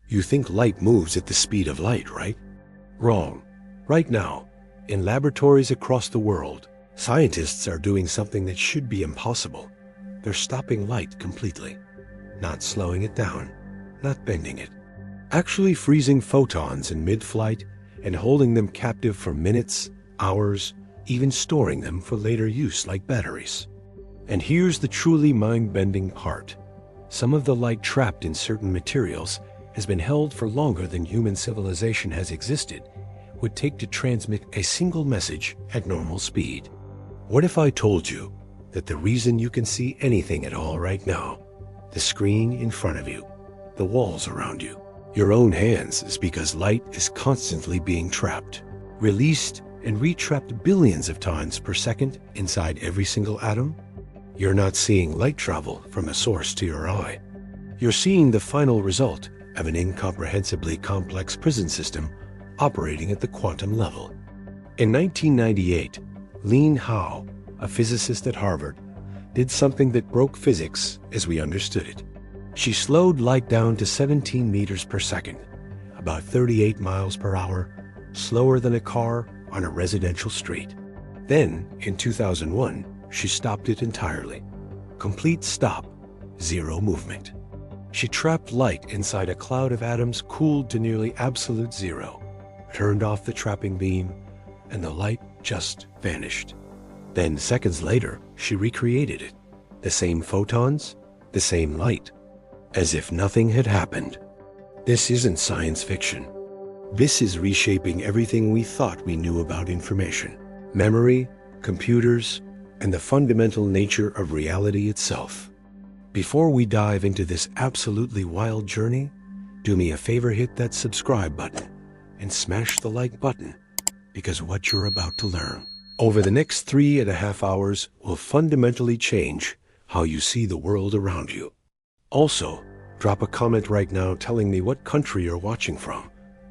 You think light moves at the speed of light, right? Wrong. Right now, in laboratories across the world, scientists are doing something that should be impossible. They're stopping light completely. Not slowing it down, not bending it. Actually freezing photons in mid-flight and holding them captive for minutes, hours, even storing them for later use like batteries. And here's the truly mind-bending part. Some of the light trapped in certain materials has been held for longer than human civilization has existed, would take to transmit a single message at normal speed. What if I told you that the reason you can see anything at all right now, the screen in front of you, the walls around you, your own hands, is because light is constantly being trapped, released and retrapped billions of times per second inside every single atom? You're not seeing light travel from a source to your eye. You're seeing the final result of an incomprehensibly complex prison system operating at the quantum level. In 1998, Lin Hao, a physicist at Harvard, did something that broke physics as we understood it. She slowed light down to 17 meters per second, about 38 miles per hour, slower than a car on a residential street. Then, in 2001, she stopped it entirely. Complete stop, zero movement. She trapped light inside a cloud of atoms cooled to nearly absolute zero, turned off the trapping beam, and the light just vanished. Then, seconds later, she recreated it. The same photons, the same light, as if nothing had happened. This isn't science fiction. This is reshaping everything we thought we knew about information, memory, computers, and the fundamental nature of reality itself. Before we dive into this absolutely wild journey, do me a favor, hit that subscribe button and smash the like button, because what you're about to learn over the next 3.5 hours will fundamentally change how you see the world around you. Also, drop a comment right now telling me what country you're watching from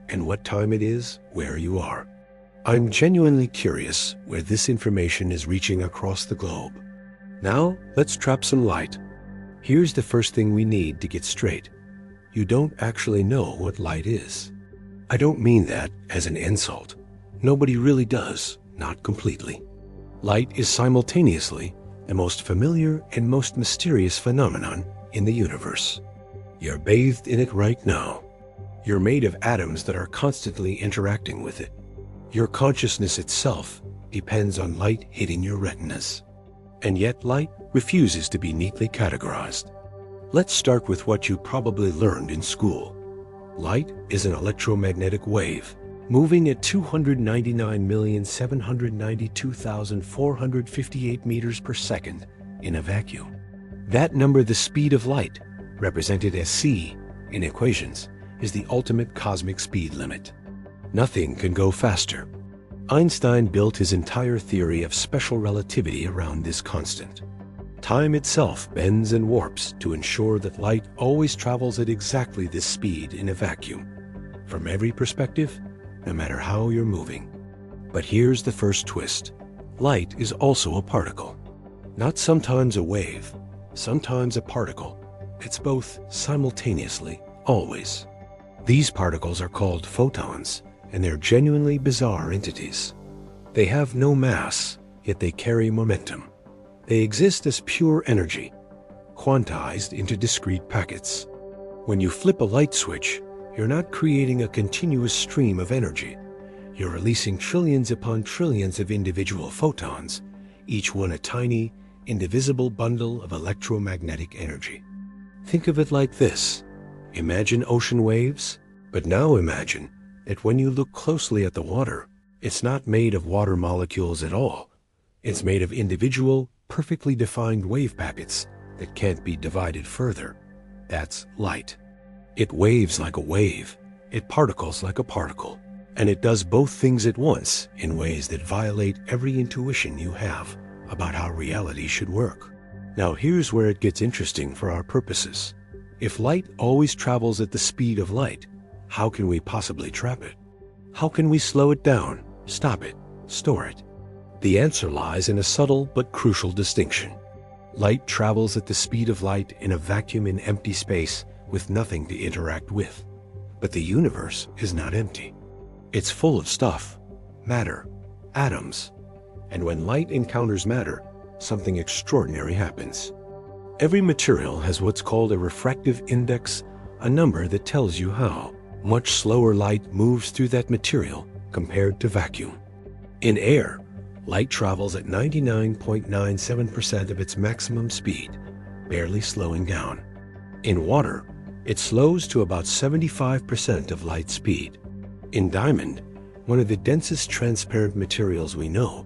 and what time it is where you are. I'm genuinely curious where this information is reaching across the globe. Now, let's trap some light. Here's the first thing we need to get straight. You don't actually know what light is. I don't mean that as an insult. Nobody really does, not completely. Light is simultaneously the most familiar and most mysterious phenomenon in the universe. You're bathed in it right now. You're made of atoms that are constantly interacting with it. Your consciousness itself depends on light hitting your retinas. And yet light refuses to be neatly categorized. Let's start with what you probably learned in school. Light is an electromagnetic wave moving at 299,792,458 meters per second in a vacuum. That number, the speed of light, represented as c in equations, is the ultimate cosmic speed limit. Nothing can go faster. Einstein built his entire theory of special relativity around this constant. Time itself bends and warps to ensure that light always travels at exactly this speed in a vacuum, from every perspective, no matter how you're moving. But here's the first twist. Light is also a particle. Not sometimes a wave, sometimes a particle. It's both simultaneously, always. These particles are called photons, and they're genuinely bizarre entities. They have no mass, yet they carry momentum. They exist as pure energy, quantized into discrete packets. When you flip a light switch, you're not creating a continuous stream of energy. You're releasing trillions upon trillions of individual photons, each one a tiny, indivisible bundle of electromagnetic energy. Think of it like this. Imagine ocean waves, but now imagine that when you look closely at the water, it's not made of water molecules at all. It's made of individual, perfectly defined wave packets that can't be divided further. That's light. It waves like a wave, it particles like a particle, and it does both things at once in ways that violate every intuition you have about how reality should work. Now here's where it gets interesting for our purposes. If light always travels at the speed of light, how can we possibly trap it? How can we slow it down, stop it, store it? The answer lies in a subtle but crucial distinction. Light travels at the speed of light in a vacuum in empty space with nothing to interact with. But the universe is not empty. It's full of stuff, matter, atoms. And when light encounters matter, something extraordinary happens. Every material has what's called a refractive index, a number that tells you how much slower light moves through that material compared to vacuum. In air, light travels at 99.97% of its maximum speed, barely slowing down. In water, it slows to about 75% of light speed. In diamond, one of the densest transparent materials we know,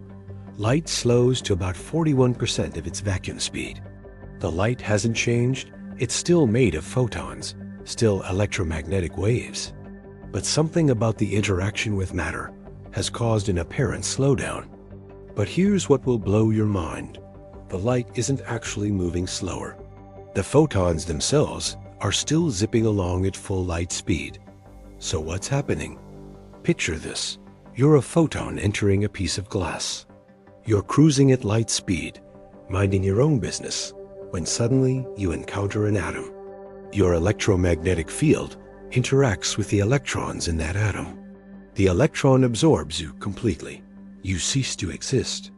light slows to about 41% of its vacuum speed. The light hasn't changed, it's still made of photons, still electromagnetic waves. But something about the interaction with matter has caused an apparent slowdown. But here's what will blow your mind. The light isn't actually moving slower. The photons themselves are still zipping along at full light speed. So what's happening? Picture this. You're a photon entering a piece of glass. You're cruising at light speed, minding your own business, when suddenly you encounter an atom. Your electromagnetic field interacts with the electrons in that atom. The electron absorbs you completely. You cease to exist.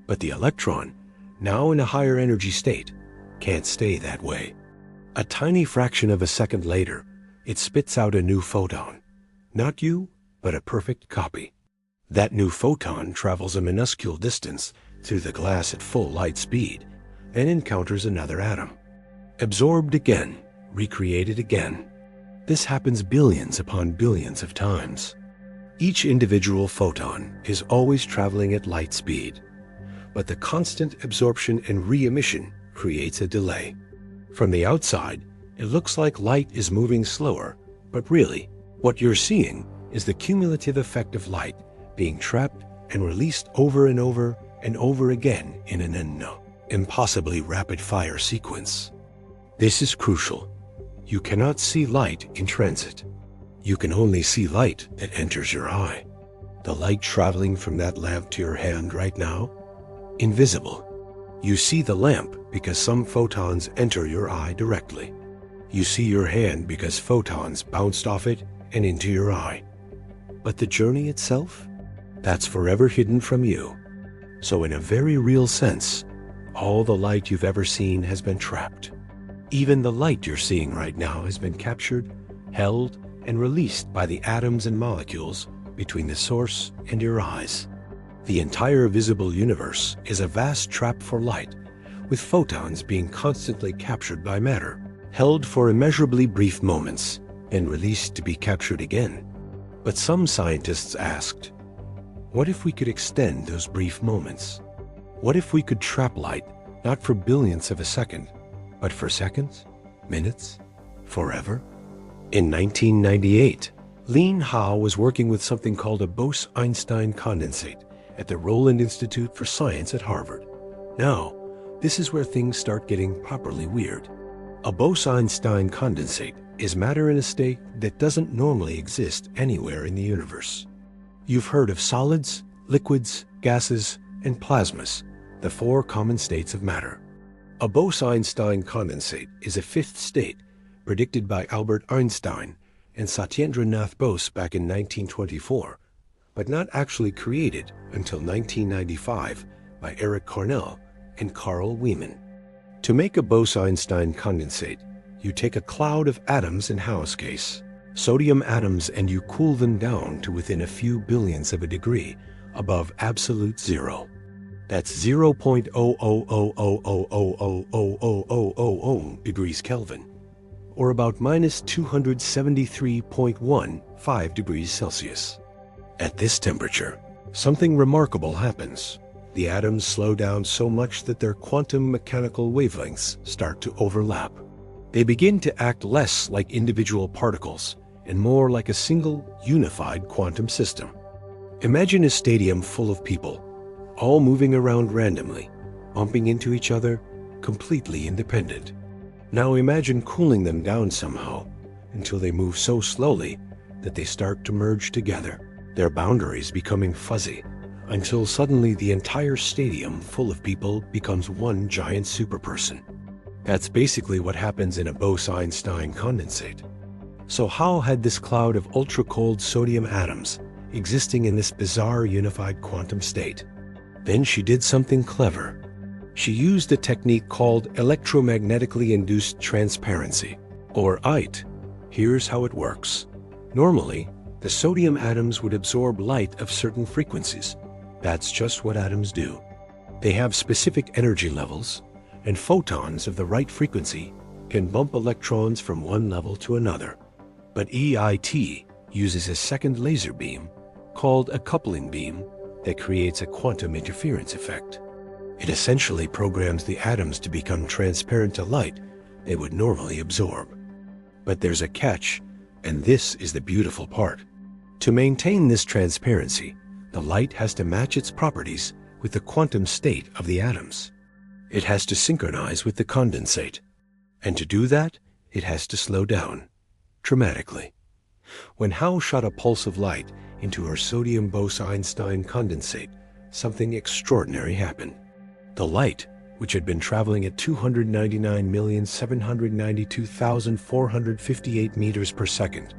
But the electron, now in a higher energy state, can't stay that way. A tiny fraction of a second later, it spits out a new photon. Not you, but a perfect copy. That new photon travels a minuscule distance through the glass at full light speed and encounters another atom. Absorbed again, recreated again. This happens billions upon billions of times. Each individual photon is always traveling at light speed, but the constant absorption and re-emission creates a delay. From the outside, it looks like light is moving slower, but really, what you're seeing is the cumulative effect of light being trapped and released over and over and over again in an impossibly rapid-fire sequence. This is crucial. You cannot see light in transit. You can only see light that enters your eye. The light traveling from that lamp to your hand right now, invisible. You see the lamp because some photons enter your eye directly. You see your hand because photons bounced off it and into your eye. But the journey itself? That's forever hidden from you. So in a very real sense, all the light you've ever seen has been trapped. Even the light you're seeing right now has been captured, held, and released by the atoms and molecules between the source and your eyes. The entire visible universe is a vast trap for light, with photons being constantly captured by matter, held for immeasurably brief moments, and released to be captured again. But some scientists asked, what if we could extend those brief moments? What if we could trap light, not for billionths of a second, but for seconds, minutes, forever? In 1998, Lin Hao was working with something called a Bose-Einstein condensate at the Roland Institute for Science at Harvard. Now, this is where things start getting properly weird. A Bose-Einstein condensate is matter in a state that doesn't normally exist anywhere in the universe. You've heard of solids, liquids, gases, and plasmas, the four common states of matter. A Bose-Einstein condensate is a fifth state predicted by Albert Einstein and Satyendra Nath Bose back in 1924, but not actually created until 1995 by Eric Cornell and Carl Wieman. To make a Bose-Einstein condensate, you take a cloud of atoms in Howe's case, sodium atoms, and you cool them down to within a few billionths of a degree above absolute zero. That's 0.00000000000 degrees Kelvin, or about minus 273.15 degrees Celsius. At this temperature, something remarkable happens. The atoms slow down so much that their quantum mechanical wavelengths start to overlap. They begin to act less like individual particles and more like a single, unified quantum system. Imagine a stadium full of people, all moving around randomly, bumping into each other, completely independent. Now imagine cooling them down somehow until they move so slowly that they start to merge together, their boundaries becoming fuzzy, until suddenly the entire stadium full of people becomes one giant superperson. That's basically what happens in a Bose-Einstein condensate. So how had this cloud of ultra-cold sodium atoms existing in this bizarre unified quantum state? Then she did something clever. She used a technique called electromagnetically induced transparency, or EIT. Here's how it works. Normally, the sodium atoms would absorb light of certain frequencies. That's just what atoms do. They have specific energy levels, and photons of the right frequency can bump electrons from one level to another. But EIT uses a second laser beam, called a coupling beam, that creates a quantum interference effect. It essentially programs the atoms to become transparent to light they would normally absorb. But there's a catch, and this is the beautiful part. To maintain this transparency, the light has to match its properties with the quantum state of the atoms. It has to synchronize with the condensate. And to do that, it has to slow down, dramatically. When Howe shot a pulse of light into her sodium Bose-Einstein condensate, something extraordinary happened. The light, which had been traveling at 299,792,458 meters per second,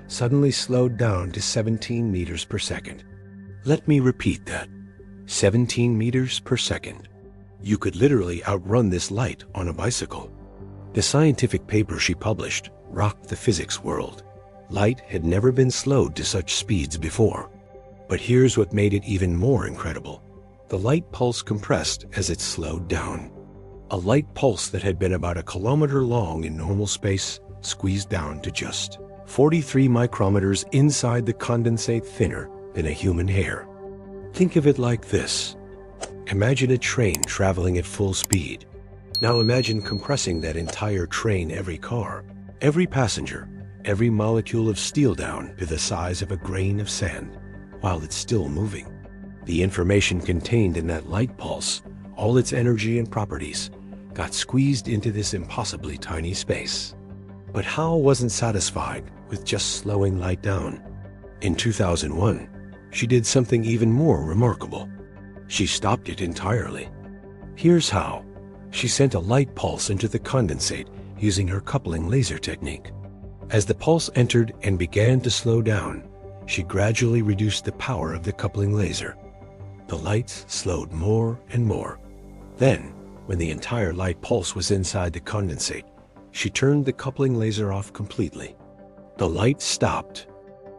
suddenly slowed down to 17 meters per second. Let me repeat that. 17 meters per second. You could literally outrun this light on a bicycle. The scientific paper she published rocked the physics world. Light had never been slowed to such speeds before. But here's what made it even more incredible. The light pulse compressed as it slowed down. A light pulse that had been about a kilometer long in normal space squeezed down to just 43 micrometers inside the condensate, thinner than a human hair. Think of it like this. Imagine a train traveling at full speed. Now imagine compressing that entire train, every car, every passenger, every molecule of steel down to the size of a grain of sand, while it's still moving. The information contained in that light pulse, all its energy and properties, got squeezed into this impossibly tiny space. But Howe wasn't satisfied with just slowing light down. In 2001, she did something even more remarkable. She stopped it entirely. Here's how. She sent a light pulse into the condensate using her coupling laser technique. As the pulse entered and began to slow down, she gradually reduced the power of the coupling laser. The lights slowed more and more. Then, when the entire light pulse was inside the condensate, she turned the coupling laser off completely. The light stopped.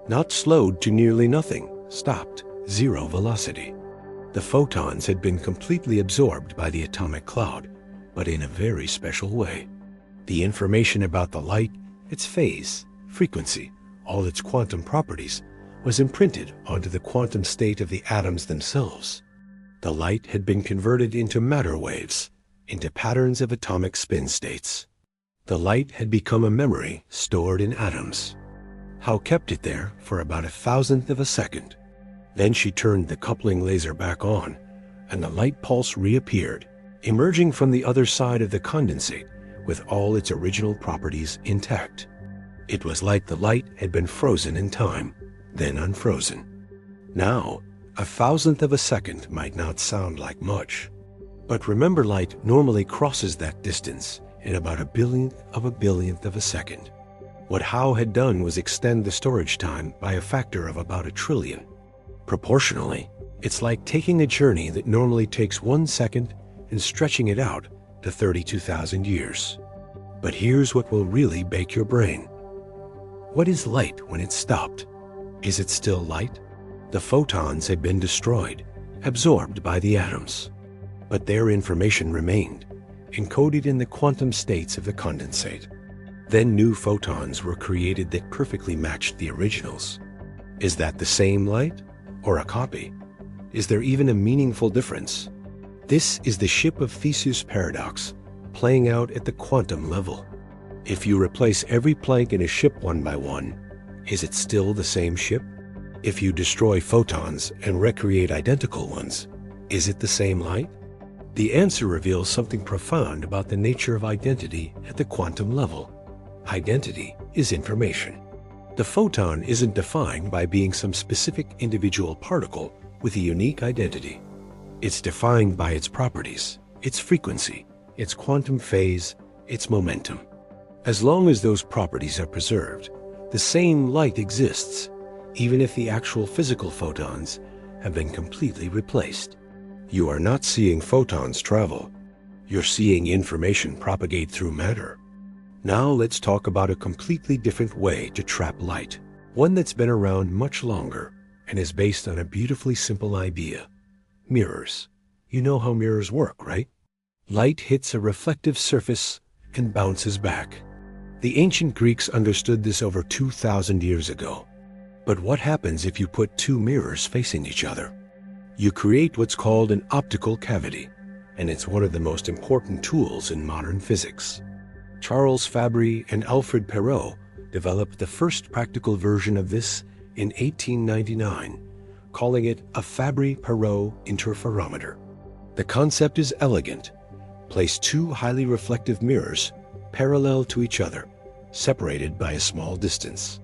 Not slowed to nearly nothing, stopped, zero velocity. The photons had been completely absorbed by the atomic cloud, but in a very special way. The information about the light, its phase, frequency, all its quantum properties, was imprinted onto the quantum state of the atoms themselves. The light had been converted into matter waves, into patterns of atomic spin states. The light had become a memory stored in atoms. Howe kept it there for about 1,000th of a second. Then she turned the coupling laser back on, and the light pulse reappeared, emerging from the other side of the condensate with all its original properties intact. It was like the light had been frozen in time, then unfrozen. Now, 1,000th of a second might not sound like much, but remember, light normally crosses that distance in about 1/1000th of a second. What Howe had done was extend the storage time by a factor of about 1 trillion. Proportionally, it's like taking a journey that normally takes 1 second and stretching it out to 32,000 years. But here's what will really bake your brain. What is light when it's stopped? Is it still light? The photons had been destroyed, absorbed by the atoms. But their information remained, encoded in the quantum states of the condensate. Then new photons were created that perfectly matched the originals. Is that the same light or a copy? Is there even a meaningful difference? This is the ship of Theseus paradox, playing out at the quantum level. If you replace every plank in a ship one by one, is it still the same ship? If you destroy photons and recreate identical ones, is it the same light? The answer reveals something profound about the nature of identity at the quantum level. Identity is information. The photon isn't defined by being some specific individual particle with a unique identity. It's defined by its properties, its frequency, its quantum phase, its momentum. As long as those properties are preserved, The same light exists, even if the actual physical photons have been completely replaced. You are not seeing photons travel. You're seeing information propagate through matter. Now let's talk about a completely different way to trap light, one that's been around much longer and is based on a beautifully simple idea. Mirrors. You know how mirrors work, right? Light hits a reflective surface and bounces back. The ancient Greeks understood this over 2,000 years ago. But what happens if you put two mirrors facing each other? You create what's called an optical cavity, and it's one of the most important tools in modern physics. Charles Fabry and Alfred Perot developed the first practical version of this in 1899, calling it a Fabry-Perot interferometer. The concept is elegant. Place two highly reflective mirrors parallel to each other, separated by a small distance.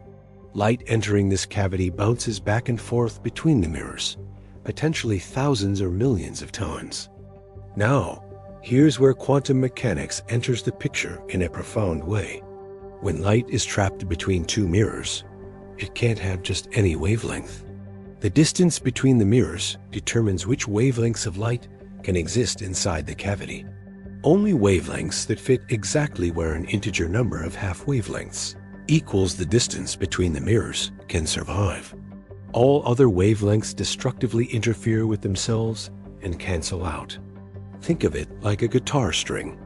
Light entering this cavity bounces back and forth between the mirrors, potentially thousands or millions of times. Now, here's where quantum mechanics enters the picture in a profound way. When light is trapped between two mirrors, it can't have just any wavelength. The distance between the mirrors determines which wavelengths of light can exist inside the cavity. Only wavelengths that fit exactly where an integer number of half wavelengths equals the distance between the mirrors can survive. All other wavelengths destructively interfere with themselves and cancel out. Think of it like a guitar string.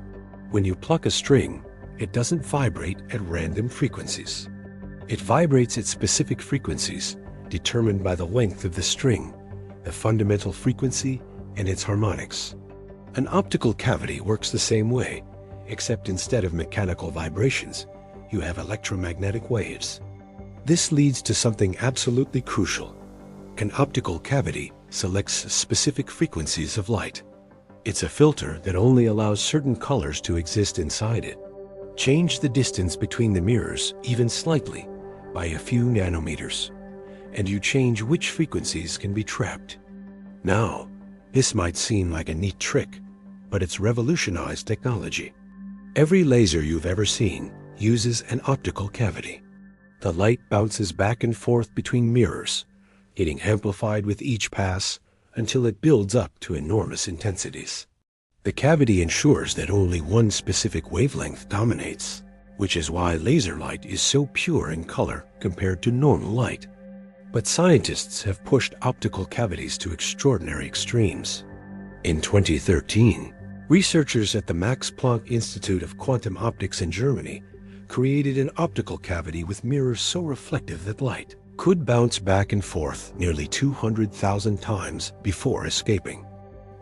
When you pluck a string, it doesn't vibrate at random frequencies. It vibrates at specific frequencies determined by the length of the string, the fundamental frequency, and its harmonics. An optical cavity works the same way, except instead of mechanical vibrations, you have electromagnetic waves. This leads to something absolutely crucial. An optical cavity selects specific frequencies of light. It's a filter that only allows certain colors to exist inside it. Change the distance between the mirrors even slightly by a few nanometers, and you change which frequencies can be trapped. Now, this might seem like a neat trick, but it's revolutionized technology. Every laser you've ever seen uses an optical cavity. The light bounces back and forth between mirrors, getting amplified with each pass until it builds up to enormous intensities. The cavity ensures that only one specific wavelength dominates, which is why laser light is so pure in color compared to normal light. But scientists have pushed optical cavities to extraordinary extremes. In 2013, researchers at the Max Planck Institute of Quantum Optics in Germany created an optical cavity with mirrors so reflective that light could bounce back and forth nearly 200,000 times before escaping.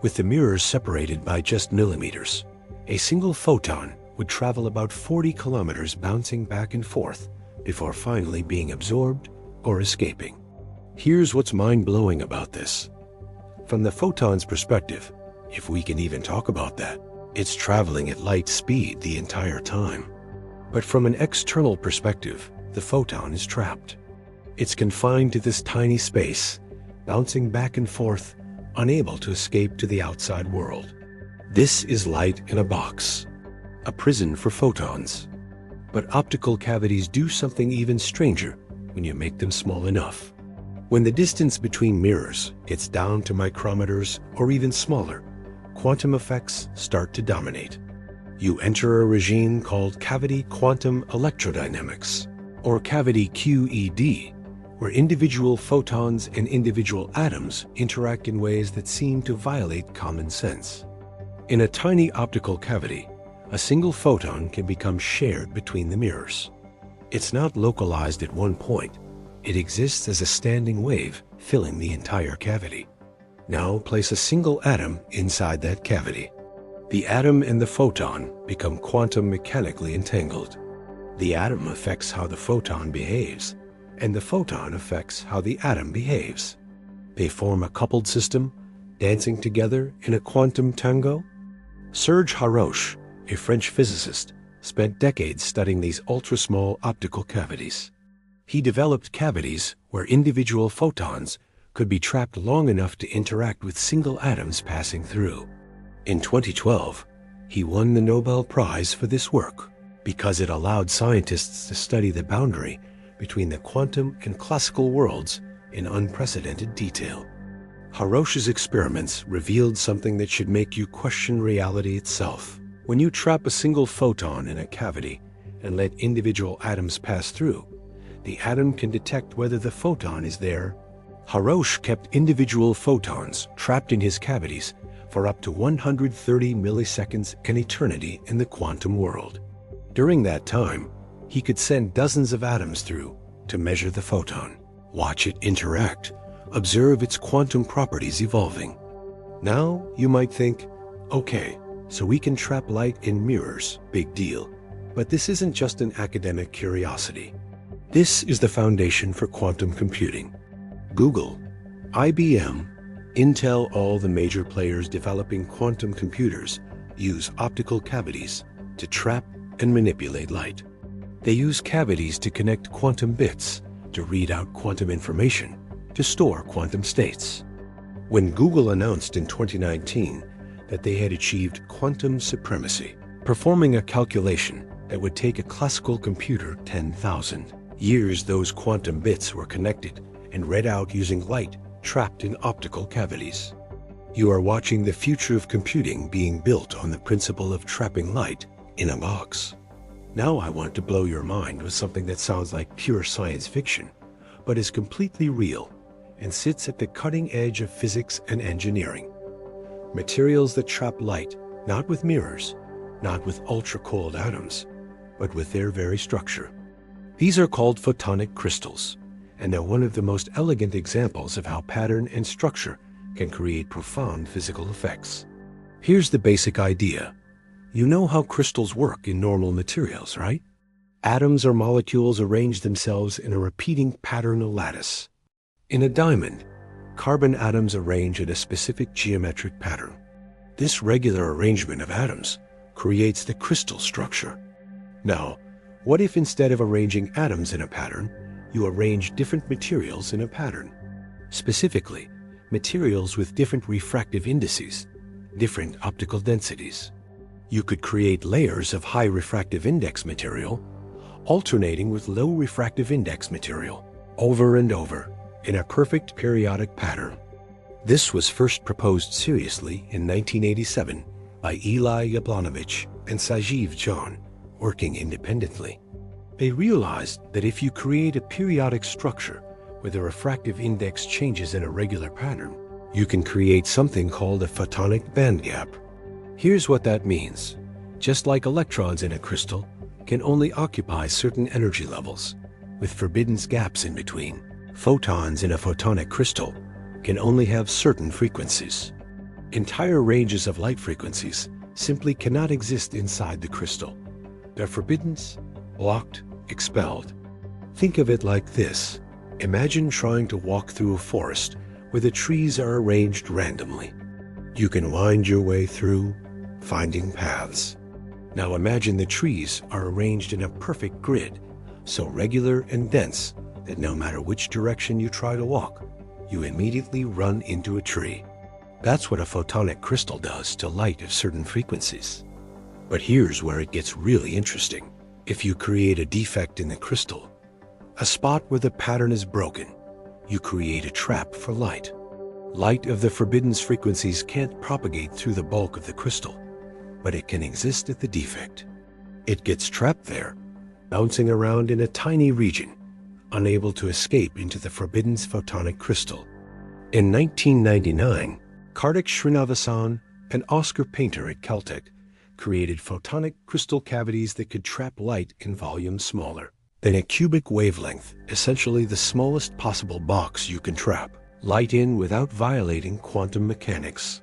With the mirrors separated by just millimeters, a single photon would travel about 40 kilometers bouncing back and forth before finally being absorbed or escaping. Here's what's mind-blowing about this. From the photon's perspective, if we can even talk about that, it's traveling at light speed the entire time. But from an external perspective, the photon is trapped. It's confined to this tiny space, bouncing back and forth, unable to escape to the outside world. This is light in a box, a prison for photons. But optical cavities do something even stranger when you make them small enough. When the distance between mirrors gets down to micrometers or even smaller, quantum effects start to dominate. You enter a regime called cavity quantum electrodynamics, or cavity QED, where individual photons and individual atoms interact in ways that seem to violate common sense. In a tiny optical cavity, a single photon can become shared between the mirrors. It's not localized at one point. It exists as a standing wave filling the entire cavity. Now place a single atom inside that cavity. The atom and the photon become quantum mechanically entangled. The atom affects how the photon behaves, and the photon affects how the atom behaves. They form a coupled system, dancing together in a quantum tango. Serge Haroche, a French physicist, spent decades studying these ultra-small optical cavities. He developed cavities where individual photons could be trapped long enough to interact with single atoms passing through. In 2012, he won the Nobel Prize for this work because it allowed scientists to study the boundary between the quantum and classical worlds in unprecedented detail. Harosh's experiments revealed something that should make you question reality itself. When you trap a single photon in a cavity and let individual atoms pass through, the atom can detect whether the photon is there. Harosh kept individual photons trapped in his cavities for up to 130 milliseconds, an eternity in the quantum world. During that time, he could send dozens of atoms through to measure the photon, watch it interact, observe its quantum properties evolving. Now you might think, okay, so we can trap light in mirrors, big deal. But this isn't just an academic curiosity. This is the foundation for quantum computing. Google, IBM, Intel, all the major players developing quantum computers use optical cavities to trap and manipulate light. They use cavities to connect quantum bits, to read out quantum information, to store quantum states. When Google announced in 2019 that they had achieved quantum supremacy, performing a calculation that would take a classical computer 10,000 years, those quantum bits were connected and read out using light trapped in optical cavities. You are watching the future of computing being built on the principle of trapping light in a box. Now I want to blow your mind with something that sounds like pure science fiction, but is completely real and sits at the cutting edge of physics and engineering. Materials that trap light, not with mirrors, not with ultra-cold atoms, but with their very structure. These are called photonic crystals, and they're one of the most elegant examples of how pattern and structure can create profound physical effects. Here's the basic idea. You know how crystals work in normal materials, right? Atoms or molecules arrange themselves in a repeating pattern or lattice. In a diamond, carbon atoms arrange in a specific geometric pattern. This regular arrangement of atoms creates the crystal structure. Now, what if instead of arranging atoms in a pattern, you arrange different materials in a pattern? Specifically, materials with different refractive indices, different optical densities. You could create layers of high refractive index material, alternating with low refractive index material, over and over, in a perfect periodic pattern. This was first proposed seriously in 1987 by Eli Yablonovich and Sajeev John, working independently. They realized that if you create a periodic structure where the refractive index changes in a regular pattern, you can create something called a photonic bandgap. Here's what that means. Just like electrons in a crystal can only occupy certain energy levels, with forbidden gaps in between, photons in a photonic crystal can only have certain frequencies. Entire ranges of light frequencies simply cannot exist inside the crystal. They're forbidden, blocked, expelled. Think of it like this. Imagine trying to walk through a forest where the trees are arranged randomly. You can wind your way through, finding paths. Now imagine the trees are arranged in a perfect grid, so regular and dense that no matter which direction you try to walk, you immediately run into a tree. That's what a photonic crystal does to light of certain frequencies. But here's where it gets really interesting. If you create a defect in the crystal, a spot where the pattern is broken, you create a trap for light. Light of the forbidden frequencies can't propagate through the bulk of the crystal, but it can exist at the defect. It gets trapped there, bouncing around in a tiny region, unable to escape into the forbidden photonic crystal. In 1999, Kartik Srinivasan, an Oscar painter at Caltech, created photonic crystal cavities that could trap light in volumes smaller than a cubic wavelength, essentially the smallest possible box you can trap light in without violating quantum mechanics.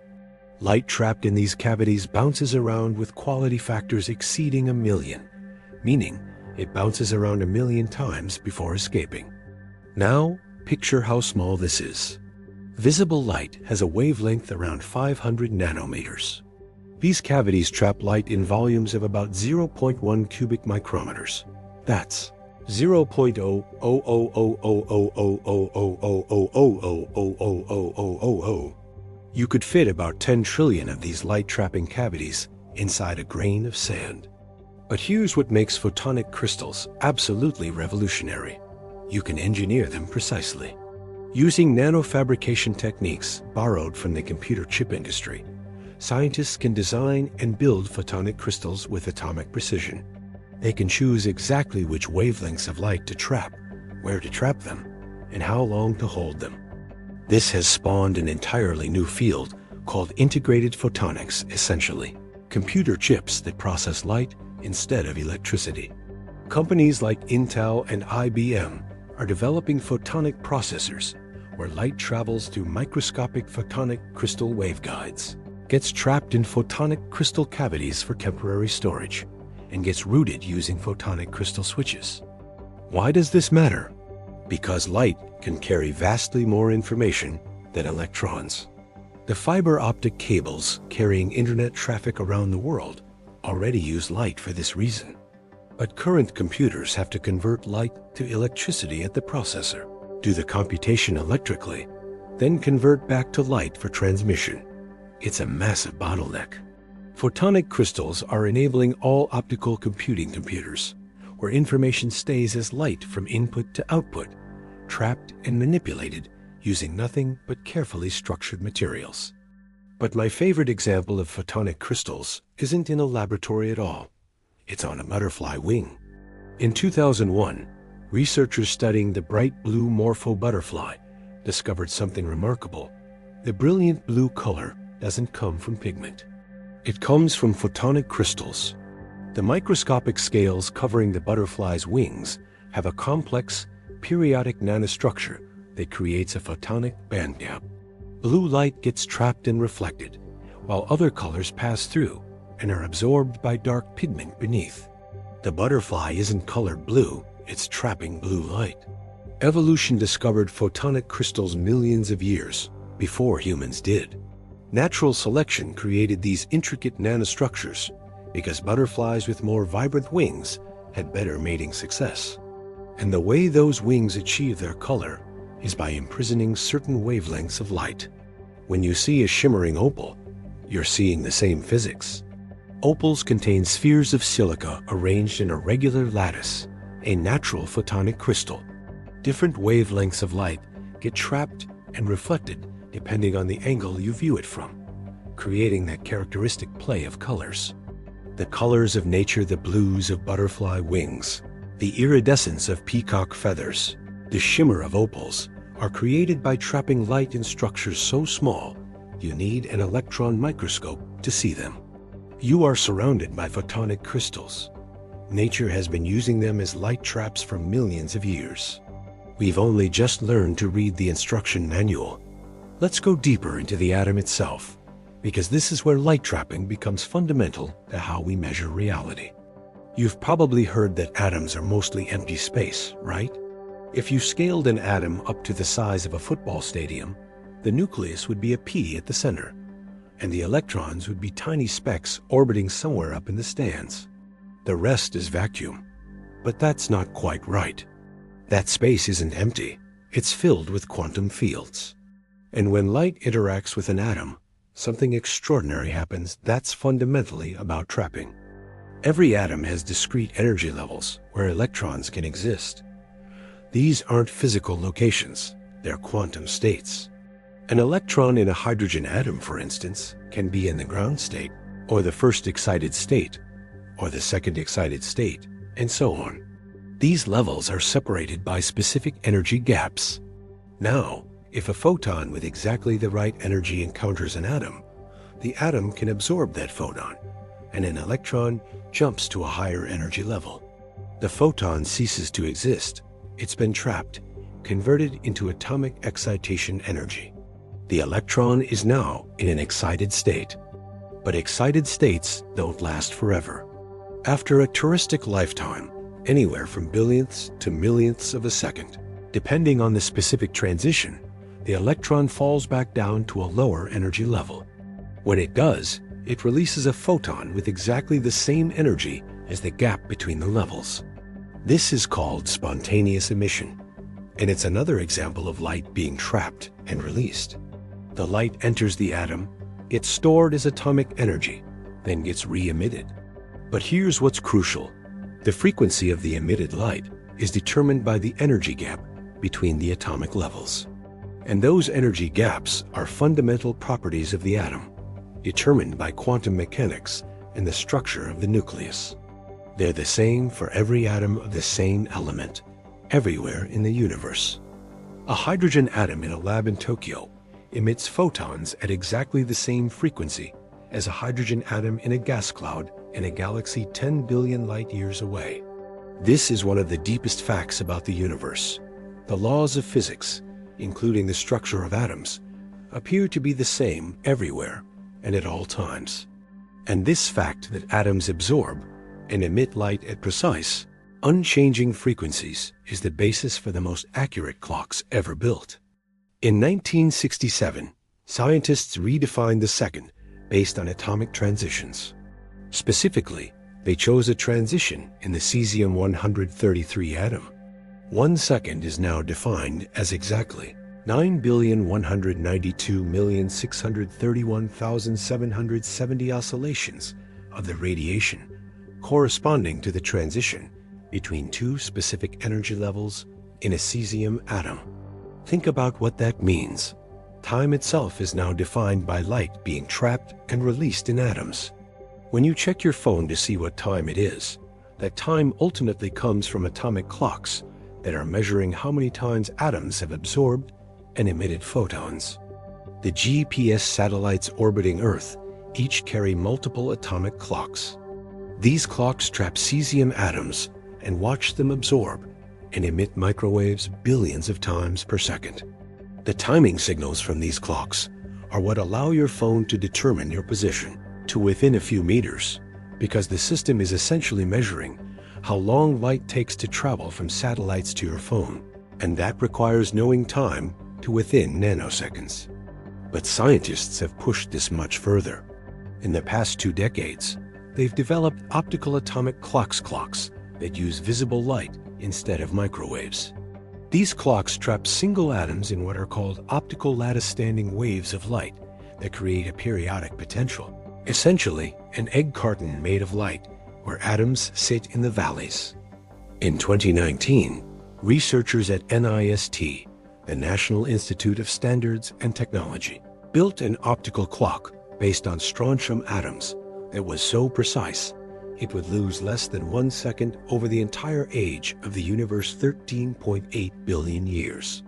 Light trapped in these cavities bounces around with quality factors exceeding 1,000,000, meaning it bounces around 1,000,000 times before escaping. Now, picture how small this is. Visible light has a wavelength around 500 nanometers. These cavities trap light in volumes of about 0.1 cubic micrometers. That's 0.000000000000000000000. You could fit about 10 trillion of these light-trapping cavities inside a grain of sand. But here's what makes photonic crystals absolutely revolutionary. you can engineer them precisely. Using nanofabrication techniques borrowed from the computer chip industry, scientists can design and build photonic crystals with atomic precision. They can choose exactly which wavelengths of light to trap, where to trap them, and how long to hold them. This has spawned an entirely new field called integrated photonics, essentially computer chips that process light instead of electricity. Companies like Intel and IBM are developing photonic processors where light travels through microscopic photonic crystal waveguides, gets trapped in photonic crystal cavities for temporary storage, and gets routed using photonic crystal switches. Why does this matter? Because light can carry vastly more information than electrons. The fiber optic cables carrying internet traffic around the world already use light for this reason. But current computers have to convert light to electricity at the processor, do the computation electrically, then convert back to light for transmission. It's a massive bottleneck. Photonic crystals are enabling all optical computing computers, where information stays as light from input to output, trapped and manipulated using nothing but carefully structured materials. But my favorite example of photonic crystals isn't in a laboratory at all. It's on a butterfly wing. In 2001, researchers studying the bright blue morpho butterfly discovered something remarkable. The brilliant blue color doesn't come from pigment. It comes from photonic crystals. The microscopic scales covering the butterfly's wings have a complex, periodic nanostructure that creates a photonic bandgap. Blue light gets trapped and reflected, while other colors pass through and are absorbed by dark pigment beneath. The butterfly isn't colored blue, it's trapping blue light. Evolution discovered photonic crystals millions of years before humans did. Natural selection created these intricate nanostructures because butterflies with more vibrant wings had better mating success. And the way those wings achieve their color is by imprisoning certain wavelengths of light. When you see a shimmering opal, you're seeing the same physics. Opals contain spheres of silica arranged in a regular lattice, a natural photonic crystal. Different wavelengths of light get trapped and reflected depending on the angle you view it from, creating that characteristic play of colors. The colors of nature, the blues of butterfly wings, the iridescence of peacock feathers, the shimmer of opals, are created by trapping light in structures so small you need an electron microscope to see them. You are surrounded by photonic crystals. Nature has been using them as light traps for millions of years. We've only just learned to read the instruction manual. Let's go deeper into the atom itself, because this is where light trapping becomes fundamental to how we measure reality. You've probably heard that atoms are mostly empty space, right? If you scaled an atom up to the size of a football stadium, the nucleus would be a pea at the center, and the electrons would be tiny specks orbiting somewhere up in the stands. The rest is vacuum. But that's not quite right. That space isn't empty. It's filled with quantum fields. And when light interacts with an atom, something extraordinary happens that's fundamentally about trapping. Every atom has discrete energy levels where electrons can exist. These aren't physical locations, they're quantum states. An electron in a hydrogen atom, for instance, can be in the ground state, or the first excited state, or the second excited state, and so on. These levels are separated by specific energy gaps. Now, if a photon with exactly the right energy encounters an atom, the atom can absorb that photon, and an electron jumps to a higher energy level. The photon ceases to exist. It's been trapped, converted into atomic excitation energy. The electron is now in an excited state. But excited states don't last forever. After a touristic lifetime, anywhere from billionths to millionths of a second, depending on the specific transition, the electron falls back down to a lower energy level. When it does, it releases a photon with exactly the same energy as the gap between the levels. This is called spontaneous emission, and it's another example of light being trapped and released. The light enters the atom, gets stored as atomic energy, then gets re-emitted. But here's what's crucial. The frequency of the emitted light is determined by the energy gap between the atomic levels. And those energy gaps are fundamental properties of the atom, determined by quantum mechanics and the structure of the nucleus. They're the same for every atom of the same element, everywhere in the universe. A hydrogen atom in a lab in Tokyo emits photons at exactly the same frequency as a hydrogen atom in a gas cloud in a galaxy 10 billion light-years away. This is one of the deepest facts about the universe. The laws of physics, including the structure of atoms, appear to be the same everywhere and at all times. And this fact that atoms absorb and emit light at precise, unchanging frequencies is the basis for the most accurate clocks ever built. In 1967, scientists redefined the second based on atomic transitions. Specifically, they chose a transition in the cesium-133 atom. 1 second is now defined as exactly 9,192,631,770 oscillations of the radiation, corresponding to the transition between two specific energy levels in a cesium atom. Think about what that means. Time itself is now defined by light being trapped and released in atoms. When you check your phone to see what time it is, that time ultimately comes from atomic clocks that are measuring how many times atoms have absorbed and emitted photons. The GPS satellites orbiting Earth each carry multiple atomic clocks. These clocks trap cesium atoms and watch them absorb and emit microwaves billions of times per second. The timing signals from these clocks are what allow your phone to determine your position to within a few meters, because the system is essentially measuring how long light takes to travel from satellites to your phone, and that requires knowing time to within nanoseconds. But scientists have pushed this much further. In the past 2 decades, they've developed optical atomic clocks that use visible light instead of microwaves. These clocks trap single atoms in what are called optical lattice standing waves of light that create a periodic potential, essentially an egg carton made of light where atoms sit in the valleys. In 2019, researchers at NIST, the National Institute of Standards and Technology, built an optical clock based on strontium atoms that was so precise it would lose less than 1 second over the entire age of the universe 13.8 billion years.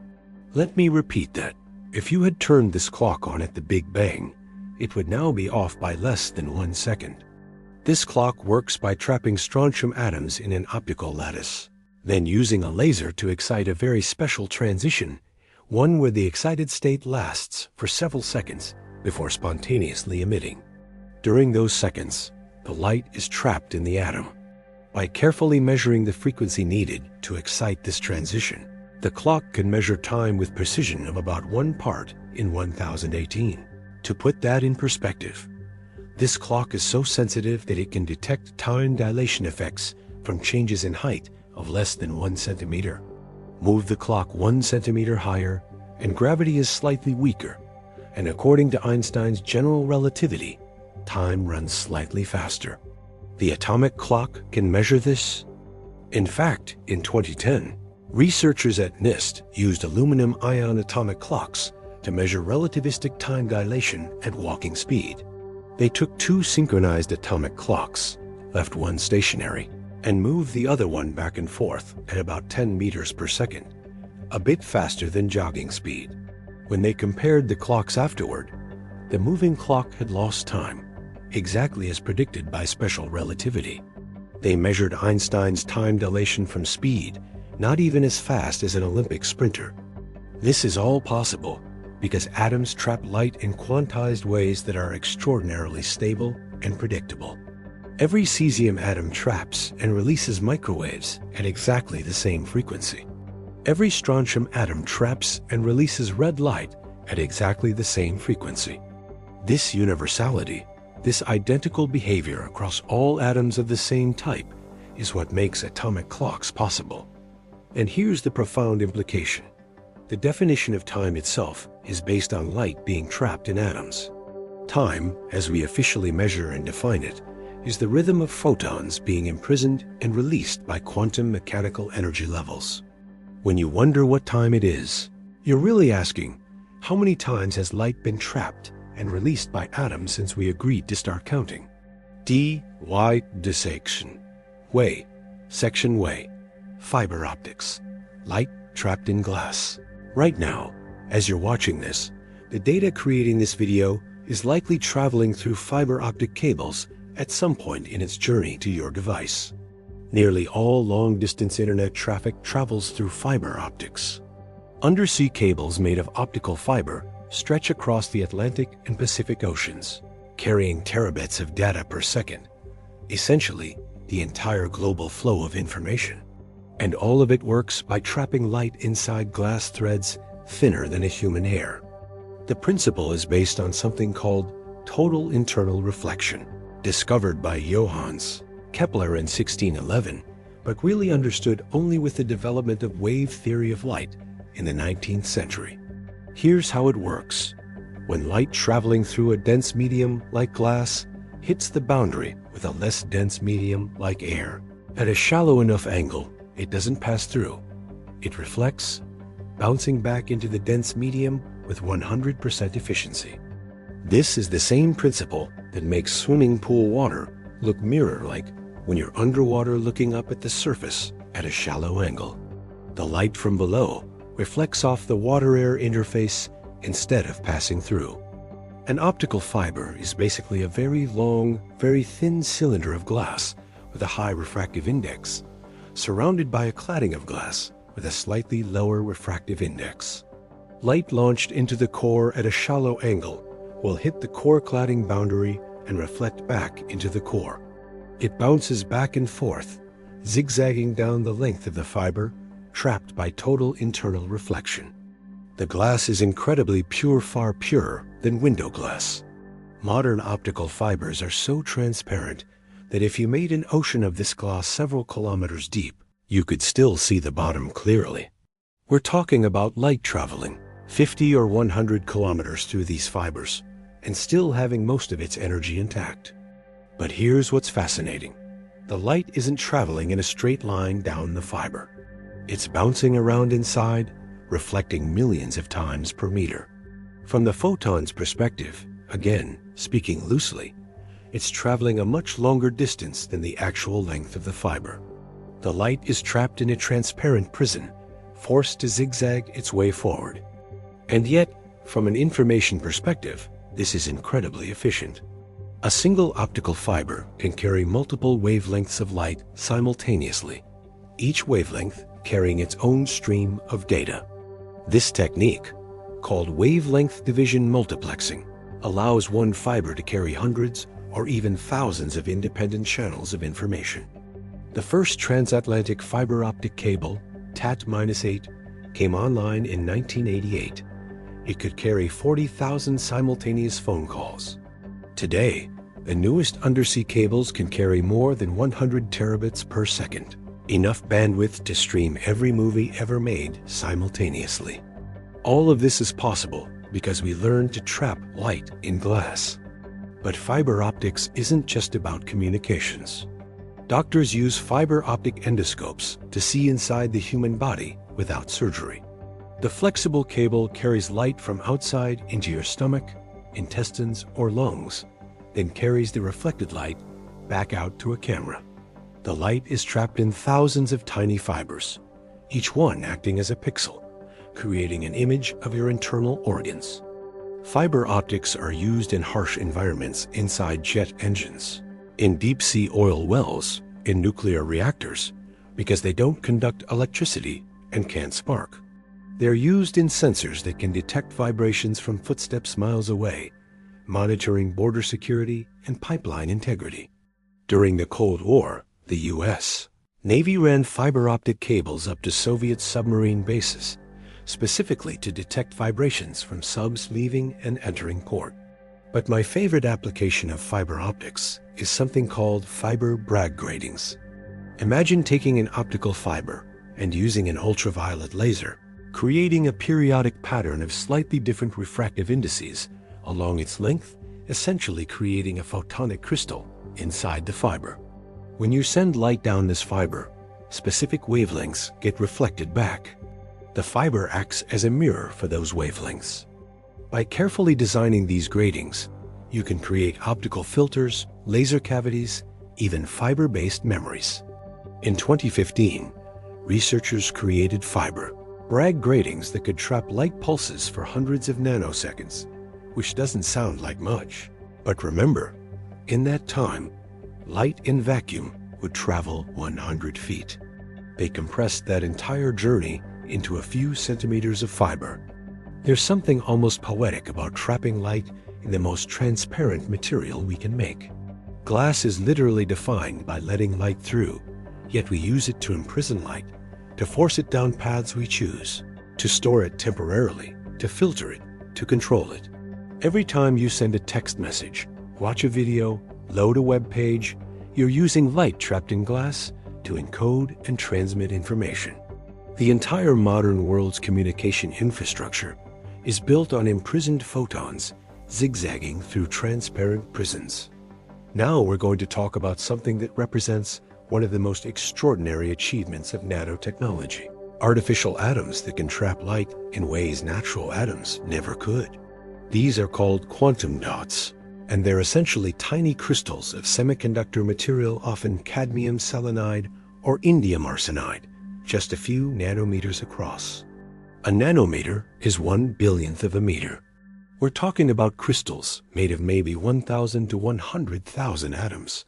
Let me repeat that. If you had turned this clock on at the Big Bang, it would now be off by less than 1 second. This clock works by trapping strontium atoms in an optical lattice, then using a laser to excite a very special transition, one where the excited state lasts for several seconds before spontaneously emitting. During those seconds, the light is trapped in the atom. By carefully measuring the frequency needed to excite this transition, the clock can measure time with precision of about 1 part in 1018. To put that in perspective, this clock is so sensitive that it can detect time dilation effects from changes in height of less than 1 centimeter. Move the clock 1 centimeter higher, and gravity is slightly weaker, and according to Einstein's general relativity, time runs slightly faster. The atomic clock can measure this. In fact, in 2010, researchers at NIST used aluminum-ion atomic clocks to measure relativistic time dilation at walking speed. They took 2 synchronized atomic clocks, left one stationary, and moved the other one back and forth at about 10 meters per second, a bit faster than jogging speed. When they compared the clocks afterward, the moving clock had lost time, exactly as predicted by special relativity. They measured Einstein's time dilation from speed, not even as fast as an Olympic sprinter. This is all possible because atoms trap light in quantized ways that are extraordinarily stable and predictable. Every cesium atom traps and releases microwaves at exactly the same frequency. Every strontium atom traps and releases red light at exactly the same frequency. This universality, this identical behavior across all atoms of the same type, is what makes atomic clocks possible. And here's the profound implication. The definition of time itself is based on light being trapped in atoms. Time, as we officially measure and define it, is the rhythm of photons being imprisoned and released by quantum mechanical energy levels. When you wonder what time it is, you're really asking, how many times has light been trapped and released by atoms since we agreed to start counting? D-Y dissection. Way, section way, fiber optics, light trapped in glass. Right now, as you're watching this, the data creating this video is likely traveling through fiber optic cables at some point in its journey to your device. Nearly all long-distance internet traffic travels through fiber optics. Undersea cables made of optical fiber stretch across the Atlantic and Pacific Oceans, carrying terabits of data per second, essentially the entire global flow of information. And all of it works by trapping light inside glass threads thinner than a human hair. The principle is based on something called total internal reflection, discovered by Johannes Kepler in 1611, but really understood only with the development of wave theory of light in the 19th century. Here's how it works. When light traveling through a dense medium like glass hits the boundary with a less dense medium like air, at a shallow enough angle, it doesn't pass through. It reflects, bouncing back into the dense medium with 100% efficiency. This is the same principle that makes swimming pool water look mirror-like when you're underwater looking up at the surface at a shallow angle. The light from below reflects off the water-air interface instead of passing through. An optical fiber is basically a very long, very thin cylinder of glass with a high refractive index, surrounded by a cladding of glass with a slightly lower refractive index. Light launched into the core at a shallow angle will hit the core cladding boundary and reflect back into the core. It bounces back and forth, zigzagging down the length of the fiber, trapped by total internal reflection. The glass is incredibly pure, far purer than window glass. Modern optical fibers are so transparent that if you made an ocean of this glass several kilometers deep, you could still see the bottom clearly. We're talking about light traveling 50 or 100 kilometers through these fibers and still having most of its energy intact. But here's what's fascinating. The light isn't traveling in a straight line down the fiber. It's bouncing around inside, reflecting millions of times per meter. From the photon's perspective, again, speaking loosely, it's traveling a much longer distance than the actual length of the fiber. The light is trapped in a transparent prison, forced to zigzag its way forward. And yet, from an information perspective, this is incredibly efficient. A single optical fiber can carry multiple wavelengths of light simultaneously, each wavelength carrying its own stream of data. This technique, called wavelength division multiplexing, allows one fiber to carry hundreds or even thousands of independent channels of information. The first transatlantic fiber optic cable, TAT-8, came online in 1988. It could carry 40,000 simultaneous phone calls. Today, the newest undersea cables can carry more than 100 terabits per second, enough bandwidth to stream every movie ever made simultaneously. All of this is possible because we learned to trap light in glass. But fiber optics isn't just about communications. Doctors use fiber optic endoscopes to see inside the human body without surgery. The flexible cable carries light from outside into your stomach, intestines, or lungs, then carries the reflected light back out to a camera. The light is trapped in thousands of tiny fibers, each one acting as a pixel, creating an image of your internal organs. Fiber optics are used in harsh environments inside jet engines, in deep-sea oil wells, in nuclear reactors, because they don't conduct electricity and can't spark. They're used in sensors that can detect vibrations from footsteps miles away, monitoring border security and pipeline integrity. During the Cold War, the U.S. Navy ran fiber optic cables up to Soviet submarine bases, specifically to detect vibrations from subs leaving and entering port. But my favorite application of fiber optics is something called fiber Bragg gratings. Imagine taking an optical fiber and using an ultraviolet laser, creating a periodic pattern of slightly different refractive indices along its length, essentially creating a photonic crystal inside the fiber. When you send light down this fiber, specific wavelengths get reflected back. The fiber acts as a mirror for those wavelengths. By carefully designing these gratings, you can create optical filters, laser cavities, even fiber-based memories. In 2015, researchers created fiber, Bragg gratings that could trap light pulses for hundreds of nanoseconds, which doesn't sound like much. But remember, in that time, light in vacuum would travel 100 feet. They compressed that entire journey into a few centimeters of fiber. There's something almost poetic about trapping light in the most transparent material we can make. Glass is literally defined by letting light through, yet we use it to imprison light, to force it down paths we choose, to store it temporarily, to filter it, to control it. Every time you send a text message, watch a video, load a web page, you're using light trapped in glass to encode and transmit information. The entire modern world's communication infrastructure is built on imprisoned photons zigzagging through transparent prisons. Now we're going to talk about something that represents one of the most extraordinary achievements of nanotechnology: artificial atoms that can trap light in ways natural atoms never could. These are called quantum dots, and they're essentially tiny crystals of semiconductor material, often cadmium selenide or indium arsenide, just a few nanometers across. A nanometer is 1/1000th of a meter. We're talking about crystals made of maybe 1,000 to 100,000 atoms,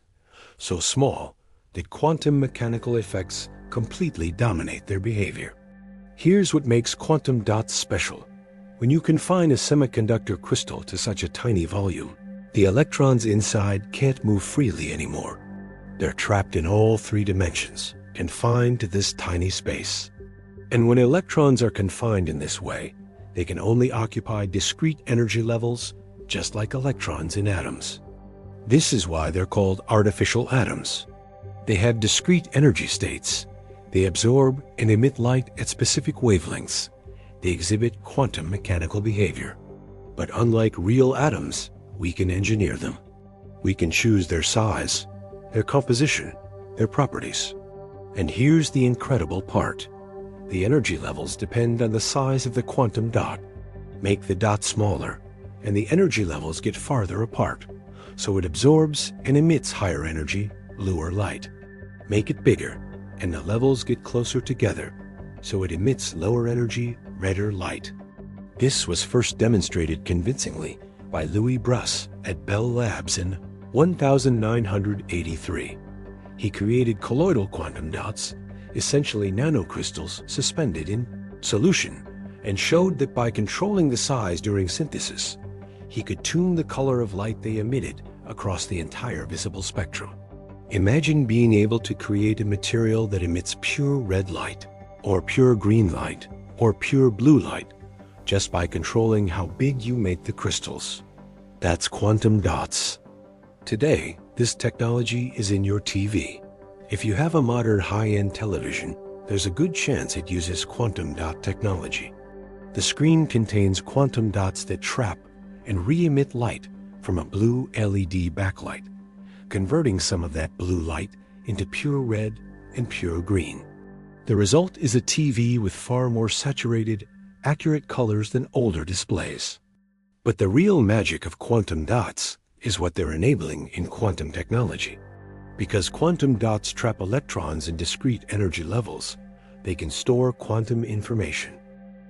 so small that quantum mechanical effects completely dominate their behavior. Here's what makes quantum dots special. When you confine a semiconductor crystal to such a tiny volume, the electrons inside can't move freely anymore. They're trapped in all three dimensions, confined to this tiny space. And when electrons are confined in this way, they can only occupy discrete energy levels, just like electrons in atoms. This is why they're called artificial atoms. They have discrete energy states. They absorb and emit light at specific wavelengths. They exhibit quantum mechanical behavior. But unlike real atoms, we can engineer them. We can choose their size, their composition, their properties. And here's the incredible part. The energy levels depend on the size of the quantum dot. Make the dot smaller, and the energy levels get farther apart, so it absorbs and emits higher energy, bluer light. Make it bigger, and the levels get closer together, so it emits lower energy, redder light. This was first demonstrated convincingly by Louis Bruss at Bell Labs in 1983. He created colloidal quantum dots, essentially nanocrystals suspended in solution, and showed that by controlling the size during synthesis, he could tune the color of light they emitted across the entire visible spectrum. Imagine being able to create a material that emits pure red light, or pure green light, or pure blue light, just by controlling how big you make the crystals. That's quantum dots. Today, this technology is in your TV. If you have a modern high-end television, there's a good chance it uses quantum dot technology. The screen contains quantum dots that trap and re-emit light from a blue LED backlight, converting some of that blue light into pure red and pure green. The result is a TV with far more saturated, accurate colors than older displays. But the real magic of quantum dots is what they're enabling in quantum technology. Because quantum dots trap electrons in discrete energy levels, they can store quantum information.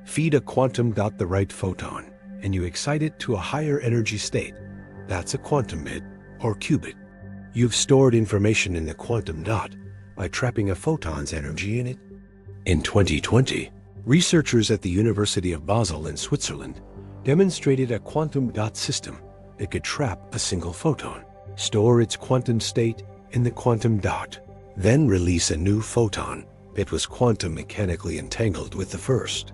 Feed a quantum dot the right photon, and you excite it to a higher energy state. That's a quantum bit, or qubit. You've stored information in the quantum dot by trapping a photon's energy in it. In 2020, researchers at the University of Basel in Switzerland demonstrated a quantum dot system that could trap a single photon, store its quantum state in the quantum dot, then release a new photon that was quantum mechanically entangled with the first.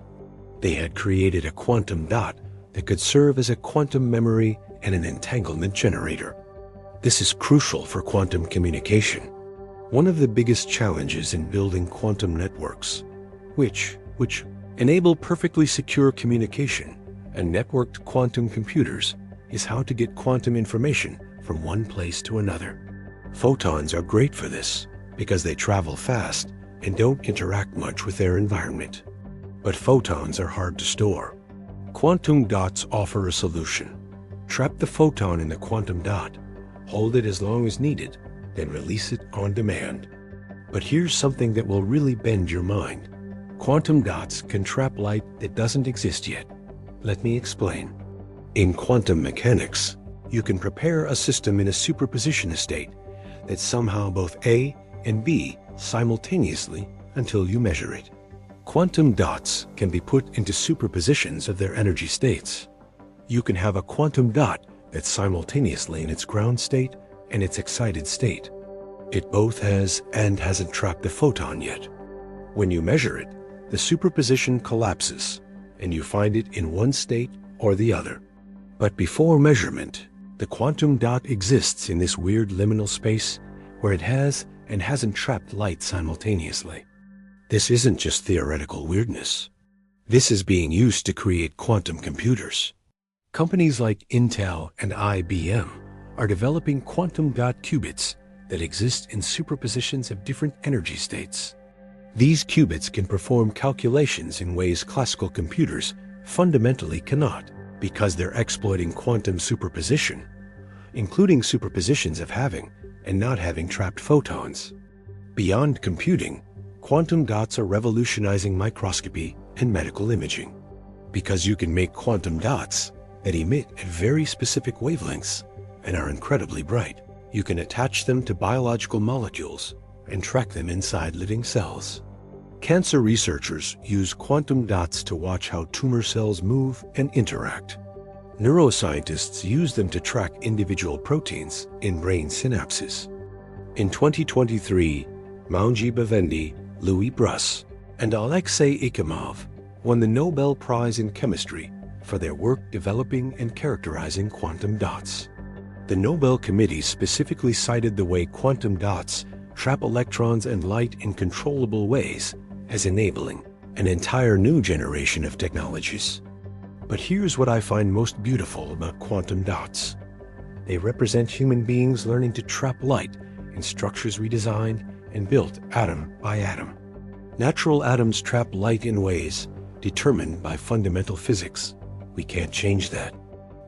They had created a quantum dot that could serve as a quantum memory and an entanglement generator. This is crucial for quantum communication. One of the biggest challenges in building quantum networks, which enable perfectly secure communication and networked quantum computers, is how to get quantum information from one place to another. Photons are great for this because they travel fast and don't interact much with their environment. But photons are hard to store. Quantum dots offer a solution. Trap the photon in the quantum dot, hold it as long as needed, then release it on demand. But here's something that will really bend your mind. Quantum dots can trap light that doesn't exist yet. Let me explain. In quantum mechanics, you can prepare a system in a superposition state that's somehow both A and B simultaneously until you measure it. Quantum dots can be put into superpositions of their energy states. You can have a quantum dot that's simultaneously in its ground state and its excited state. It both has and hasn't trapped the photon yet. When you measure it, the superposition collapses and you find it in one state or the other. But before measurement, the quantum dot exists in this weird liminal space where it has and hasn't trapped light simultaneously. This isn't just theoretical weirdness. This is being used to create quantum computers. Companies like Intel and IBM are developing quantum dot qubits that exist in superpositions of different energy states. These qubits can perform calculations in ways classical computers fundamentally cannot because they're exploiting quantum superposition, including superpositions of having and not having trapped photons. Beyond computing, quantum dots are revolutionizing microscopy and medical imaging. Because you can make quantum dots that emit at very specific wavelengths and are incredibly bright, you can attach them to biological molecules and track them inside living cells. Cancer researchers use quantum dots to watch how tumor cells move and interact. Neuroscientists use them to track individual proteins in brain synapses. In 2023, Moungi Bavendi, Louis Bruss, and Alexei Ikimov won the Nobel Prize in Chemistry for their work developing and characterizing quantum dots. The Nobel Committee specifically cited the way quantum dots trap electrons and light in controllable ways as enabling an entire new generation of technologies. But here's what I find most beautiful about quantum dots. They represent human beings learning to trap light in structures we designed and built atom by atom. Natural atoms trap light in ways determined by fundamental physics. We can't change that.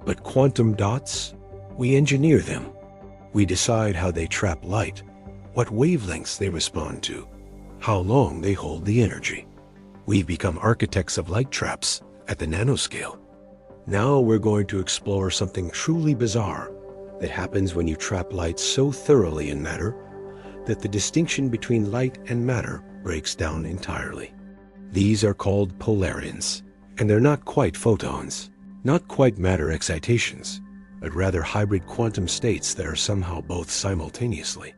But quantum dots, we engineer them. We decide how they trap light, what wavelengths they respond to, how long they hold the energy. We've become architects of light traps at the nanoscale. Now we're going to explore something truly bizarre that happens when you trap light so thoroughly in matter that the distinction between light and matter breaks down entirely. These are called polaritons, and they're not quite photons, not quite matter excitations, but rather hybrid quantum states that are somehow both simultaneously.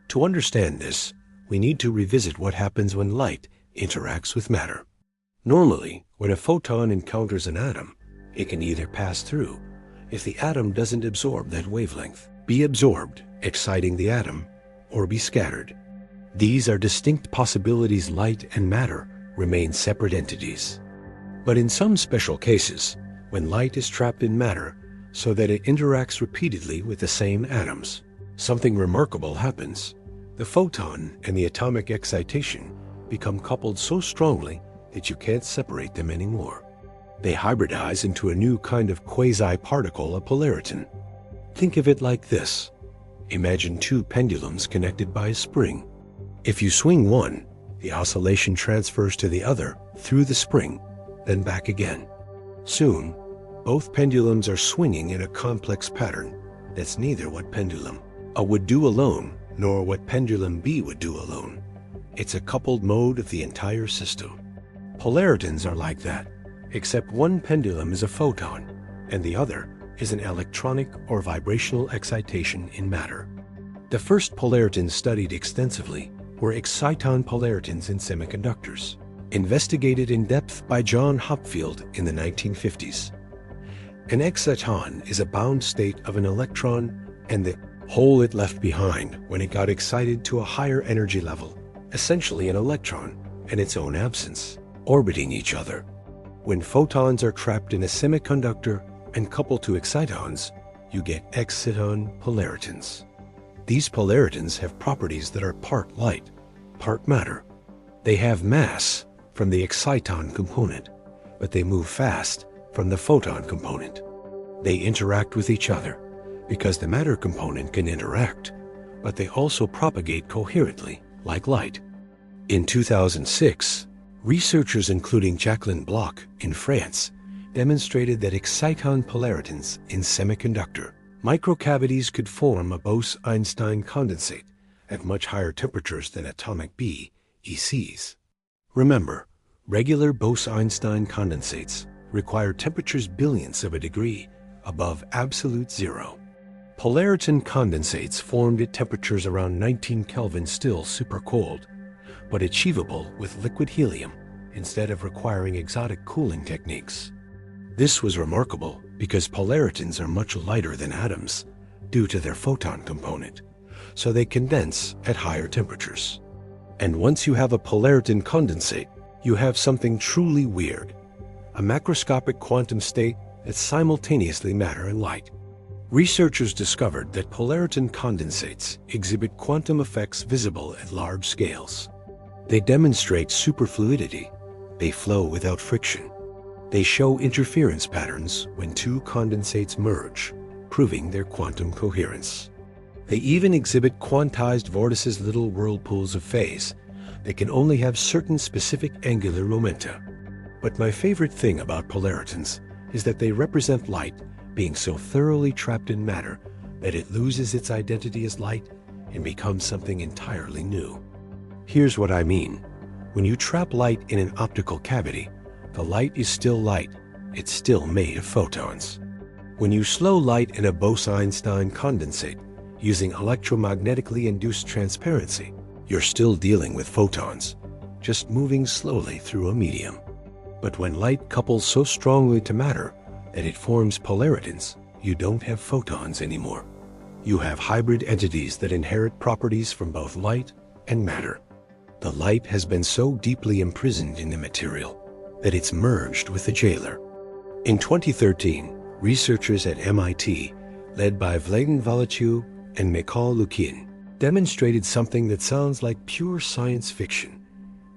To understand this, we need to revisit what happens when light interacts with matter. Normally, when a photon encounters an atom, it can either pass through, if the atom doesn't absorb that wavelength, be absorbed, exciting the atom, or be scattered. These are distinct possibilities. Light and matter remain separate entities. But in some special cases, when light is trapped in matter so that it interacts repeatedly with the same atoms, something remarkable happens. The photon and the atomic excitation become coupled so strongly that you can't separate them anymore. They hybridize into a new kind of quasi-particle, a polariton. Think of it like this. Imagine two pendulums connected by a spring. If you swing one, the oscillation transfers to the other through the spring, then back again. Soon, both pendulums are swinging in a complex pattern that's neither what pendulum A would do alone, nor what pendulum B would do alone. It's a coupled mode of the entire system. Polaritons are like that, except one pendulum is a photon, and the other is an electronic or vibrational excitation in matter. The first polaritons studied extensively were exciton polaritons in semiconductors, investigated in depth by John Hopfield in the 1950s. An exciton is a bound state of an electron and the hole it left behind when it got excited to a higher energy level, essentially an electron and its own absence, orbiting each other. When photons are trapped in a semiconductor and coupled to excitons, you get exciton polaritons. These polaritons have properties that are part light, part matter. They have mass from the exciton component, but they move fast from the photon component. They interact with each other because the matter component can interact, but they also propagate coherently, like light. In 2006, researchers including Jacqueline Bloch in France demonstrated that exciton polaritons in semiconductor microcavities could form a Bose-Einstein condensate at much higher temperatures than atomic BECs. Remember, regular Bose-Einstein condensates require temperatures billionths of a degree above absolute zero. Polariton condensates formed at temperatures around 19 Kelvin, still super cold, but achievable with liquid helium instead of requiring exotic cooling techniques. This was remarkable because polaritons are much lighter than atoms due to their photon component, so they condense at higher temperatures. And once you have a polariton condensate, you have something truly weird, a macroscopic quantum state that's simultaneously matter and light. Researchers discovered that polariton condensates exhibit quantum effects visible at large scales. They demonstrate superfluidity. They flow without friction. They show interference patterns when two condensates merge, proving their quantum coherence. They even exhibit quantized vortices, little whirlpools of phase that can only have certain specific angular momenta. But my favorite thing about polaritons is that they represent light being so thoroughly trapped in matter that it loses its identity as light and becomes something entirely new. Here's what I mean. When you trap light in an optical cavity, the light is still light. It's still made of photons. When you slow light in a Bose-Einstein condensate using electromagnetically induced transparency, you're still dealing with photons, just moving slowly through a medium. But when light couples so strongly to matter that it forms polaritons, you don't have photons anymore. You have hybrid entities that inherit properties from both light and matter. The light has been so deeply imprisoned in the material that it's merged with the jailer. In 2013, researchers at MIT, led by Vladan Valičić and Michal Lukin, demonstrated something that sounds like pure science fiction.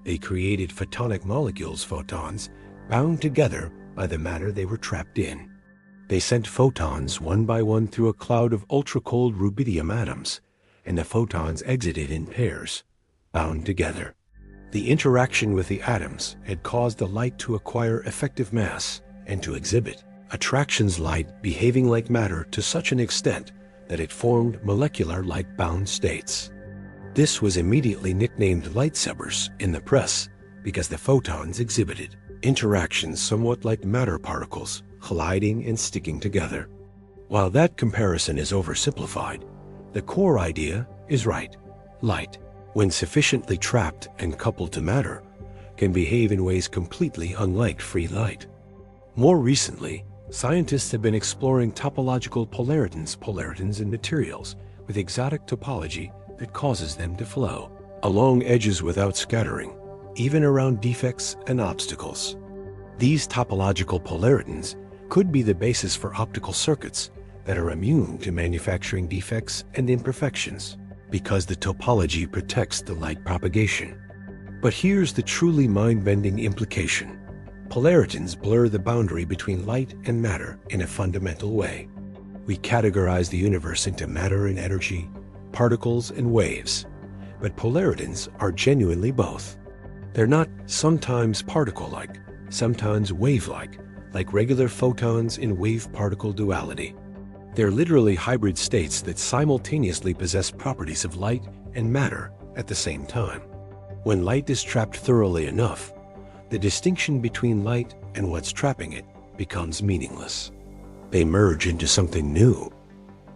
They created photonic molecules, photons, bound together by the matter they were trapped in. They sent photons one by one through a cloud of ultra-cold rubidium atoms, and the photons exited in pairs, bound together. The interaction with the atoms had caused the light to acquire effective mass and to exhibit attractions light behaving like matter to such an extent that it formed molecular light-bound states. This was immediately nicknamed lightsabers in the press because the photons exhibited interactions somewhat like matter particles colliding and sticking together. While that comparison is oversimplified, the core idea is right. Light, when sufficiently trapped and coupled to matter, can behave in ways completely unlike free light. More recently, scientists have been exploring topological polaritons in materials with exotic topology that causes them to flow along edges without scattering, even around defects and obstacles. These topological polaritons could be the basis for optical circuits that are immune to manufacturing defects and imperfections, because the topology protects the light propagation. But here's the truly mind-bending implication. Polaritons blur the boundary between light and matter in a fundamental way. We categorize the universe into matter and energy, particles and waves, but polaritons are genuinely both. They're not sometimes particle-like, sometimes wave-like, like regular photons in wave-particle duality. They're literally hybrid states that simultaneously possess properties of light and matter at the same time. When light is trapped thoroughly enough, the distinction between light and what's trapping it becomes meaningless. They merge into something new.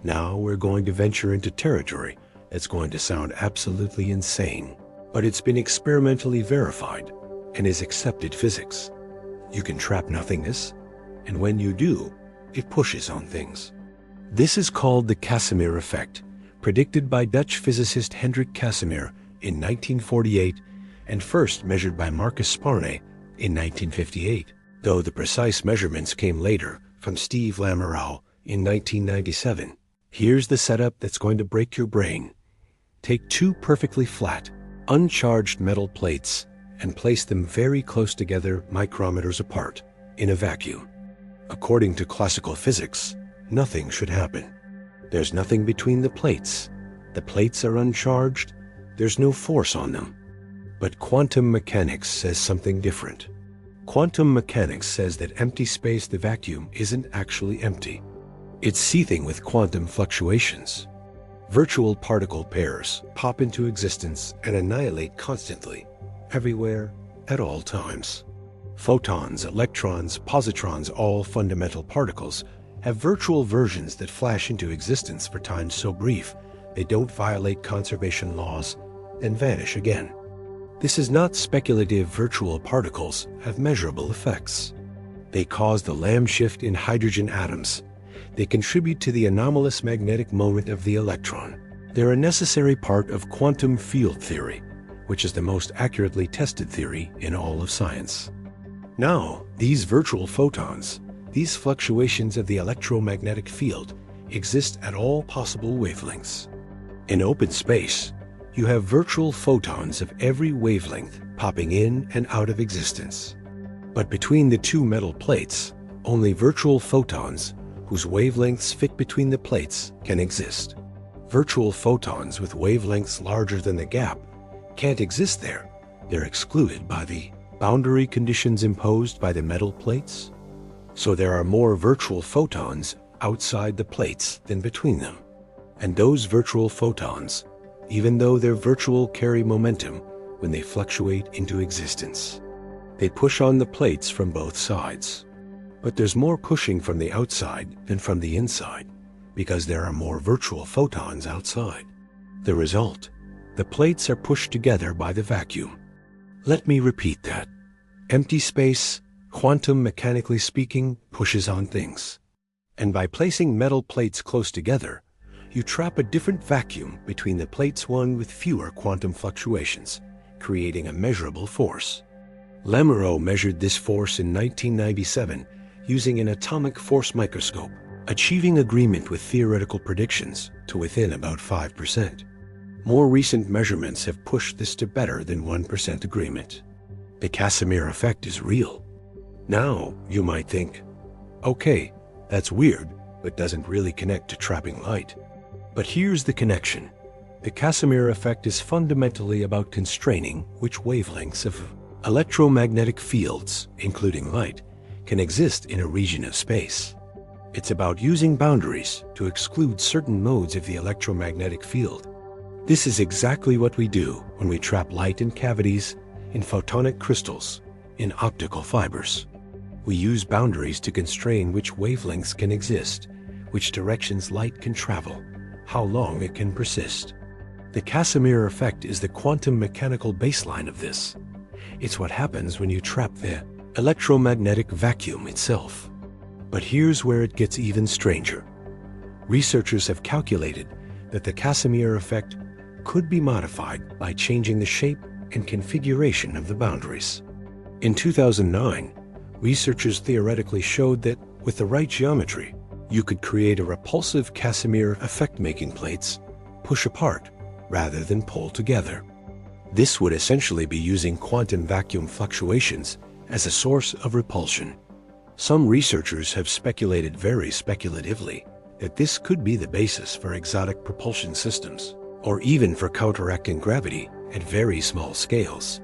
Now we're going to venture into territory that's going to sound absolutely insane, but it's been experimentally verified and is accepted physics. You can trap nothingness, and when you do, it pushes on things. This is called the Casimir effect, predicted by Dutch physicist Hendrik Casimir in 1948 and first measured by Marcus Sparnay in 1958, though the precise measurements came later from Steve Lamoureux in 1997. Here's the setup that's going to break your brain. Take two perfectly flat, uncharged metal plates and place them very close together, micrometers apart, in a vacuum. According to classical physics, nothing should happen. There's nothing between the plates. The plates are uncharged. There's no force on them. But quantum mechanics says something different. Quantum mechanics says that empty space, the vacuum, isn't actually empty. It's seething with quantum fluctuations. Virtual particle pairs pop into existence and annihilate constantly, everywhere, at all times. Photons, electrons, positrons, all fundamental particles, have virtual versions that flash into existence for time so brief they don't violate conservation laws and vanish again. This is not speculative. Virtual particles have measurable effects. They cause the Lamb shift in hydrogen atoms. They contribute to the anomalous magnetic moment of the electron. They're a necessary part of quantum field theory, which is the most accurately tested theory in all of science. Now, these virtual photons, these fluctuations of the electromagnetic field, exist at all possible wavelengths. In open space, you have virtual photons of every wavelength popping in and out of existence. But between the two metal plates, only virtual photons whose wavelengths fit between the plates can exist. Virtual photons with wavelengths larger than the gap can't exist there. They're excluded by the boundary conditions imposed by the metal plates. So there are more virtual photons outside the plates than between them. And those virtual photons, even though they're virtual, carry momentum when they fluctuate into existence. They push on the plates from both sides. But there's more pushing from the outside than from the inside, because there are more virtual photons outside. The result, the plates are pushed together by the vacuum. Let me repeat that. Empty space, quantum mechanically speaking, pushes on things. And by placing metal plates close together, you trap a different vacuum between the plates, one with fewer quantum fluctuations, creating a measurable force. Lamoureux measured this force in 1997 using an atomic force microscope, achieving agreement with theoretical predictions to within about 5%. More recent measurements have pushed this to better than 1% agreement. The Casimir effect is real. Now, you might think, okay, that's weird, but doesn't really connect to trapping light. But here's the connection. The Casimir effect is fundamentally about constraining which wavelengths of electromagnetic fields, including light, can exist in a region of space. It's about using boundaries to exclude certain modes of the electromagnetic field. This is exactly what we do when we trap light in cavities, in photonic crystals, in optical fibers. We use boundaries to constrain which wavelengths can exist, which directions light can travel, how long it can persist. The Casimir effect is the quantum mechanical baseline of this. It's what happens when you trap the electromagnetic vacuum itself. But here's where it gets even stranger. Researchers have calculated that the Casimir effect could be modified by changing the shape and configuration of the boundaries. In 2009, researchers theoretically showed that with the right geometry, you could create a repulsive Casimir effect, making plates push apart rather than pull together. This would essentially be using quantum vacuum fluctuations as a source of repulsion. Some researchers have speculated very speculatively that this could be the basis for exotic propulsion systems, or even for counteracting gravity at very small scales.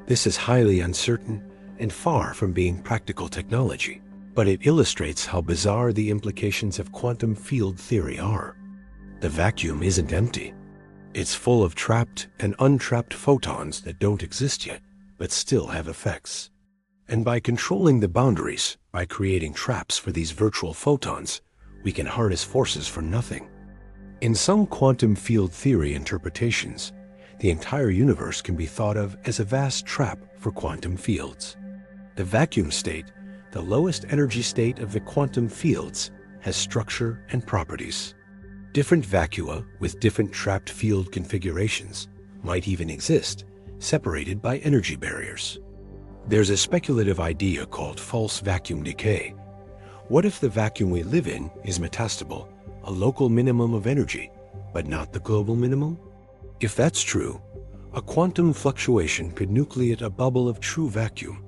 This is highly uncertain and far from being practical technology, but it illustrates how bizarre the implications of quantum field theory are. The vacuum isn't empty. It's full of trapped and untrapped photons that don't exist yet, but still have effects. And by controlling the boundaries, by creating traps for these virtual photons, we can harness forces for nothing. In some quantum field theory interpretations, the entire universe can be thought of as a vast trap for quantum fields. The vacuum state, the lowest energy state of the quantum fields, has structure and properties. Different vacua with different trapped field configurations might even exist, separated by energy barriers. There's a speculative idea called false vacuum decay. What if the vacuum we live in is metastable, a local minimum of energy, but not the global minimum? If that's true, a quantum fluctuation could nucleate a bubble of true vacuum,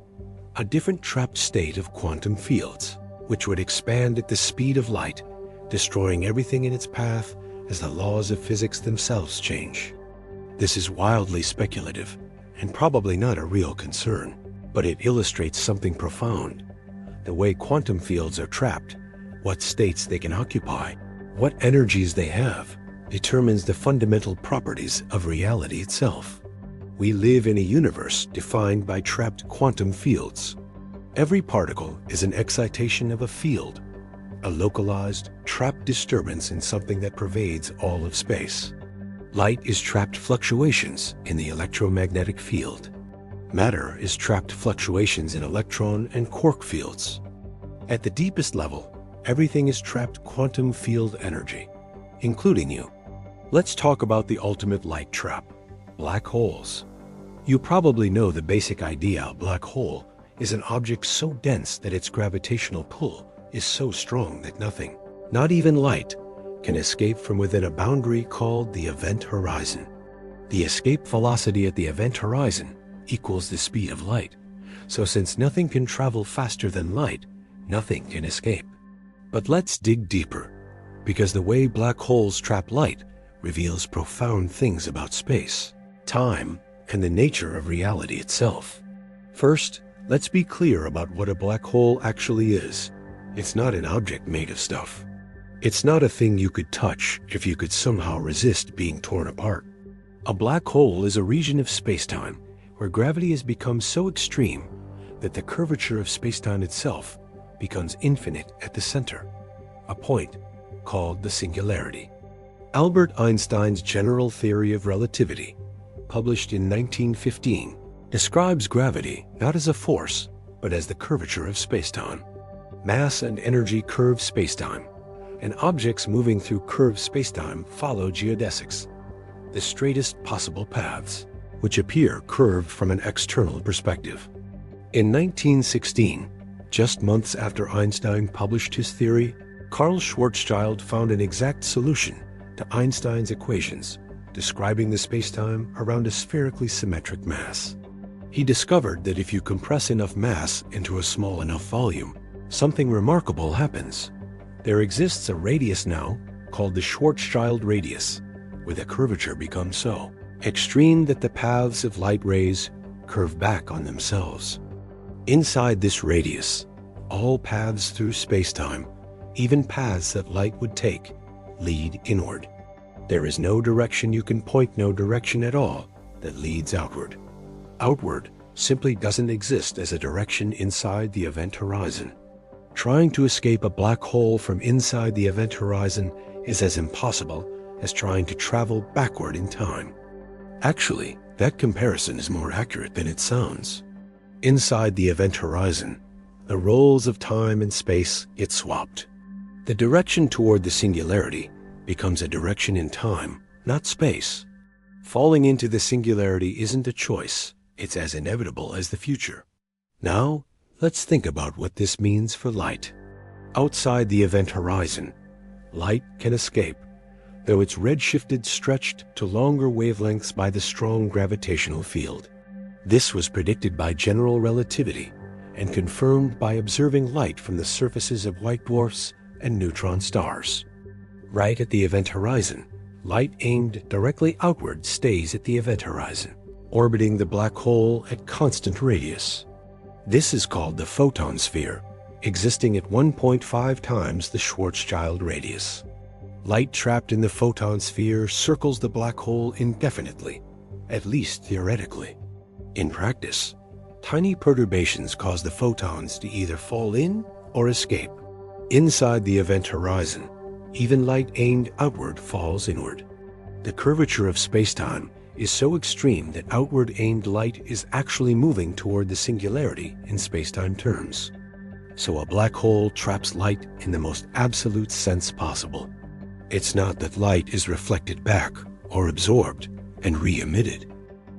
a different trapped state of quantum fields, which would expand at the speed of light, destroying everything in its path as the laws of physics themselves change. This is wildly speculative and probably not a real concern, but it illustrates something profound. The way quantum fields are trapped, what states they can occupy, what energies they have, determines the fundamental properties of reality itself. We live in a universe defined by trapped quantum fields. Every particle is an excitation of a field, a localized, trapped disturbance in something that pervades all of space. Light is trapped fluctuations in the electromagnetic field. Matter is trapped fluctuations in electron and quark fields. At the deepest level, everything is trapped quantum field energy, including you. Let's talk about the ultimate light trap, black holes. You probably know the basic idea. A black hole is an object so dense that its gravitational pull is so strong that nothing, not even light, can escape from within a boundary called the event horizon. The escape velocity at the event horizon equals the speed of light. So since nothing can travel faster than light, nothing can escape. But let's dig deeper, because the way black holes trap light reveals profound things about space, time, and the nature of reality itself. First, let's be clear about what a black hole actually is. It's not an object made of stuff. It's not a thing you could touch if you could somehow resist being torn apart. A black hole is a region of spacetime where gravity has become so extreme that the curvature of spacetime itself becomes infinite at the center, a point called the singularity. Albert Einstein's general theory of relativity, published in 1915, describes gravity not as a force, but as the curvature of spacetime. Mass and energy curve spacetime, and objects moving through curved spacetime follow geodesics, the straightest possible paths, which appear curved from an external perspective. In 1916, just months after Einstein published his theory, Carl Schwarzschild found an exact solution to Einstein's equations, describing the spacetime around a spherically symmetric mass. He discovered that if you compress enough mass into a small enough volume, something remarkable happens. There exists a radius now called the Schwarzschild radius, where the curvature becomes so extreme that the paths of light rays curve back on themselves. Inside this radius, all paths through spacetime, even paths that light would take, lead inward. There is no direction you can point, no direction at all that leads outward. Outward simply doesn't exist as a direction inside the event horizon. Trying to escape a black hole from inside the event horizon is as impossible as trying to travel backward in time. Actually, that comparison is more accurate than it sounds. Inside the event horizon, the roles of time and space get swapped. The direction toward the singularity becomes a direction in time, not space. Falling into the singularity isn't a choice, it's as inevitable as the future. Now, let's think about what this means for light. Outside the event horizon, light can escape, though its redshifted stretched to longer wavelengths by the strong gravitational field. This was predicted by general relativity and confirmed by observing light from the surfaces of white dwarfs and neutron stars. Right at the event horizon, light aimed directly outward stays at the event horizon, orbiting the black hole at constant radius. This is called the photon sphere, existing at 1.5 times the Schwarzschild radius. Light trapped in the photon sphere circles the black hole indefinitely, at least theoretically. In practice, tiny perturbations cause the photons to either fall in or escape. Inside the event horizon, even light aimed outward falls inward. The curvature of spacetime is so extreme that outward aimed light is actually moving toward the singularity in spacetime terms. So a black hole traps light in the most absolute sense possible. It's not that light is reflected back or absorbed and re-emitted.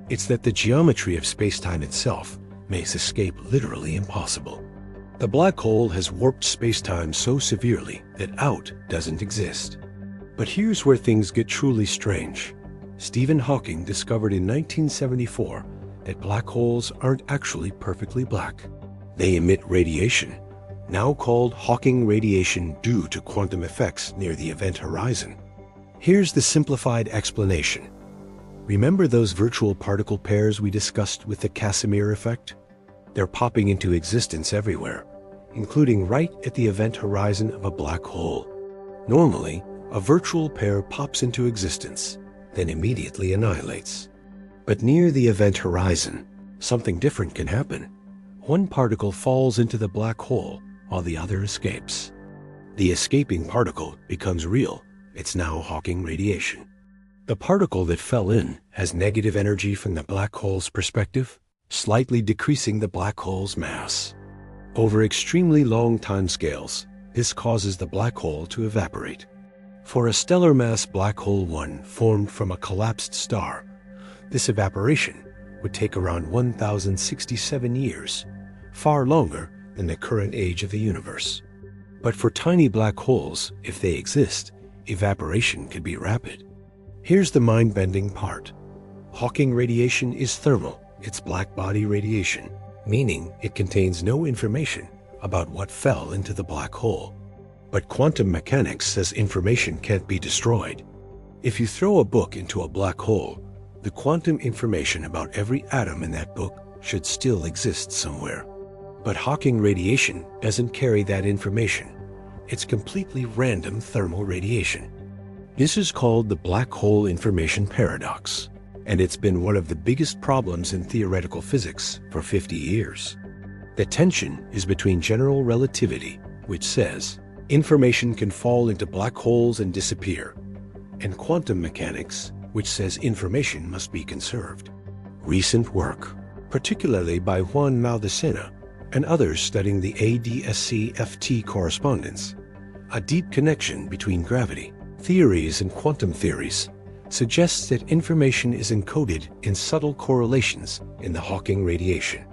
It's that the geometry of spacetime itself makes escape literally impossible. The black hole has warped spacetime so severely that out doesn't exist. But here's where things get truly strange. Stephen Hawking discovered in 1974 that black holes aren't actually perfectly black. They emit radiation, now called Hawking radiation due to quantum effects near the event horizon. Here's the simplified explanation. Remember those virtual particle pairs we discussed with the Casimir effect? They're popping into existence everywhere, including right at the event horizon of a black hole. Normally, a virtual pair pops into existence, then immediately annihilates. But near the event horizon, something different can happen. One particle falls into the black hole while the other escapes. The escaping particle becomes real. It's now Hawking radiation. The particle that fell in has negative energy from the black hole's perspective, slightly decreasing the black hole's mass. Over extremely long timescales, this causes the black hole to evaporate. For a stellar mass black hole 1 formed from a collapsed star, this evaporation would take around 1,067 years, far longer than the current age of the universe. But for tiny black holes, if they exist, evaporation could be rapid. Here's the mind-bending part. Hawking radiation is thermal, it's black-body radiation, meaning it contains no information about what fell into the black hole. But quantum mechanics says information can't be destroyed. If you throw a book into a black hole, the quantum information about every atom in that book should still exist somewhere. But Hawking radiation doesn't carry that information. It's completely random thermal radiation. This is called the black hole information paradox, and it's been one of the biggest problems in theoretical physics for 50 years. The tension is between general relativity, which says information can fall into black holes and disappear, and quantum mechanics, which says information must be conserved. Recent work, particularly by Juan Maldacena and others studying the ADS-CFT correspondence, a deep connection between gravity, theories and quantum theories, suggests that information is encoded in subtle correlations in the Hawking radiation.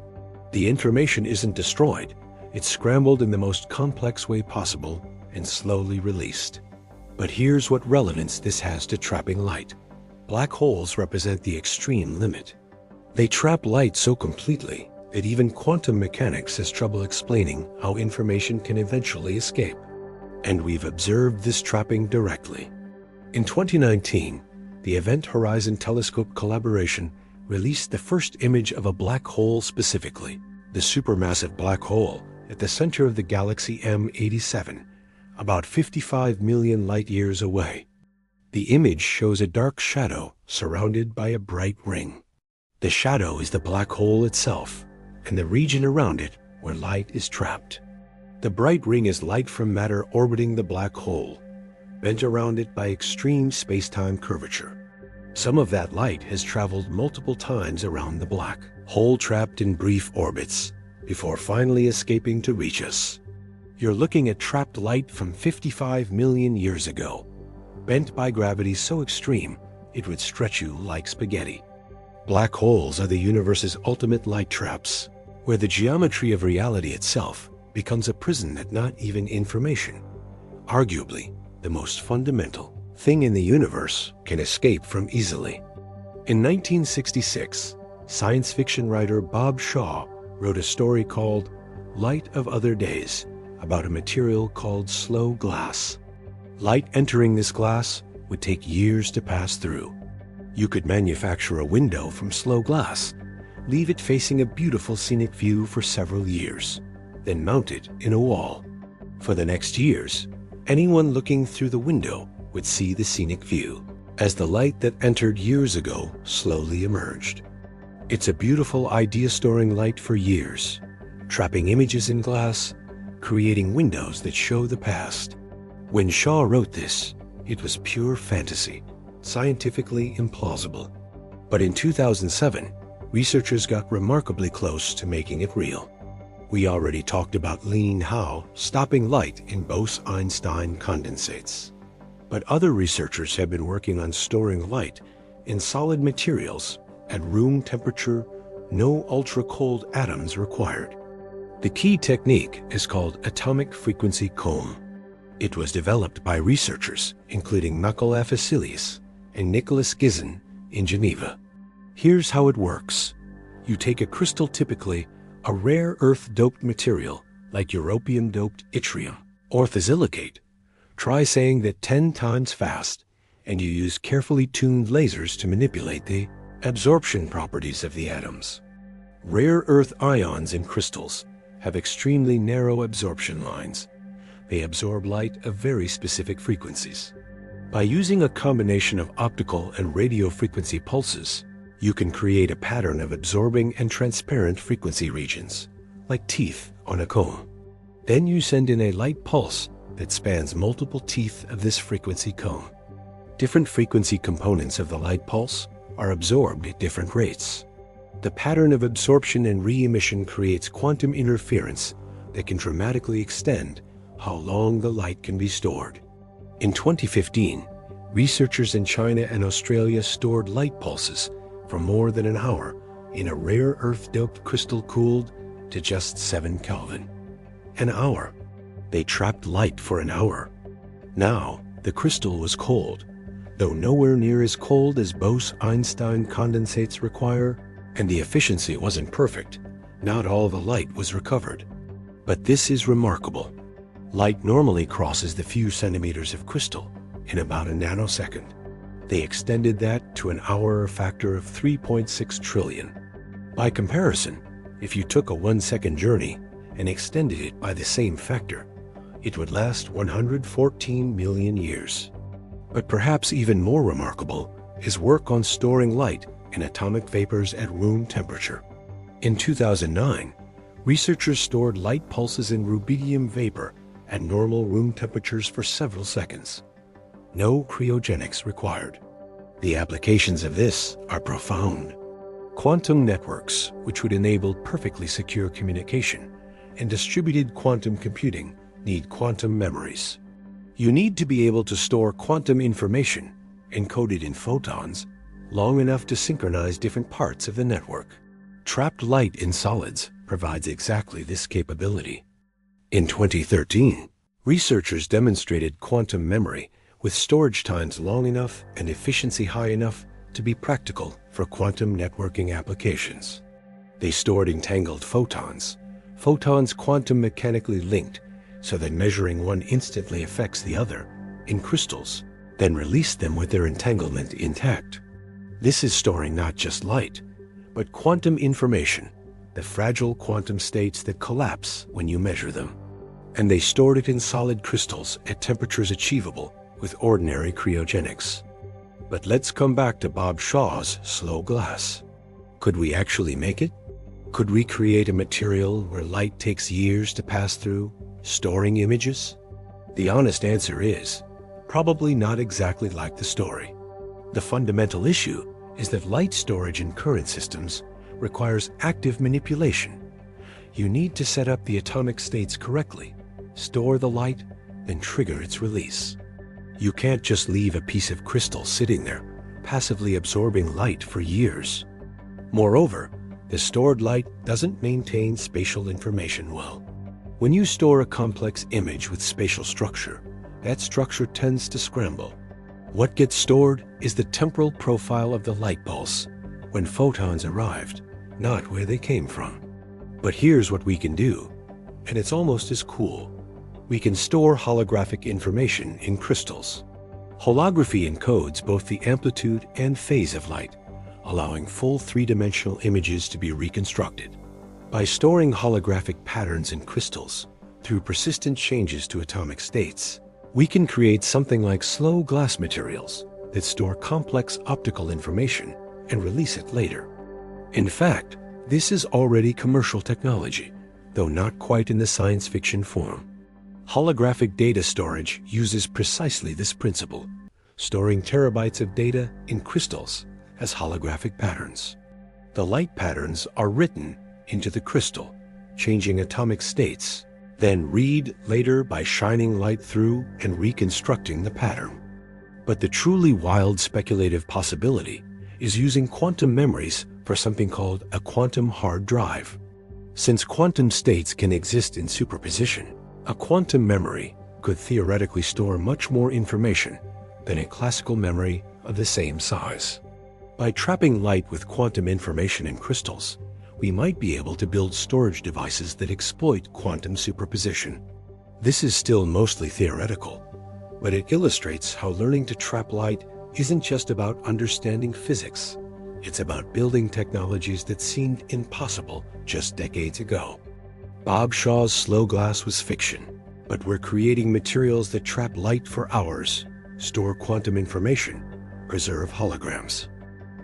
The information isn't destroyed, it's scrambled in the most complex way possible and slowly released. But here's what relevance this has to trapping light. Black holes represent the extreme limit. They trap light so completely that even quantum mechanics has trouble explaining how information can eventually escape. And we've observed this trapping directly. In 2019, the Event Horizon Telescope collaboration released the first image of a black hole specifically, the supermassive black hole at the center of the galaxy M87, about 55 million light-years away. The image shows a dark shadow surrounded by a bright ring. The shadow is the black hole itself, and the region around it where light is trapped. The bright ring is light from matter orbiting the black hole, bent around it by extreme space-time curvature. Some of that light has traveled multiple times around the black hole, trapped in brief orbits, before finally escaping to reach us. You're looking at trapped light from 55 million years ago, bent by gravity so extreme it would stretch you like spaghetti. Black holes are the universe's ultimate light traps, where the geometry of reality itself becomes a prison that not even information, arguably the most fundamental thing in the universe, can escape from easily. In 1966, science fiction writer Bob Shaw wrote a story called Light of Other Days about a material called slow glass. Light entering this glass would take years to pass through. You could manufacture a window from slow glass, leave it facing a beautiful scenic view for several years, then mount it in a wall. For the next years, anyone looking through the window would see the scenic view as the light that entered years ago slowly emerged. It's a beautiful idea-storing light for years, trapping images in glass, creating windows that show the past. When Shaw wrote this, it was pure fantasy, scientifically implausible. But in 2007, researchers got remarkably close to making it real. We already talked about Lean Howe stopping light in Bose-Einstein condensates. But other researchers have been working on storing light in solid materials at room temperature, no ultra-cold atoms required. The key technique is called atomic frequency comb. It was developed by researchers including Michael Afasilius and Nicholas Gizon in Geneva. Here's how it works. You take a crystal, typically a rare earth-doped material like europium-doped yttrium or silicate. Try saying that 10 times fast, and you use carefully tuned lasers to manipulate the absorption properties of the atoms. Rare earth ions in crystals have extremely narrow absorption lines. They absorb light of very specific frequencies. By using a combination of optical and radio frequency pulses, you can create a pattern of absorbing and transparent frequency regions, like teeth on a comb. Then you send in a light pulse that spans multiple teeth of this frequency cone. Different frequency components of the light pulse are absorbed at different rates. The pattern of absorption and re-emission creates quantum interference that can dramatically extend how long the light can be stored. In 2015, researchers in China and Australia stored light pulses for more than an hour in a rare earth-doped crystal cooled to just 7 Kelvin. An hour. They trapped light for an hour. Now, the crystal was cold, though nowhere near as cold as Bose-Einstein condensates require, and the efficiency wasn't perfect. Not all the light was recovered. But this is remarkable. Light normally crosses the few centimeters of crystal in about a nanosecond. They extended that to an hour, a factor of 3.6 trillion. By comparison, if you took a 1-second journey and extended it by the same factor, it would last 114 million years. But perhaps even more remarkable is work on storing light in atomic vapors at room temperature. In 2009, researchers stored light pulses in rubidium vapor at normal room temperatures for several seconds. No cryogenics required. The applications of this are profound. Quantum networks, which would enable perfectly secure communication, and distributed quantum computing need quantum memories. You need to be able to store quantum information, encoded in photons, long enough to synchronize different parts of the network. Trapped light in solids provides exactly this capability. In 2013, researchers demonstrated quantum memory with storage times long enough and efficiency high enough to be practical for quantum networking applications. They stored entangled photons quantum mechanically linked so that measuring one instantly affects the other, in crystals, then released them with their entanglement intact. This is storing not just light, but quantum information, the fragile quantum states that collapse when you measure them. And they stored it in solid crystals at temperatures achievable with ordinary cryogenics. But let's come back to Bob Shaw's slow glass. Could we actually make it? Could we create a material where light takes years to pass through, storing images? The honest answer is, probably not exactly like the story. The fundamental issue is that light storage in current systems requires active manipulation. You need to set up the atomic states correctly, store the light, then trigger its release. You can't just leave a piece of crystal sitting there, passively absorbing light for years. Moreover, the stored light doesn't maintain spatial information well. When you store a complex image with spatial structure, that structure tends to scramble. What gets stored is the temporal profile of the light pulse when photons arrived, not where they came from. But here's what we can do, and it's almost as cool. We can store holographic information in crystals. Holography encodes both the amplitude and phase of light, allowing full three-dimensional images to be reconstructed. By storing holographic patterns in crystals through persistent changes to atomic states, we can create something like slow glass materials that store complex optical information and release it later. In fact, this is already commercial technology, though not quite in the science fiction form. Holographic data storage uses precisely this principle, storing terabytes of data in crystals as holographic patterns. The light patterns are written into the crystal, changing atomic states, then read later by shining light through and reconstructing the pattern. But the truly wild speculative possibility is using quantum memories for something called a quantum hard drive. Since quantum states can exist in superposition, a quantum memory, could theoretically store much more information than a classical memory of the same size. By trapping light with quantum information in crystals, we might be able to build storage devices that exploit quantum superposition. This is still mostly theoretical, but it illustrates how learning to trap light isn't just about understanding physics. It's about building technologies that seemed impossible just decades ago. Bob Shaw's slow glass was fiction, but we're creating materials that trap light for hours, store quantum information, preserve holograms.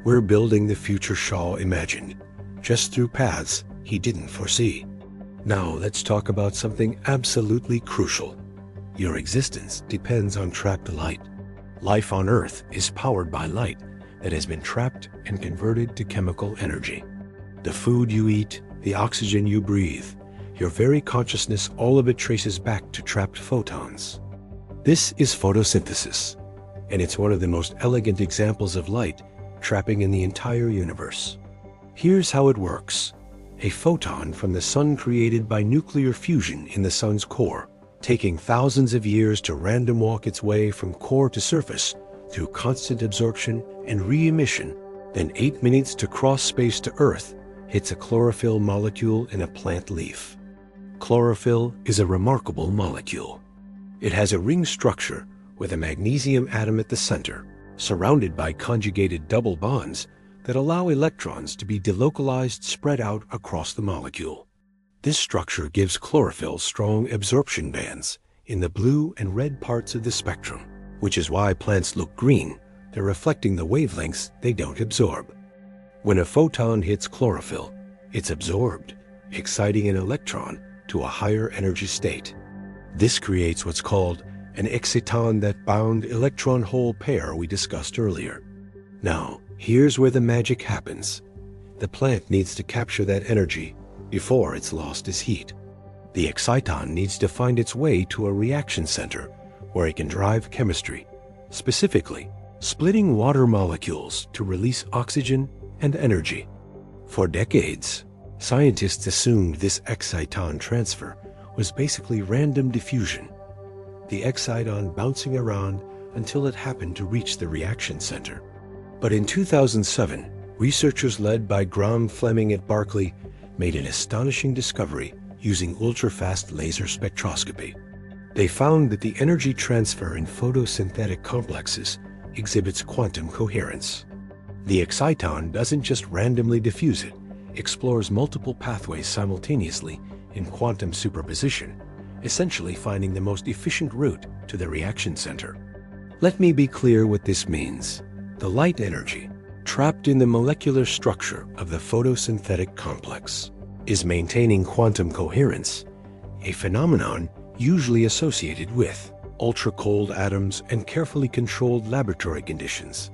We're building the future Shaw imagined, just through paths he didn't foresee. Now let's talk about something absolutely crucial. Your existence depends on trapped light. Life on Earth is powered by light that has been trapped and converted to chemical energy. The food you eat, the oxygen you breathe, your very consciousness, all of it traces back to trapped photons. This is photosynthesis, and it's one of the most elegant examples of light trapping in the entire universe. Here's how it works. A photon from the sun created by nuclear fusion in the sun's core, taking thousands of years to random walk its way from core to surface through constant absorption and re-emission, then 8 minutes to cross space to Earth, hits a chlorophyll molecule in a plant leaf. Chlorophyll is a remarkable molecule. It has a ring structure with a magnesium atom at the center, surrounded by conjugated double bonds that allow electrons to be delocalized spread out across the molecule. This structure gives chlorophyll strong absorption bands in the blue and red parts of the spectrum, which is why plants look green. They're reflecting the wavelengths they don't absorb. When a photon hits chlorophyll, it's absorbed, exciting an electron to a higher energy state. This creates what's called an exciton, that bound electron-hole pair we discussed earlier. Now, here's where the magic happens. The plant needs to capture that energy before it's lost as heat. The exciton needs to find its way to a reaction center where it can drive chemistry, specifically splitting water molecules to release oxygen and energy. For decades, scientists assumed this exciton transfer was basically random diffusion, the exciton bouncing around until it happened to reach the reaction center. But in 2007, researchers led by Graham Fleming at Berkeley made an astonishing discovery using ultra-fast laser spectroscopy. They found that the energy transfer in photosynthetic complexes exhibits quantum coherence. The exciton doesn't just randomly diffuse it explores multiple pathways simultaneously in quantum superposition, essentially finding the most efficient route to the reaction center. Let me be clear what this means. The light energy, trapped in the molecular structure of the photosynthetic complex, is maintaining quantum coherence, a phenomenon usually associated with ultra-cold atoms and carefully controlled laboratory conditions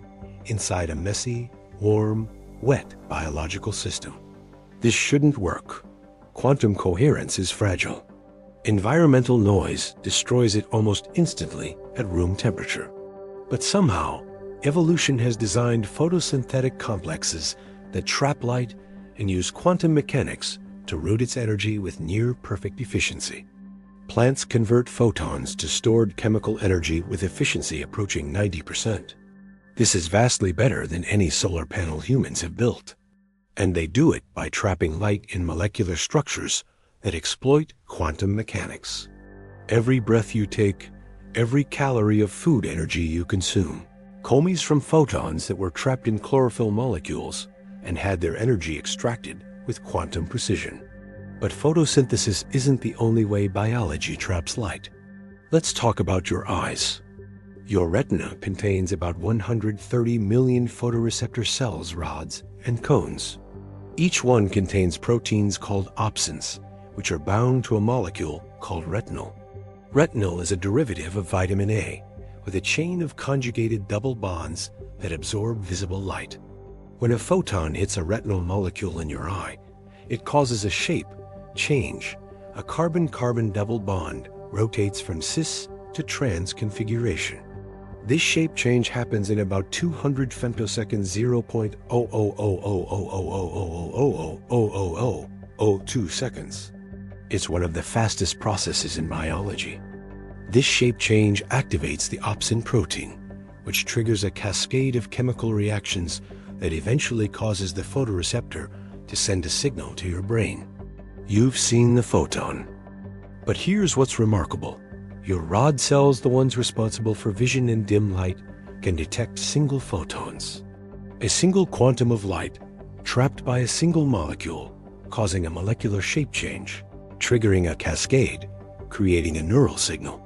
inside a messy, warm, wet biological system. This shouldn't work. Quantum coherence is fragile. Environmental noise destroys it almost instantly at room temperature. But somehow, evolution has designed photosynthetic complexes that trap light and use quantum mechanics to route its energy with near-perfect efficiency. Plants convert photons to stored chemical energy with efficiency approaching 90%. This is vastly better than any solar panel humans have built. And they do it by trapping light in molecular structures that exploit quantum mechanics. Every breath you take, every calorie of food energy you consume, comes from photons that were trapped in chlorophyll molecules and had their energy extracted with quantum precision. But photosynthesis isn't the only way biology traps light. Let's talk about your eyes. Your retina contains about 130 million photoreceptor cells, rods, and cones. Each one contains proteins called opsins, which are bound to a molecule called retinal. Retinal is a derivative of vitamin A, with a chain of conjugated double bonds that absorb visible light. When a photon hits a retinal molecule in your eye, it causes a shape change. A carbon-carbon double bond rotates from cis to trans configuration. This shape change happens in about 200 femtoseconds, 0.00000000002 seconds. It's one of the fastest processes in biology. This shape change activates the opsin protein, which triggers a cascade of chemical reactions that eventually causes the photoreceptor to send a signal to your brain. You've seen the photon. But here's what's remarkable. Your rod cells, the ones responsible for vision in dim light, can detect single photons. A single quantum of light trapped by a single molecule, causing a molecular shape change, triggering a cascade, creating a neural signal.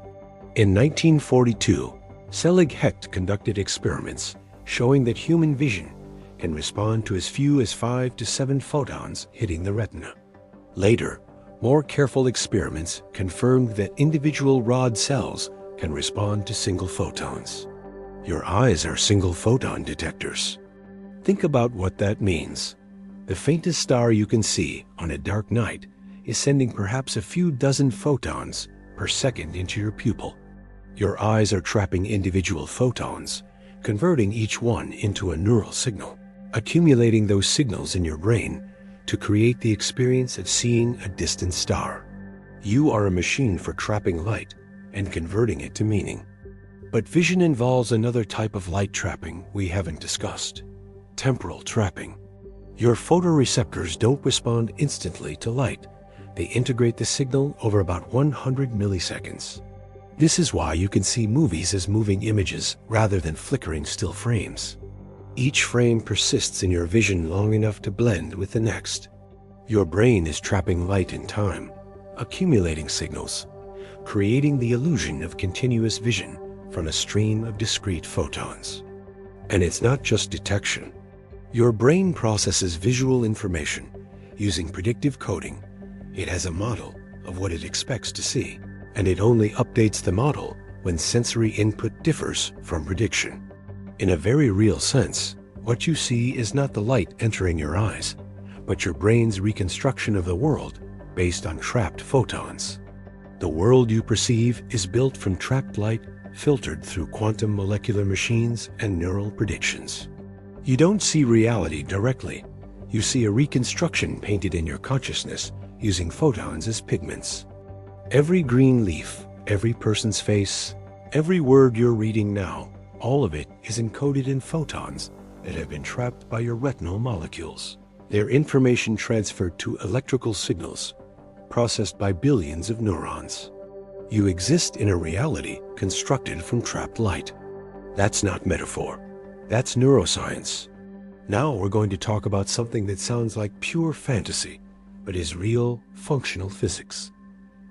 In 1942, Selig Hecht conducted experiments showing that human vision can respond to as few as 5 to 7 photons hitting the retina. Later, more careful experiments confirmed that individual rod cells can respond to single photons. Your eyes are single photon detectors. Think about what that means. The faintest star you can see on a dark night is sending perhaps a few dozen photons per second into your pupil. Your eyes are trapping individual photons, converting each one into a neural signal, accumulating those signals in your brain to create the experience of seeing a distant star. You are a machine for trapping light and converting it to meaning. But vision involves another type of light trapping we haven't discussed: temporal trapping. Your photoreceptors don't respond instantly to light. They integrate the signal over about 100 milliseconds. This is why you can see movies as moving images rather than flickering still frames. Each frame persists in your vision long enough to blend with the next. Your brain is trapping light in time, accumulating signals, creating the illusion of continuous vision from a stream of discrete photons. And it's not just detection. Your brain processes visual information using predictive coding. It has a model of what it expects to see, and it only updates the model when sensory input differs from prediction. In a very real sense, what you see is not the light entering your eyes, but your brain's reconstruction of the world based on trapped photons. The world you perceive is built from trapped light filtered through quantum molecular machines and neural predictions. You don't see reality directly. You see a reconstruction painted in your consciousness using photons as pigments. Every green leaf, every person's face, every word you're reading now, all of it is encoded in photons that have been trapped by your retinal molecules. Their information transferred to electrical signals, processed by billions of neurons. You exist in a reality constructed from trapped light. That's not metaphor. That's neuroscience. Now we're going to talk about something that sounds like pure fantasy, but is real, functional physics.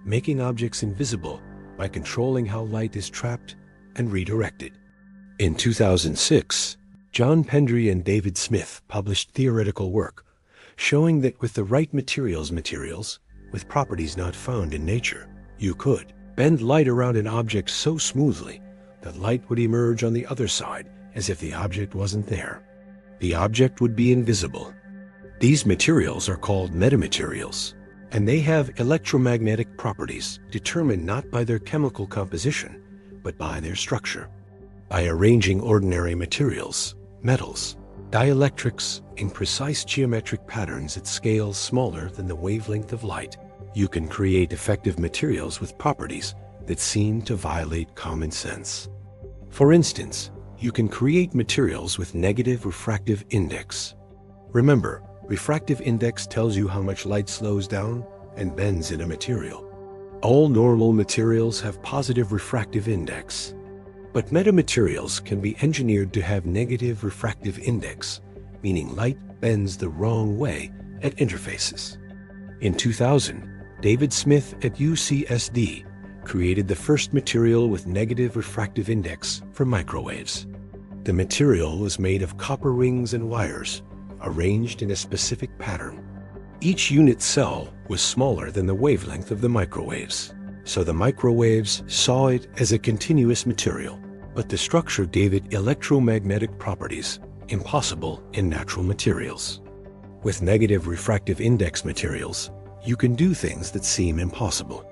Making objects invisible by controlling how light is trapped and redirected. In 2006, John Pendry and David Smith published theoretical work showing that with the right materials with properties not found in nature, you could bend light around an object so smoothly that light would emerge on the other side as if the object wasn't there. The object would be invisible. These materials are called metamaterials, and they have electromagnetic properties determined not by their chemical composition, but by their structure. By arranging ordinary materials, metals, dielectrics in precise geometric patterns at scales smaller than the wavelength of light, you can create effective materials with properties that seem to violate common sense. For instance, you can create materials with negative refractive index. Remember, refractive index tells you how much light slows down and bends in a material. All normal materials have positive refractive index. But metamaterials can be engineered to have negative refractive index, meaning light bends the wrong way at interfaces. In 2000, David Smith at UCSD created the first material with negative refractive index for microwaves. The material was made of copper rings and wires, arranged in a specific pattern. Each unit cell was smaller than the wavelength of the microwaves, so the microwaves saw it as a continuous material. But the structure gave it electromagnetic properties impossible in natural materials. With negative refractive index materials, you can do things that seem impossible.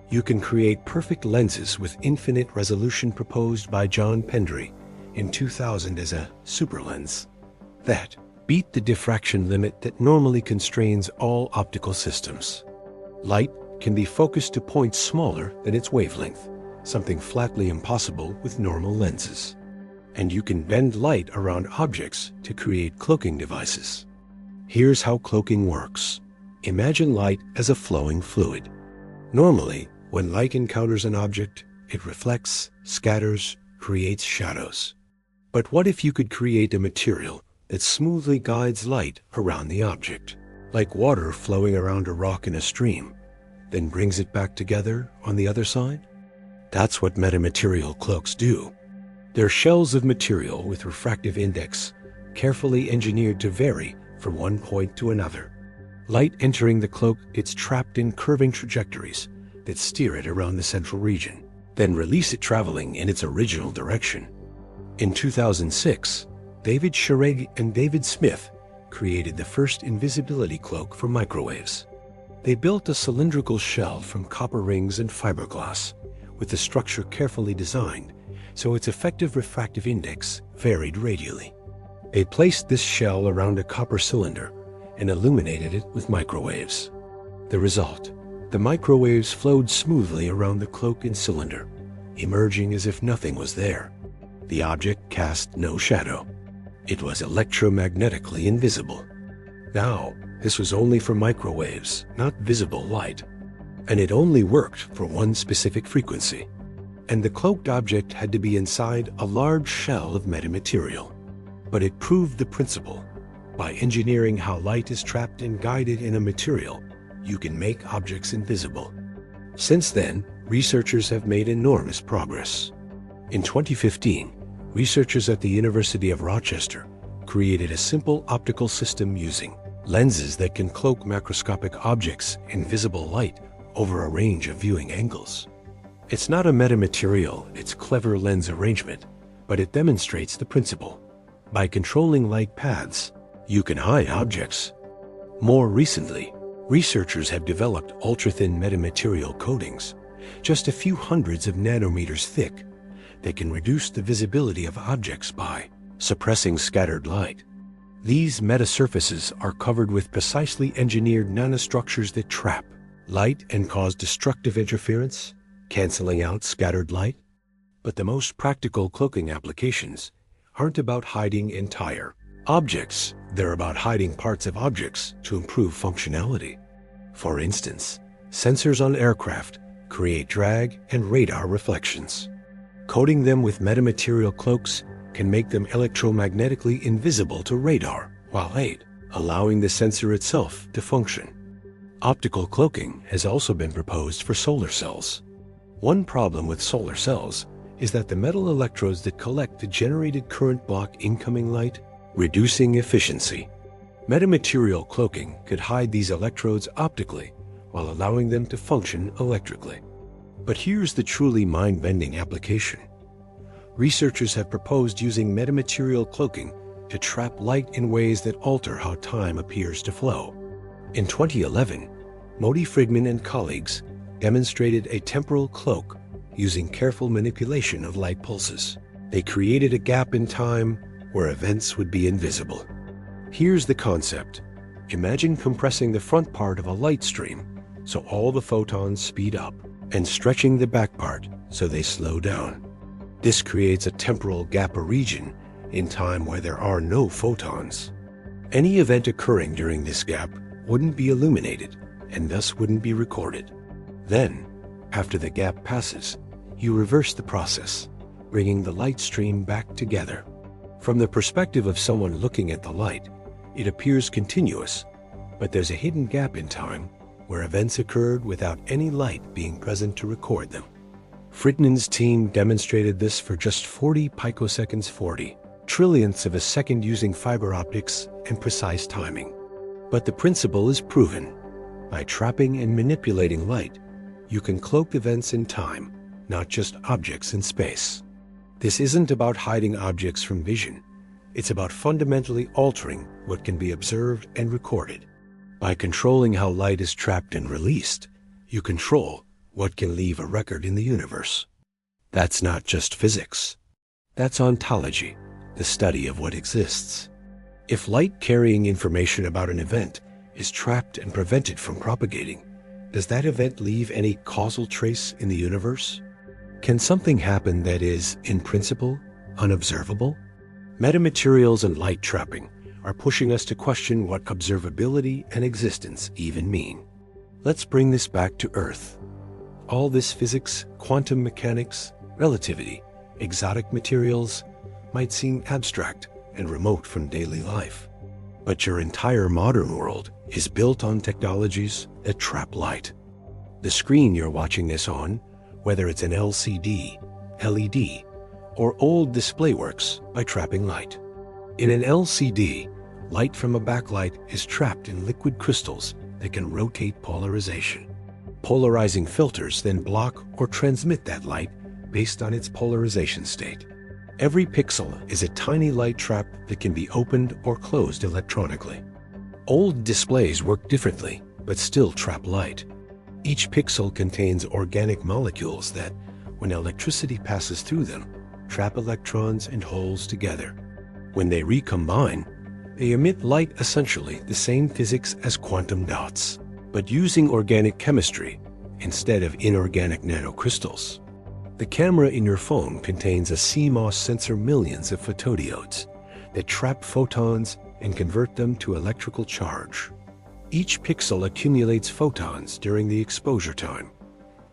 You can create perfect lenses with infinite resolution proposed by John Pendry in 2000 as a superlens. That beat the diffraction limit that normally constrains all optical systems. Light can be focused to points smaller than its wavelength, something flatly impossible with normal lenses. And you can bend light around objects to create cloaking devices. Here's how cloaking works. Imagine light as a flowing fluid. Normally, when light encounters an object, it reflects, scatters, creates shadows. But what if you could create a material that smoothly guides light around the object, like water flowing around a rock in a stream, then brings it back together on the other side? That's what metamaterial cloaks do. They're shells of material with refractive index, carefully engineered to vary from one point to another. Light entering the cloak gets trapped in curving trajectories that steer it around the central region, then release it traveling in its original direction. In 2006, David Shireg and David Smith created the first invisibility cloak for microwaves. They built a cylindrical shell from copper rings and fiberglass, with the structure carefully designed so its effective refractive index varied radially. They placed this shell around a copper cylinder and illuminated it with microwaves. The result: the microwaves flowed smoothly around the cloak and cylinder, emerging as if nothing was there. The object cast no shadow. It was electromagnetically invisible. Now, this was only for microwaves, not visible light. And it only worked for one specific frequency. And the cloaked object had to be inside a large shell of metamaterial. But it proved the principle. By engineering how light is trapped and guided in a material, you can make objects invisible. Since then, researchers have made enormous progress. In 2015, researchers at the University of Rochester created a simple optical system using lenses that can cloak macroscopic objects in visible light over a range of viewing angles. It's not a metamaterial, it's clever lens arrangement, but it demonstrates the principle. By controlling light paths, you can hide objects. More recently, researchers have developed ultra-thin metamaterial coatings, just a few hundreds of nanometers thick, that can reduce the visibility of objects by suppressing scattered light. These metasurfaces are covered with precisely engineered nanostructures that trap light and cause destructive interference, canceling out scattered light. But the most practical cloaking applications aren't about hiding entire objects. They're about hiding parts of objects to improve functionality. For instance, sensors on aircraft create drag and radar reflections. Coating them with metamaterial cloaks can make them electromagnetically invisible to radar while allowing the sensor itself to function. Optical cloaking has also been proposed for solar cells. One problem with solar cells is that the metal electrodes that collect the generated current block incoming light, reducing efficiency. Metamaterial cloaking could hide these electrodes optically while allowing them to function electrically. But here's the truly mind-bending application. Researchers have proposed using metamaterial cloaking to trap light in ways that alter how time appears to flow. In 2011, Moti Frigman and colleagues demonstrated a temporal cloak using careful manipulation of light pulses. They created a gap in time where events would be invisible. Here's the concept. Imagine compressing the front part of a light stream so all the photons speed up, and stretching the back part so they slow down. This creates a temporal gap, a region in time where there are no photons. Any event occurring during this gap wouldn't be illuminated and thus wouldn't be recorded. Then, after the gap passes, you reverse the process, bringing the light stream back together. From the perspective of someone looking at the light, it appears continuous, but there's a hidden gap in time where events occurred without any light being present to record them. Frigman's team demonstrated this for just 40 picoseconds, 40 trillionths of a second, using fiber optics and precise timing. But the principle is proven. By trapping and manipulating light, you can cloak events in time, not just objects in space. This isn't about hiding objects from vision. It's about fundamentally altering what can be observed and recorded. By controlling how light is trapped and released, you control what can leave a record in the universe. That's not just physics. That's ontology, the study of what exists. If light carrying information about an event is trapped and prevented from propagating, does that event leave any causal trace in the universe? Can something happen that is, in principle, unobservable? Metamaterials and light trapping are pushing us to question what observability and existence even mean. Let's bring this back to Earth. All this physics, quantum mechanics, relativity, exotic materials might seem abstract and remote from daily life. But your entire modern world is built on technologies that trap light. The screen you're watching this on, whether it's an LCD, LED, or old display, works by trapping light. In an LCD, light from a backlight is trapped in liquid crystals that can rotate polarization. Polarizing filters then block or transmit that light based on its polarization state. Every pixel is a tiny light trap that can be opened or closed electronically. Old displays work differently, but still trap light. Each pixel contains organic molecules that, when electricity passes through them, trap electrons and holes together. When they recombine, they emit light, essentially the same physics as quantum dots, but using organic chemistry instead of inorganic nanocrystals. The camera in your phone contains a CMOS sensor, millions of photodiodes that trap photons and convert them to electrical charge. Each pixel accumulates photons during the exposure time,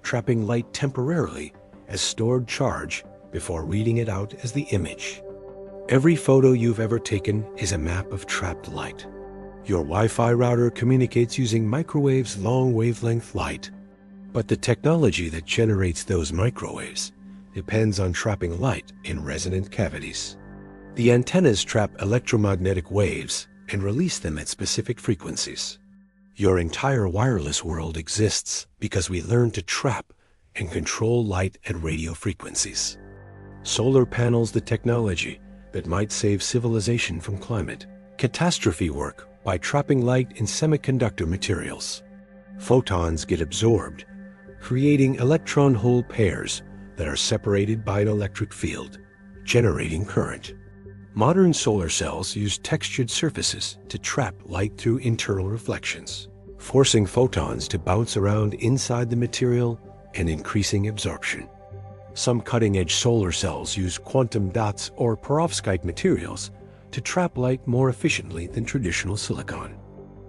trapping light temporarily as stored charge before reading it out as the image. Every photo you've ever taken is a map of trapped light. Your Wi-Fi router communicates using microwaves' long wavelength light. But the technology that generates those microwaves depends on trapping light in resonant cavities. The antennas trap electromagnetic waves and release them at specific frequencies. Your entire wireless world exists because we learned to trap and control light at radio frequencies. Solar panels, the technology that might save civilization from climate. Catastrophe work by trapping light in semiconductor materials. Photons get absorbed, creating electron-hole pairs that are separated by an electric field, generating current. Modern solar cells use textured surfaces to trap light through internal reflections, forcing photons to bounce around inside the material and increasing absorption. Some cutting-edge solar cells use quantum dots or perovskite materials to trap light more efficiently than traditional silicon.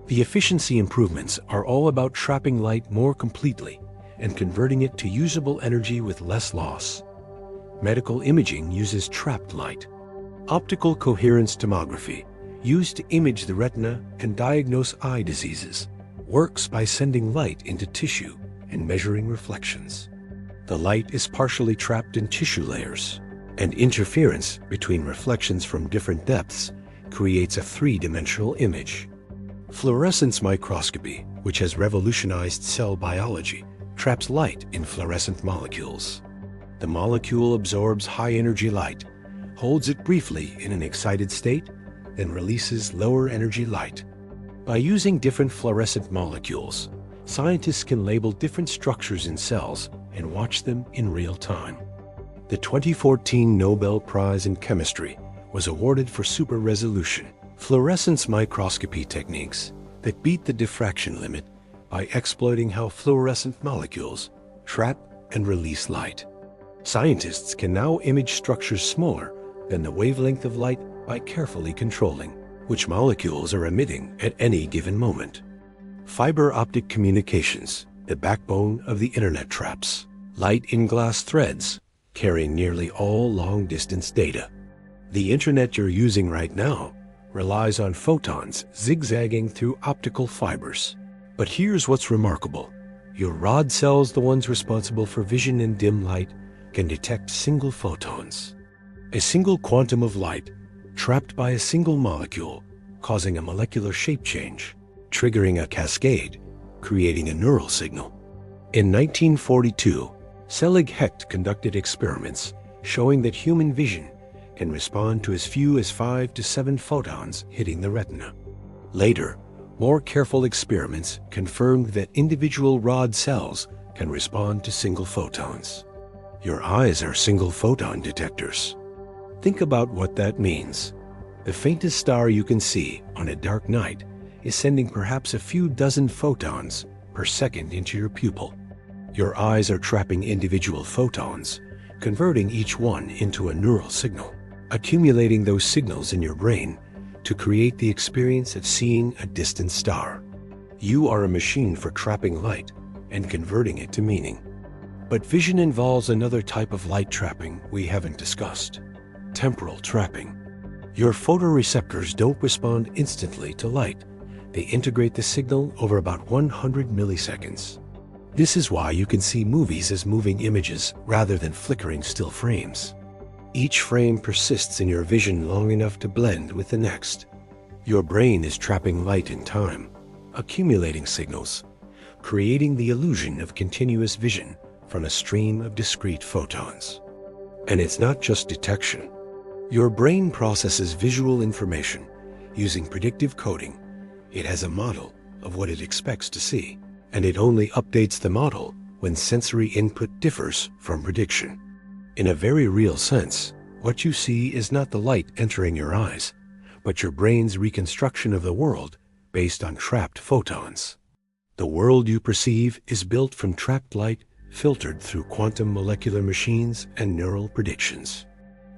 The efficiency improvements are all about trapping light more completely and converting it to usable energy with less loss. Medical imaging uses trapped light. Optical coherence tomography, used to image the retina and diagnose eye diseases, works by sending light into tissue and measuring reflections. The light is partially trapped in tissue layers, and interference between reflections from different depths creates a three-dimensional image. Fluorescence microscopy, which has revolutionized cell biology, traps light in fluorescent molecules. The molecule absorbs high-energy light, holds it briefly in an excited state, then releases lower-energy light. By using different fluorescent molecules, scientists can label different structures in cells and watch them in real time. The 2014 Nobel Prize in Chemistry was awarded for super-resolution fluorescence microscopy techniques that beat the diffraction limit by exploiting how fluorescent molecules trap and release light. Scientists can now image structures smaller than the wavelength of light by carefully controlling which molecules are emitting at any given moment. Fiber optic communications, the backbone of the internet, traps light in glass threads, carrying nearly all long-distance data. The internet you're using right now relies on photons zigzagging through optical fibers. But here's what's remarkable. Your rod cells, the ones responsible for vision in dim light, can detect single photons. A single quantum of light trapped by a single molecule, causing a molecular shape change, triggering a cascade, creating a neural signal. In 1942, Selig Hecht conducted experiments showing that human vision can respond to as few as 5 to 7 photons hitting the retina. Later, more careful experiments confirmed that individual rod cells can respond to single photons. Your eyes are single photon detectors. Think about what that means. The faintest star you can see on a dark night is sending perhaps a few dozen photons per second into your pupil. Your eyes are trapping individual photons converting each one into a neural signal, accumulating those signals in your brain to create the experience of seeing a distant star. You are a machine for trapping light and converting it to meaning. But vision involves another type of light trapping we haven't discussed: temporal trapping. Your photoreceptors don't respond instantly to light. They integrate the signal over about 100 milliseconds. This is why you can see movies as moving images rather than flickering still frames. Each frame persists in your vision long enough to blend with the next. Your brain is trapping light in time, accumulating signals, creating the illusion of continuous vision from a stream of discrete photons. And it's not just detection. Your brain processes visual information using predictive coding. It has a model of what it expects to see, and it only updates the model when sensory input differs from prediction. In a very real sense, what you see is not the light entering your eyes, but your brain's reconstruction of the world based on trapped photons. The world you perceive is built from trapped light filtered through quantum molecular machines and neural predictions.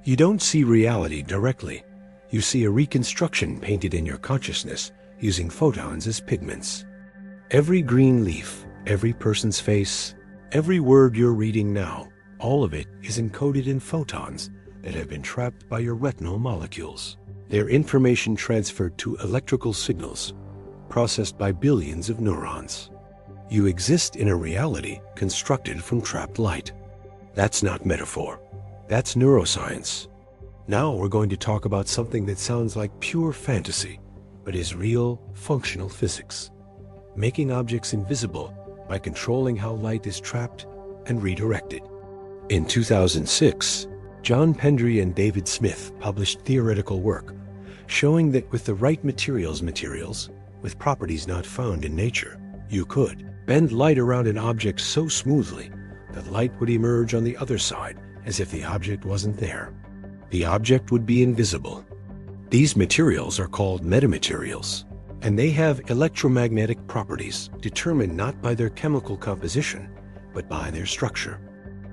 You don't see reality directly. You see a reconstruction painted in your consciousness using photons as pigments. Every green leaf, every person's face, every word you're reading now, all of it is encoded in photons that have been trapped by your retinal molecules. Their information transferred to electrical signals, processed by billions of neurons. You exist in a reality constructed from trapped light. That's not metaphor. That's neuroscience. Now we're going to talk about something that sounds like pure fantasy, but is real, functional physics. Making objects invisible by controlling how light is trapped and redirected. In 2006, John Pendry and David Smith published theoretical work showing that with the right materials, with properties not found in nature, you could bend light around an object so smoothly that light would emerge on the other side as if the object wasn't there. The object would be invisible. These materials are called metamaterials, and they have electromagnetic properties determined not by their chemical composition, but by their structure.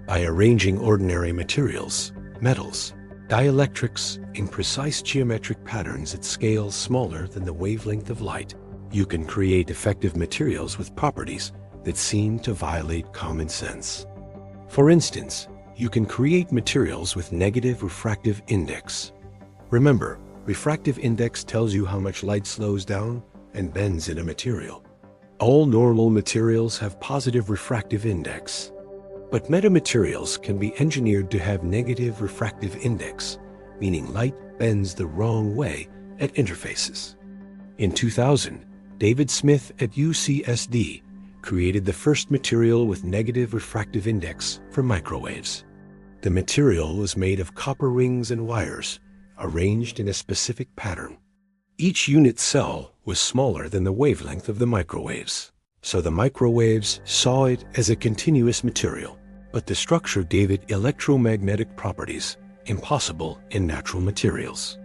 By arranging ordinary materials, metals, dielectrics in precise geometric patterns at scales smaller than the wavelength of light, you can create effective materials with properties that seem to violate common sense. For instance, you can create materials with negative refractive index. Remember, refractive index tells you how much light slows down and bends in a material. All normal materials have positive refractive index. But metamaterials can be engineered to have negative refractive index, meaning light bends the wrong way at interfaces. In 2000, David Smith at UCSD created the first material with negative refractive index for microwaves. The material was made of copper rings and wires, arranged in a specific pattern. Each unit cell was smaller than the wavelength of the microwaves, so the microwaves saw it as a continuous material, but the structure gave it electromagnetic properties impossible in natural materials.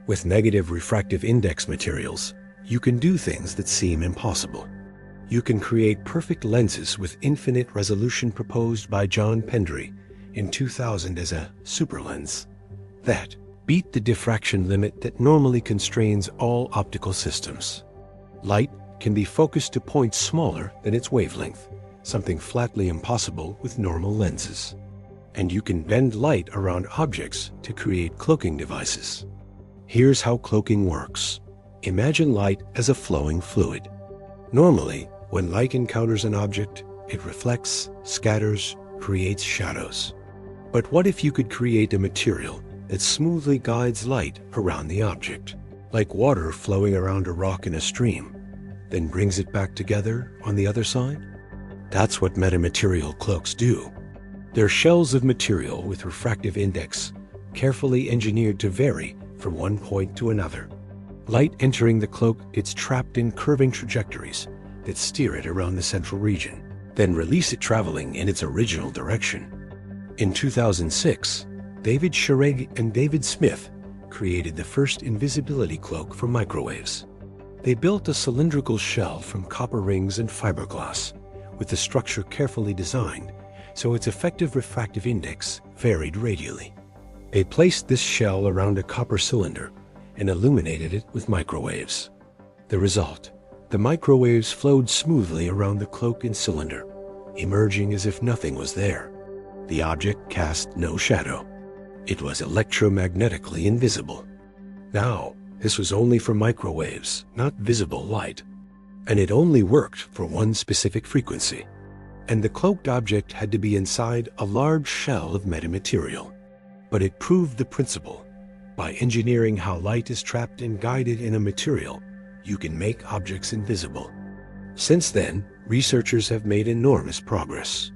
With negative refractive index materials, you can do things that seem impossible. You can create perfect lenses with infinite resolution proposed by John Pendry in 2000 as a superlens that beat the diffraction limit that normally constrains all optical systems. Light can be focused to points smaller than its wavelength, something flatly impossible with normal lenses. And you can bend light around objects to create cloaking devices. Here's how cloaking works. Imagine light as a flowing fluid. Normally, when light encounters an object, it reflects, scatters, creates shadows. But what if you could create a material that smoothly guides light around the object, like water flowing around a rock in a stream, then brings it back together on the other side? That's what metamaterial cloaks do. They're shells of material with refractive index, carefully engineered to vary from one point to another. Light entering the cloak gets trapped in curving trajectories that steer it around the central region, then release it traveling in its original direction. In 2006, David Shireg and David Smith created the first invisibility cloak for microwaves. They built a cylindrical shell from copper rings and fiberglass, with the structure carefully designed so its effective refractive index varied radially. They placed this shell around a copper cylinder and illuminated it with microwaves. The result: the microwaves flowed smoothly around the cloak and cylinder, emerging as if nothing was there. The object cast no shadow. It was electromagnetically invisible. Now, this was only for microwaves, not visible light. And it only worked for one specific frequency. And the cloaked object had to be inside a large shell of metamaterial. But it proved the principle. By engineering how light is trapped and guided in a material, you can make objects invisible. Since then, researchers have made enormous progress.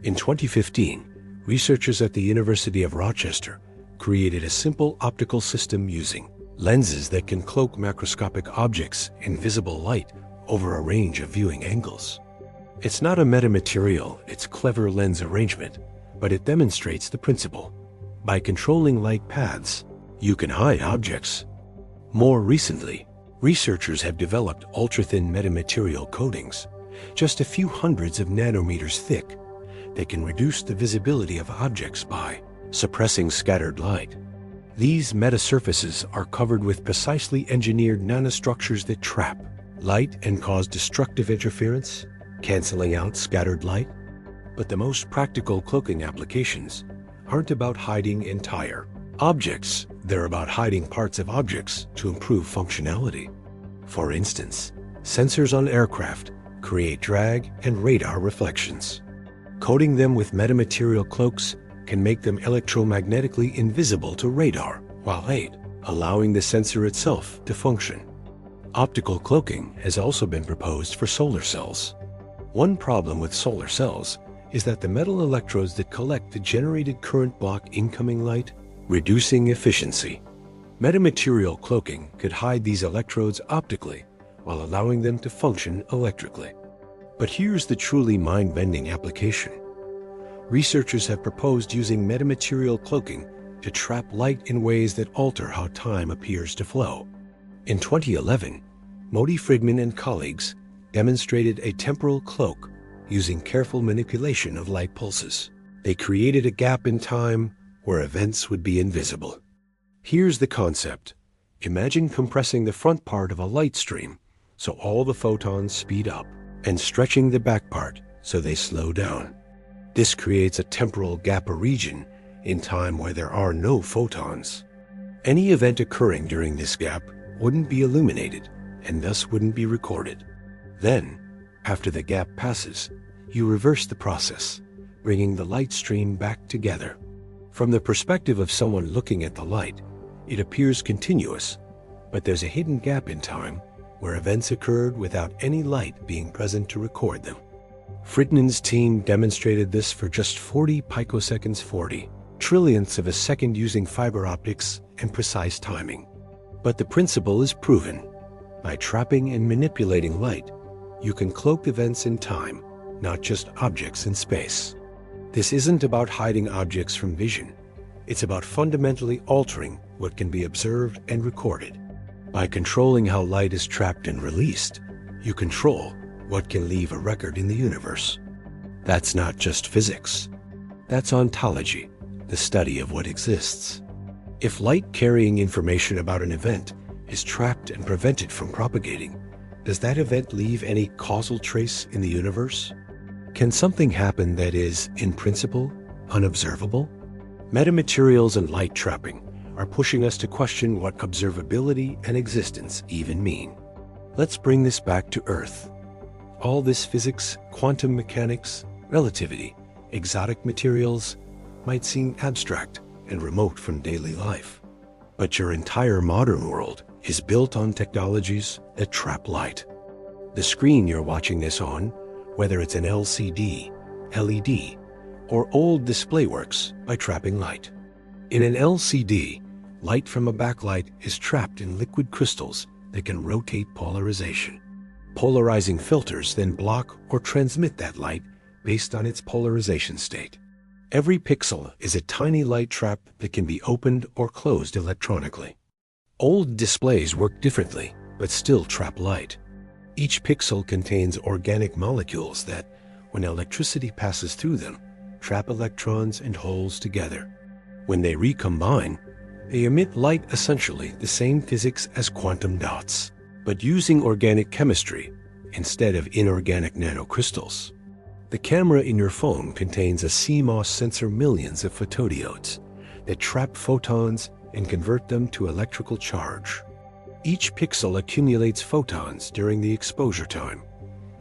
In 2015, researchers at the University of Rochester created a simple optical system using lenses that can cloak macroscopic objects in visible light over a range of viewing angles. It's not a metamaterial, it's clever lens arrangement, but it demonstrates the principle. By controlling light paths, you can hide objects. More recently, researchers have developed ultra-thin metamaterial coatings, just a few hundreds of nanometers thick. They can reduce the visibility of objects by suppressing scattered light. These metasurfaces are covered with precisely engineered nanostructures that trap light and cause destructive interference, canceling out scattered light. But the most practical cloaking applications aren't about hiding entire objects. They're about hiding parts of objects to improve functionality. For instance, sensors on aircraft create drag and radar reflections. Coating them with metamaterial cloaks can make them electromagnetically invisible to radar while allowing the sensor itself to function. Optical cloaking has also been proposed for solar cells. One problem with solar cells is that the metal electrodes that collect the generated current block incoming light, reducing efficiency. Metamaterial cloaking could hide these electrodes optically while allowing them to function electrically. But here's the truly mind-bending application. Researchers have proposed using metamaterial cloaking to trap light in ways that alter how time appears to flow. In 2011, Moti Frigman and colleagues demonstrated a temporal cloak using careful manipulation of light pulses. They created a gap in time where events would be invisible. Here's the concept. Imagine compressing the front part of a light stream so all the photons speed up, and stretching the back part so they slow down. This creates a temporal gap, a region in time where there are no photons. Any event occurring during this gap wouldn't be illuminated and thus wouldn't be recorded. Then, after the gap passes, you reverse the process, bringing the light stream back together. From the perspective of someone looking at the light, it appears continuous, but there's a hidden gap in time where events occurred without any light being present to record them. Frigman's team demonstrated this for just 40 picoseconds, 40 trillionths of a second, using fiber optics and precise timing. But the principle is proven. By trapping and manipulating light, you can cloak events in time, not just objects in space. This isn't about hiding objects from vision. It's about fundamentally altering what can be observed and recorded. By controlling how light is trapped and released, you control what can leave a record in the universe. That's not just physics. That's ontology, the study of what exists. If light carrying information about an event is trapped and prevented from propagating, does that event leave any causal trace in the universe? Can something happen that is, in principle, unobservable? Metamaterials and light trapping are pushing us to question what observability and existence even mean. Let's bring this back to Earth. All this physics, quantum mechanics, relativity, exotic materials might seem abstract and remote from daily life. But your entire modern world is built on technologies that trap light. The screen you're watching this on, whether it's an LCD, LED, or old display, works by trapping light. In an LCD, light from a backlight is trapped in liquid crystals that can rotate polarization. Polarizing filters then block or transmit that light based on its polarization state. Every pixel is a tiny light trap that can be opened or closed electronically. Old displays work differently, but still trap light. Each pixel contains organic molecules that, when electricity passes through them, trap electrons and holes together. When they recombine, they emit light, essentially the same physics as quantum dots, but using organic chemistry instead of inorganic nanocrystals. The camera in your phone contains a CMOS sensor, millions of photodiodes that trap photons and convert them to electrical charge. Each pixel accumulates photons during the exposure time,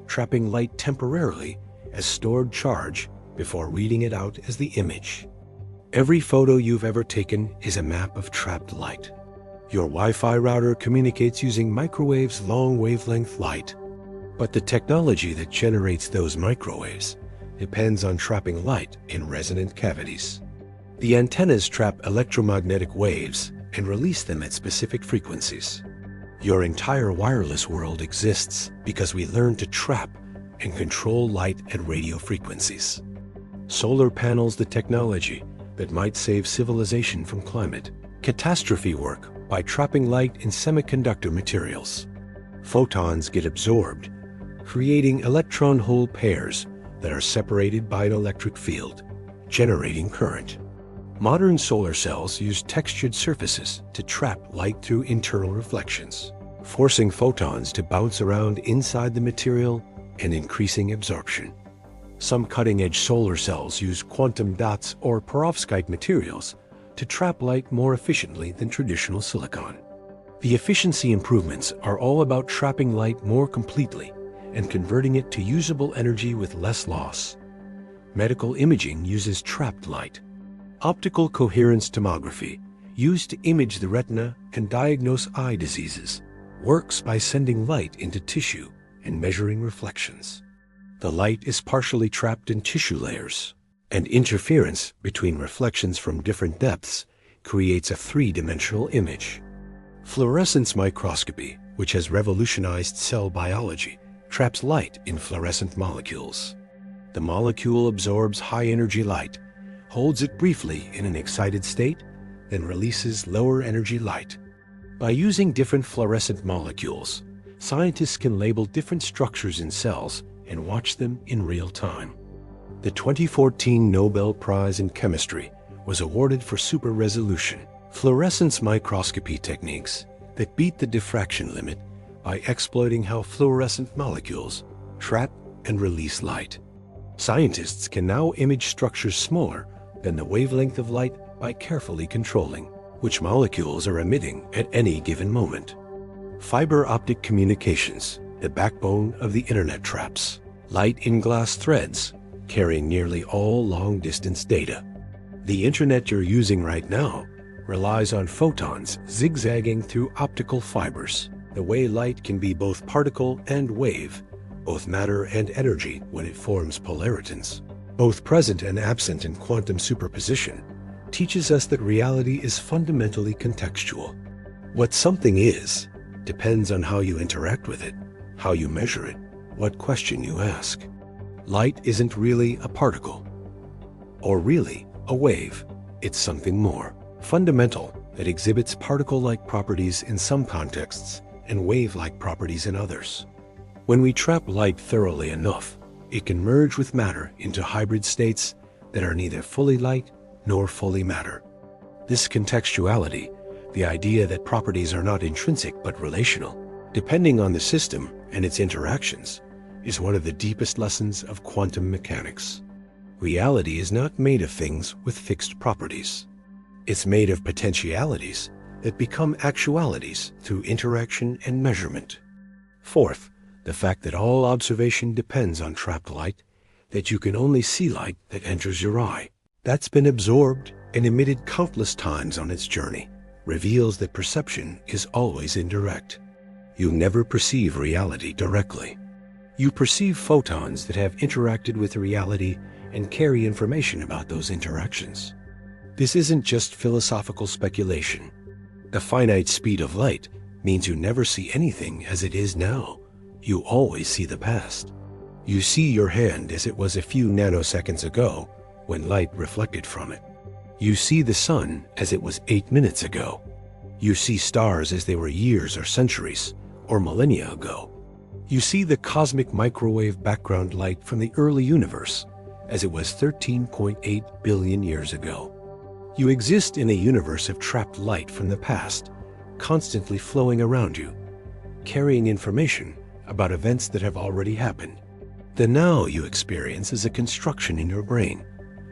trapping light temporarily as stored charge before reading it out as the image. Every photo you've ever taken is a map of trapped light. Your Wi-Fi router communicates using microwaves' long wavelength light, but the technology that generates those microwaves depends on trapping light in resonant cavities. The antennas trap electromagnetic waves and release them at specific frequencies. Your entire wireless world exists because we learned to trap and control light at radio frequencies. Solar panels, the technology that might save civilization from climate catastrophe, work by trapping light in semiconductor materials. Photons get absorbed, creating electron-hole pairs that are separated by an electric field, generating current. Modern solar cells use textured surfaces to trap light through internal reflections, forcing photons to bounce around inside the material and increasing absorption. Some cutting-edge solar cells use quantum dots or perovskite materials to trap light more efficiently than traditional silicon. The efficiency improvements are all about trapping light more completely and converting it to usable energy with less loss. Medical imaging uses trapped light. Optical coherence tomography, used to image the retina and diagnose eye diseases, works by sending light into tissue and measuring reflections. The light is partially trapped in tissue layers, and interference between reflections from different depths creates a three-dimensional image. Fluorescence microscopy, which has revolutionized cell biology, traps light in fluorescent molecules. The molecule absorbs high-energy light, holds it briefly in an excited state, then releases lower-energy light. By using different fluorescent molecules, scientists can label different structures in cells and watch them in real time. The 2014 Nobel Prize in Chemistry was awarded for super-resolution fluorescence microscopy techniques that beat the diffraction limit by exploiting how fluorescent molecules trap and release light. Scientists can now image structures smaller than the wavelength of light by carefully controlling which molecules are emitting at any given moment. Fiber optic communications, the backbone of the internet, traps light in glass threads, carrying nearly all long-distance data. The internet you're using right now relies on photons zigzagging through optical fibers. The way light can be both particle and wave, both matter and energy when it forms polaritons, both present and absent in quantum superposition, teaches us that reality is fundamentally contextual. What something is depends on how you interact with it, how you measure it, what question you ask. Light isn't really a particle, or really a wave. It's something more fundamental that exhibits particle-like properties in some contexts and wave-like properties in others. When we trap light thoroughly enough, it can merge with matter into hybrid states that are neither fully light nor fully matter. This contextuality, the idea that properties are not intrinsic but relational, depending on the system and its interactions, is one of the deepest lessons of quantum mechanics. Reality is not made of things with fixed properties. It's made of potentialities that become actualities through interaction and measurement. Fourth, the fact that all observation depends on trapped light, that you can only see light that enters your eye, that's been absorbed and emitted countless times on its journey, reveals that perception is always indirect. You never perceive reality directly. You perceive photons that have interacted with reality and carry information about those interactions. This isn't just philosophical speculation. The finite speed of light means you never see anything as it is now. You always see the past. You see your hand as it was a few nanoseconds ago when light reflected from it. You see the sun as it was 8 minutes ago. You see stars as they were years or centuries or millennia ago. You see the cosmic microwave background light from the early universe as it was 13.8 billion years ago. You exist in a universe of trapped light from the past, constantly flowing around you, carrying information about events that have already happened. The now you experience is a construction in your brain,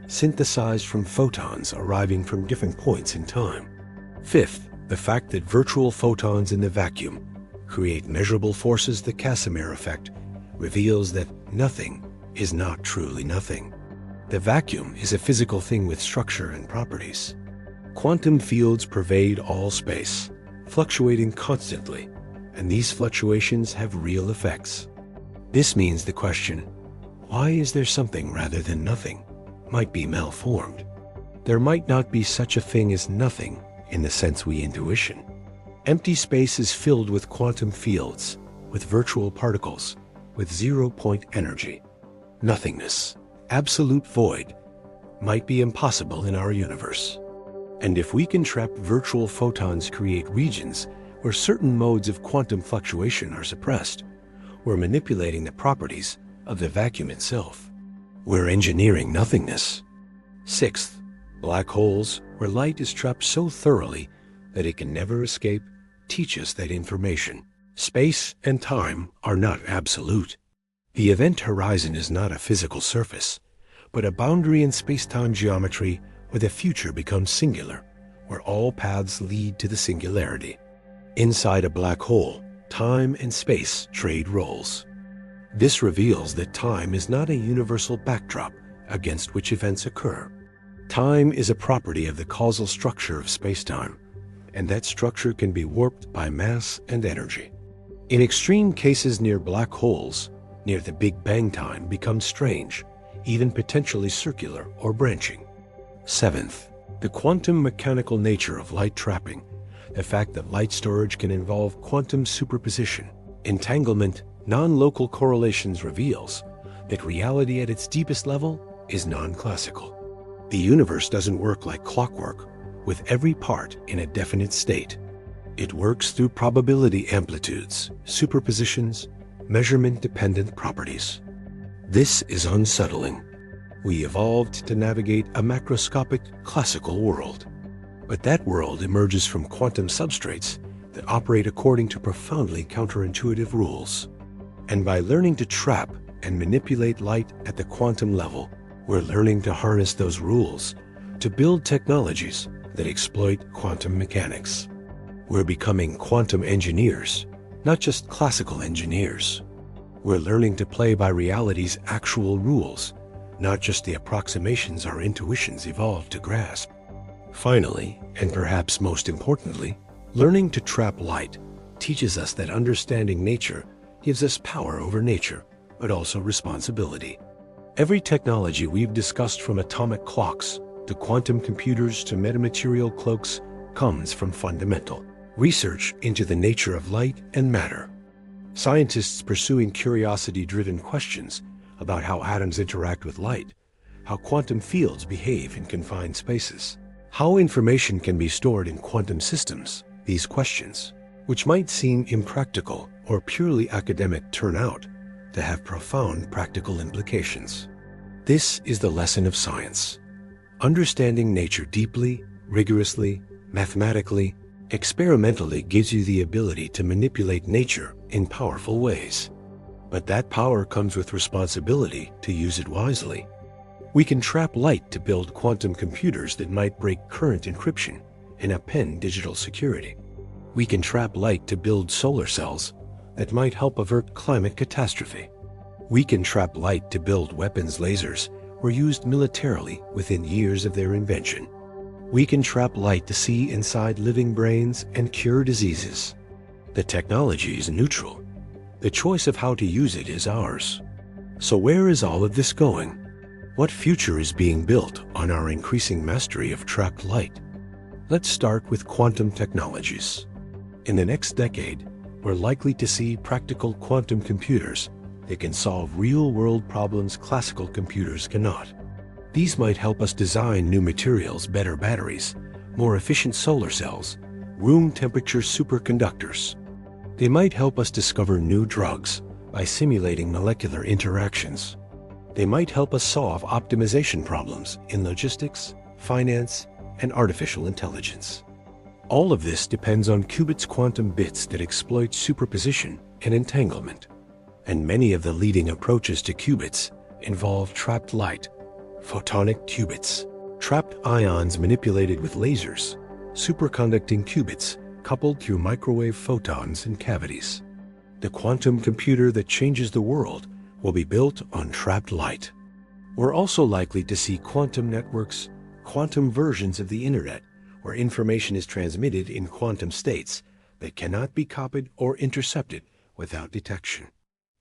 synthesized from photons arriving from different points in time. Fifth, the fact that virtual photons in the vacuum create measurable forces, the Casimir effect, reveals that nothing is not truly nothing. The vacuum is a physical thing with structure and properties. Quantum fields pervade all space, fluctuating constantly, and these fluctuations have real effects. This means the question, why is there something rather than nothing, might be malformed. There might not be such a thing as nothing in the sense we intuition. Empty space is filled with quantum fields, with virtual particles, with zero-point energy. Nothingness, absolute void, might be impossible in our universe. And if we can trap virtual photons, create regions where certain modes of quantum fluctuation are suppressed, we're manipulating the properties of the vacuum itself. We're engineering nothingness. Sixth, black holes, where light is trapped so thoroughly that it can never escape, teach us that information. Space and time are not absolute. The event horizon is not a physical surface, but a boundary in space-time geometry where the future becomes singular, where all paths lead to the singularity. Inside a black hole, time and space trade roles. This reveals that time is not a universal backdrop against which events occur. Time is a property of the causal structure of space-time, and that structure can be warped by mass and energy. In extreme cases near black holes, near the Big Bang, time becomes strange, even potentially circular or branching. Seventh, the quantum mechanical nature of light trapping, the fact that light storage can involve quantum superposition, entanglement, non-local correlations, reveals that reality at its deepest level is non-classical. The universe doesn't work like clockwork, with every part in a definite state. It works through probability amplitudes, superpositions, measurement-dependent properties. This is unsettling. We evolved to navigate a macroscopic classical world. But that world emerges from quantum substrates that operate according to profoundly counterintuitive rules. And by learning to trap and manipulate light at the quantum level, we're learning to harness those rules to build technologies that exploit quantum mechanics. We're becoming quantum engineers, not just classical engineers. We're learning to play by reality's actual rules, not just the approximations our intuitions evolved to grasp. Finally, and perhaps most importantly, learning to trap light teaches us that understanding nature gives us power over nature, but also responsibility. Every technology we've discussed, from atomic clocks to quantum computers to metamaterial cloaks, comes from fundamental research into the nature of light and matter. Scientists pursuing curiosity-driven questions about how atoms interact with light, how quantum fields behave in confined spaces, how information can be stored in quantum systems. These questions, which might seem impractical or purely academic, turn out to have profound practical implications. This is the lesson of science. Understanding nature deeply, rigorously, mathematically, experimentally gives you the ability to manipulate nature in powerful ways. But that power comes with responsibility to use it wisely. We can trap light to build quantum computers that might break current encryption and append digital security. We can trap light to build solar cells that might help avert climate catastrophe. We can trap light to build weapons. Lasers were used militarily within years of their invention. We can trap light to see inside living brains and cure diseases. The technology is neutral. The choice of how to use it is ours. So where is all of this going? What future is being built on our increasing mastery of trapped light? Let's start with quantum technologies. In the next decade, we're likely to see practical quantum computers that can solve real-world problems classical computers cannot. These might help us design new materials, better batteries, more efficient solar cells, room-temperature superconductors. They might help us discover new drugs by simulating molecular interactions. They might help us solve optimization problems in logistics, finance, and artificial intelligence. All of this depends on qubits, quantum bits that exploit superposition and entanglement. And many of the leading approaches to qubits involve trapped light, photonic qubits, trapped ions manipulated with lasers, superconducting qubits coupled through microwave photons in cavities. The quantum computer that changes the world will be built on trapped light. We're also likely to see quantum networks, quantum versions of the internet, where information is transmitted in quantum states that cannot be copied or intercepted without detection.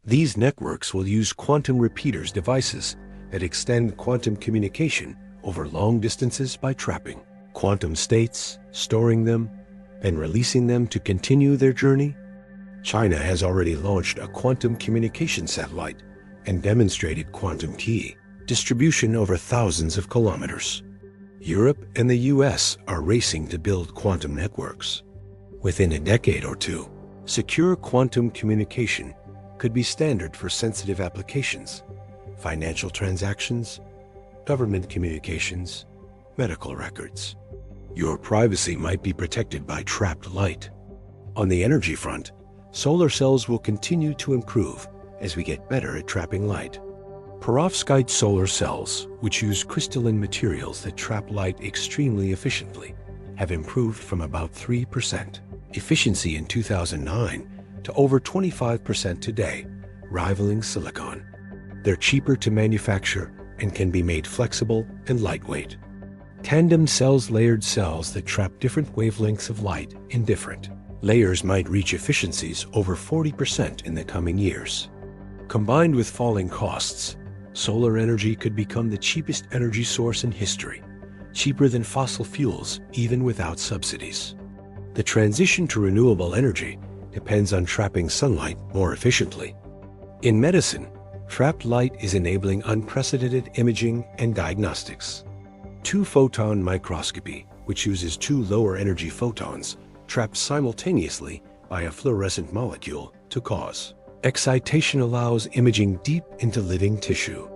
These networks will use quantum repeaters devices that extend quantum communication over long distances by trapping quantum states, storing them, and releasing them to continue their journey. China has already launched a quantum communication satellite and demonstrated quantum key distribution over thousands of kilometers. Europe and the US are racing to build quantum networks. Within a decade or two, secure quantum communication could be standard for sensitive applications, financial transactions, government communications, medical records. Your privacy might be protected by trapped light. On the energy front, solar cells will continue to improve as we get better at trapping light. Perovskite solar cells, which use crystalline materials that trap light extremely efficiently, have improved from about 3% efficiency in 2009 to over 25% today, rivaling silicon. They're cheaper to manufacture and can be made flexible and lightweight. Tandem cells, layered cells that trap different wavelengths of light in different layers, might reach efficiencies over 40% in the coming years. Combined with falling costs, solar energy could become the cheapest energy source in history, cheaper than fossil fuels even without subsidies. The transition to renewable energy depends on trapping sunlight more efficiently. In medicine, trapped light is enabling unprecedented imaging and diagnostics. Two-photon microscopy, which uses two lower energy photons trapped simultaneously by a fluorescent molecule to cause excitation, allows imaging deep into living tissue.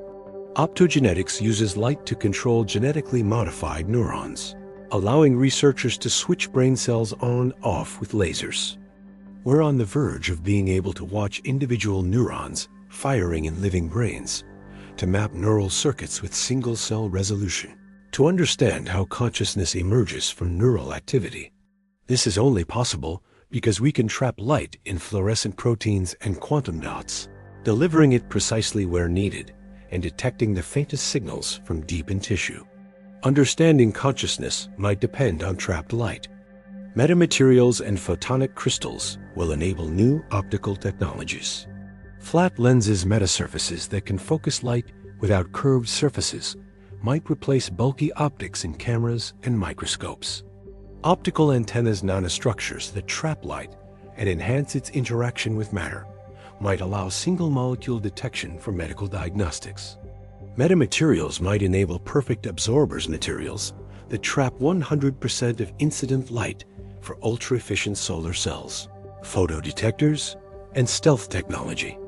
Optogenetics uses light to control genetically modified neurons, allowing researchers to switch brain cells on/off with lasers. We're on the verge of being able to watch individual neurons firing in living brains, to map neural circuits with single-cell resolution, to understand how consciousness emerges from neural activity. This is only possible because we can trap light in fluorescent proteins and quantum dots, delivering it precisely where needed and detecting the faintest signals from deep in tissue. Understanding consciousness might depend on trapped light. Metamaterials and photonic crystals will enable new optical technologies. Flat lenses, metasurfaces that can focus light without curved surfaces, might replace bulky optics in cameras and microscopes. Optical antennas, nanostructures that trap light and enhance its interaction with matter, might allow single-molecule detection for medical diagnostics. Metamaterials might enable perfect absorbers, materials that trap 100% of incident light for ultra-efficient solar cells, photodetectors, and stealth technology,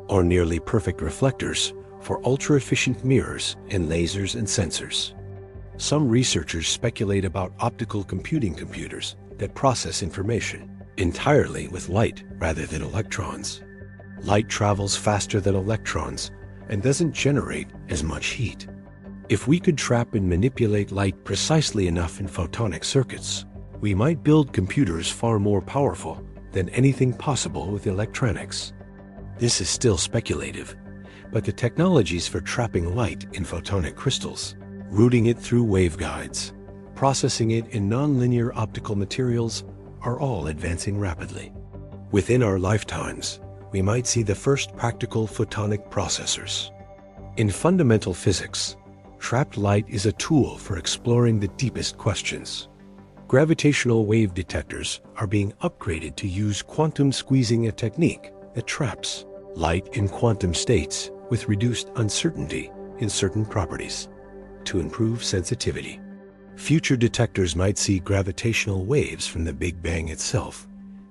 or nearly perfect reflectors for ultra-efficient mirrors and lasers and sensors. Some researchers speculate about optical computing computers that process information entirely with light rather than electrons. Light travels faster than electrons and doesn't generate as much heat. If we could trap and manipulate light precisely enough in photonic circuits, we might build computers far more powerful than anything possible with electronics. This is still speculative, but the technologies for trapping light in photonic crystals, routing it through waveguides, processing it in nonlinear optical materials are all advancing rapidly. Within our lifetimes, we might see the first practical photonic processors. In fundamental physics, trapped light is a tool for exploring the deepest questions. Gravitational wave detectors are being upgraded to use quantum squeezing, a technique that traps light in quantum states with reduced uncertainty in certain properties to improve sensitivity. Future detectors might see gravitational waves from the Big Bang itself,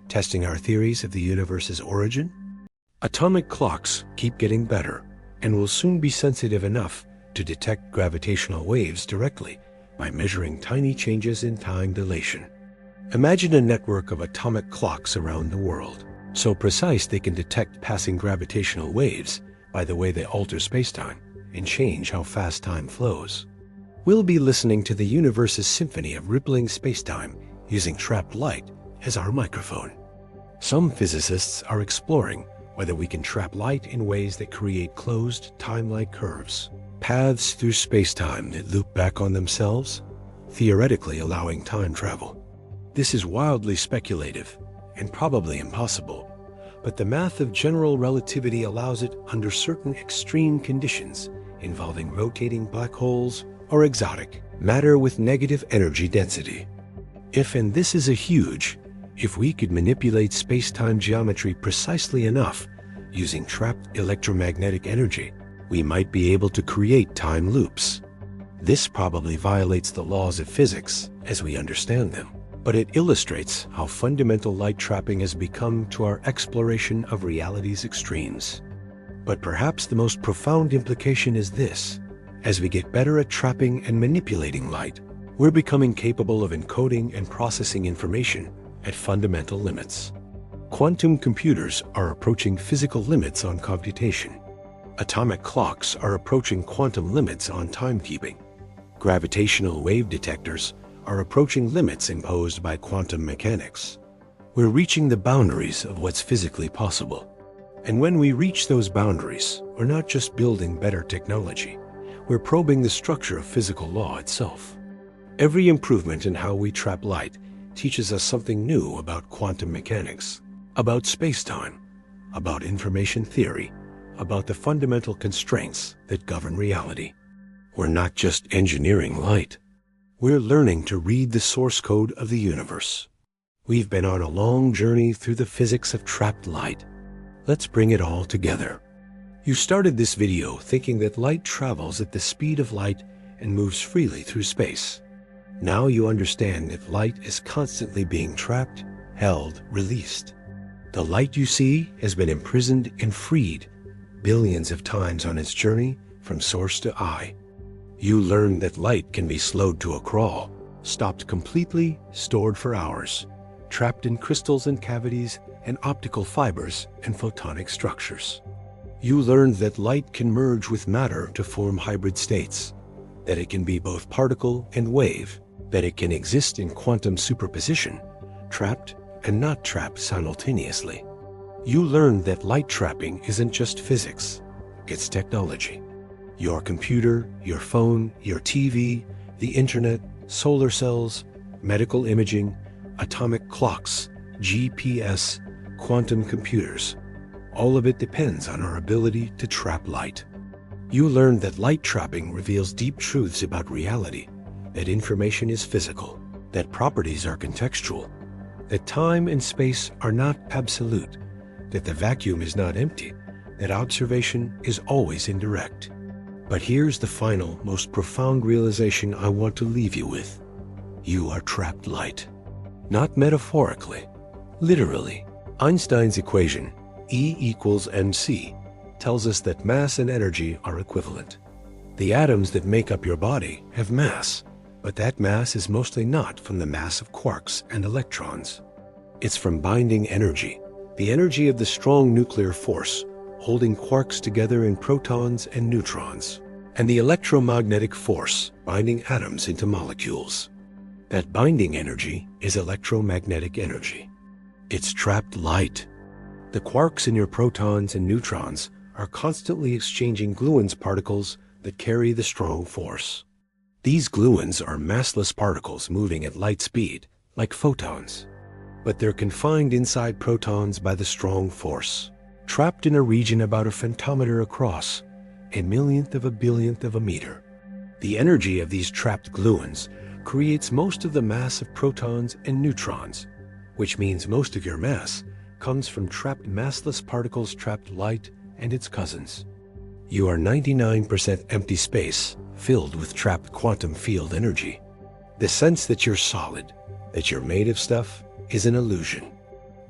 testing our theories of the universe's origin. Atomic clocks keep getting better, and will soon be sensitive enough to detect gravitational waves directly by measuring tiny changes in time dilation. Imagine a network of atomic clocks around the world, so precise they can detect passing gravitational waves by the way they alter spacetime and change how fast time flows. We'll be listening to the universe's symphony of rippling spacetime using trapped light as our microphone. Some physicists are exploring whether we can trap light in ways that create closed, time-like curves, paths through spacetime that loop back on themselves, theoretically allowing time travel. This is wildly speculative and probably impossible, but the math of general relativity allows it under certain extreme conditions involving rotating black holes or exotic matter with negative energy density. And this is a huge, if we could manipulate space-time geometry precisely enough using trapped electromagnetic energy, we might be able to create time loops. This probably violates the laws of physics as we understand them, but it illustrates how fundamental light trapping has become to our exploration of reality's extremes. But perhaps the most profound implication is this: as we get better at trapping and manipulating light, we're becoming capable of encoding and processing information at fundamental limits. Quantum computers are approaching physical limits on computation. Atomic clocks are approaching quantum limits on timekeeping. Gravitational wave detectors are approaching limits imposed by quantum mechanics. We're reaching the boundaries of what's physically possible. And when we reach those boundaries, we're not just building better technology, we're probing the structure of physical law itself. Every improvement in how we trap light teaches us something new about quantum mechanics, about spacetime, about information theory, about the fundamental constraints that govern reality. We're not just engineering light. We're learning to read the source code of the universe. We've been on a long journey through the physics of trapped light. Let's bring it all together. You started this video thinking that light travels at the speed of light and moves freely through space. Now you understand that light is constantly being trapped, held, released. The light you see has been imprisoned and freed billions of times on its journey from source to eye. You learned that light can be slowed to a crawl, stopped completely, stored for hours, trapped in crystals and cavities and optical fibers and photonic structures. You learned that light can merge with matter to form hybrid states, that it can be both particle and wave, that it can exist in quantum superposition, trapped and not trapped simultaneously. You learned that light trapping isn't just physics, it's technology. Your computer, your phone, your TV, the internet, solar cells, medical imaging, atomic clocks, GPS, quantum computers. All of it depends on our ability to trap light. You learned that light trapping reveals deep truths about reality, that information is physical, that properties are contextual, that time and space are not absolute, that the vacuum is not empty, that observation is always indirect. But here's the final, most profound realization I want to leave you with. You are trapped light. Not metaphorically, literally. Einstein's equation, E equals mc, tells us that mass and energy are equivalent. The atoms that make up your body have mass, but that mass is mostly not from the mass of quarks and electrons. It's from binding energy, the energy of the strong nuclear force holding quarks together in protons and neutrons, and the electromagnetic force binding atoms into molecules. That binding energy is electromagnetic energy. It's trapped light. The quarks in your protons and neutrons are constantly exchanging gluons particles that carry the strong force. These gluons are massless particles moving at light speed, like photons, but they're confined inside protons by the strong force, trapped in a region about a femtometer across, a millionth of a billionth of a meter. The energy of these trapped gluons creates most of the mass of protons and neutrons, which means most of your mass comes from trapped massless particles, trapped light, and its cousins. You are 99% empty space filled with trapped quantum field energy. The sense that you're solid, that you're made of stuff, is an illusion.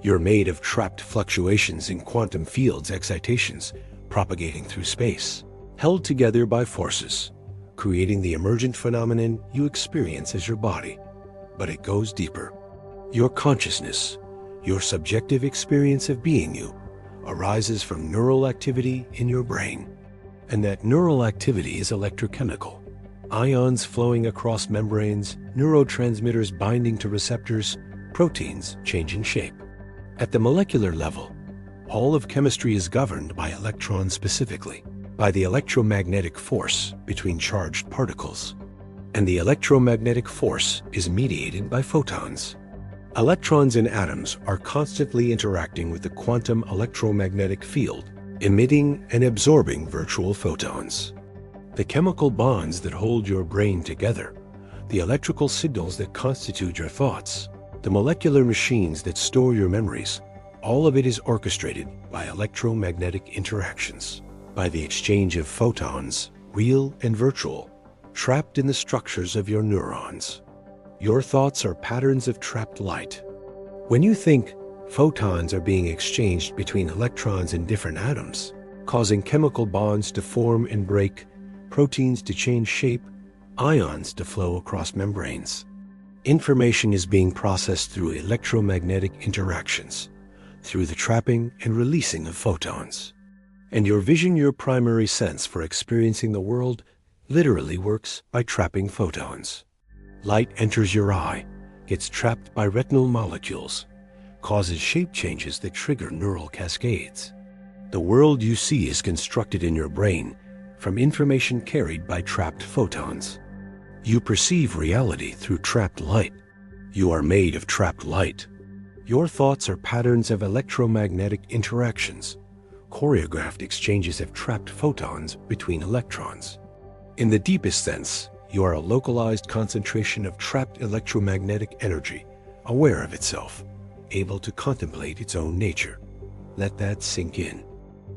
You're made of trapped fluctuations in quantum fields excitations propagating through space. held together by forces, creating the emergent phenomenon you experience as your body. But it goes deeper. Your consciousness, your subjective experience of being you, arises from neural activity in your brain. And that neural activity is electrochemical. Ions flowing across membranes, neurotransmitters binding to receptors, proteins changing shape. At the molecular level, all of chemistry is governed by electrons specifically, by the electromagnetic force between charged particles. And the electromagnetic force is mediated by photons. Electrons in atoms are constantly interacting with the quantum electromagnetic field, emitting and absorbing virtual photons. The chemical bonds that hold your brain together, the electrical signals that constitute your thoughts, the molecular machines that store your memories, all of it is orchestrated by electromagnetic interactions, by the exchange of photons, real and virtual, trapped in the structures of your neurons. Your thoughts are patterns of trapped light. When you think, photons are being exchanged between electrons in different atoms, causing chemical bonds to form and break, proteins to change shape, ions to flow across membranes. Information is being processed through electromagnetic interactions, through the trapping and releasing of photons. And your vision, your primary sense for experiencing the world, literally works by trapping photons. Light enters your eye, gets trapped by retinal molecules, causes shape changes that trigger neural cascades. The world you see is constructed in your brain from information carried by trapped photons. You perceive reality through trapped light. You are made of trapped light. Your thoughts are patterns of electromagnetic interactions, choreographed exchanges of trapped photons between electrons. In the deepest sense, you are a localized concentration of trapped electromagnetic energy, aware of itself, able to contemplate its own nature. Let that sink in.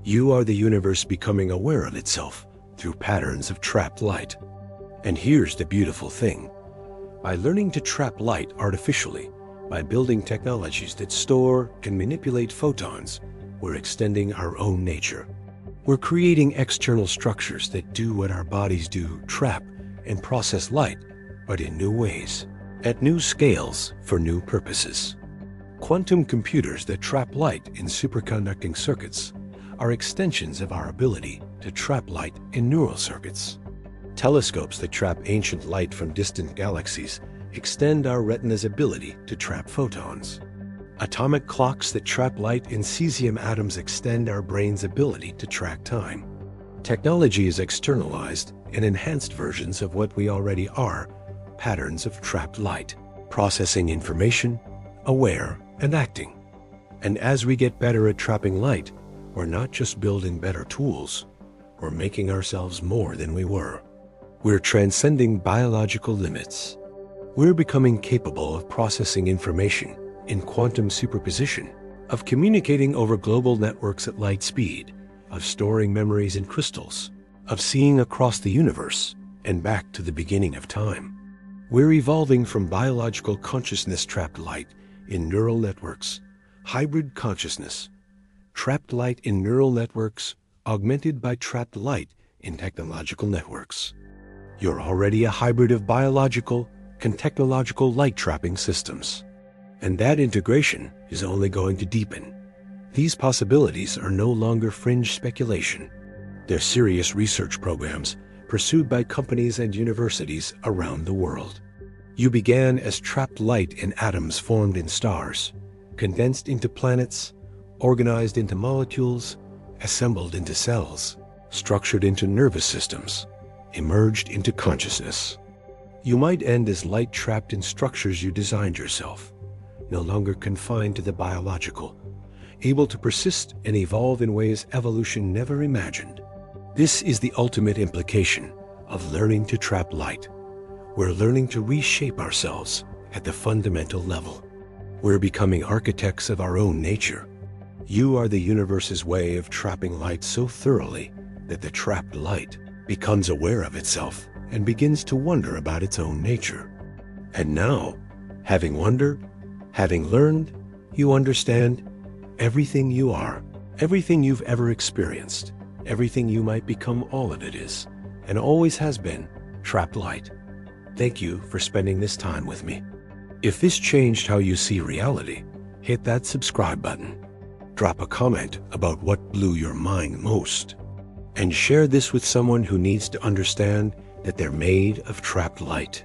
You are the universe becoming aware of itself through patterns of trapped light. And here's the beautiful thing. By learning to trap light artificially, by building technologies that store and manipulate photons, we're extending our own nature. We're creating external structures that do what our bodies do, trap and process light, but in new ways, at new scales for new purposes. Quantum computers that trap light in superconducting circuits are extensions of our ability to trap light in neural circuits. Telescopes that trap ancient light from distant galaxies extend our retina's ability to trap photons. Atomic clocks that trap light in cesium atoms extend our brain's ability to track time. Technology is externalized and enhanced versions of what we already are, patterns of trapped light, processing information, aware and acting. And as we get better at trapping light, we're not just building better tools, we're making ourselves more than we were. We're transcending biological limits. We're becoming capable of processing information in quantum superposition, of communicating over global networks at light speed, of storing memories in crystals, of seeing across the universe and back to the beginning of time. We're evolving from biological consciousness trapped light in neural networks, hybrid consciousness, trapped light in neural networks, augmented by trapped light in technological networks. You're already a hybrid of biological and technological light trapping systems. And that integration is only going to deepen. These possibilities are no longer fringe speculation. They're serious research programs pursued by companies and universities around the world. You began as trapped light in atoms formed in stars, condensed into planets, organized into molecules, assembled into cells, structured into nervous systems, emerged into consciousness. You might end as light trapped in structures you designed yourself, no longer confined to the biological, able to persist and evolve in ways evolution never imagined. This is the ultimate implication of learning to trap light. We're learning to reshape ourselves at the fundamental level. We're becoming architects of our own nature. You are the universe's way of trapping light so thoroughly that the trapped light becomes aware of itself and begins to wonder about its own nature. And now, having wondered, having learned, you understand everything you are, everything you've ever experienced, everything you might become, all of it is, and always has been, trapped light. Thank you for spending this time with me. If this changed how you see reality, hit that subscribe button. Drop a comment about what blew your mind most. And share this with someone who needs to understand that they're made of trapped light.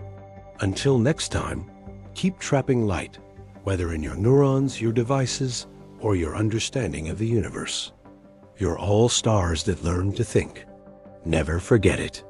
Until next time, keep trapping light, whether in your neurons, your devices, or your understanding of the universe. You're all stars that learn to think. Never forget it.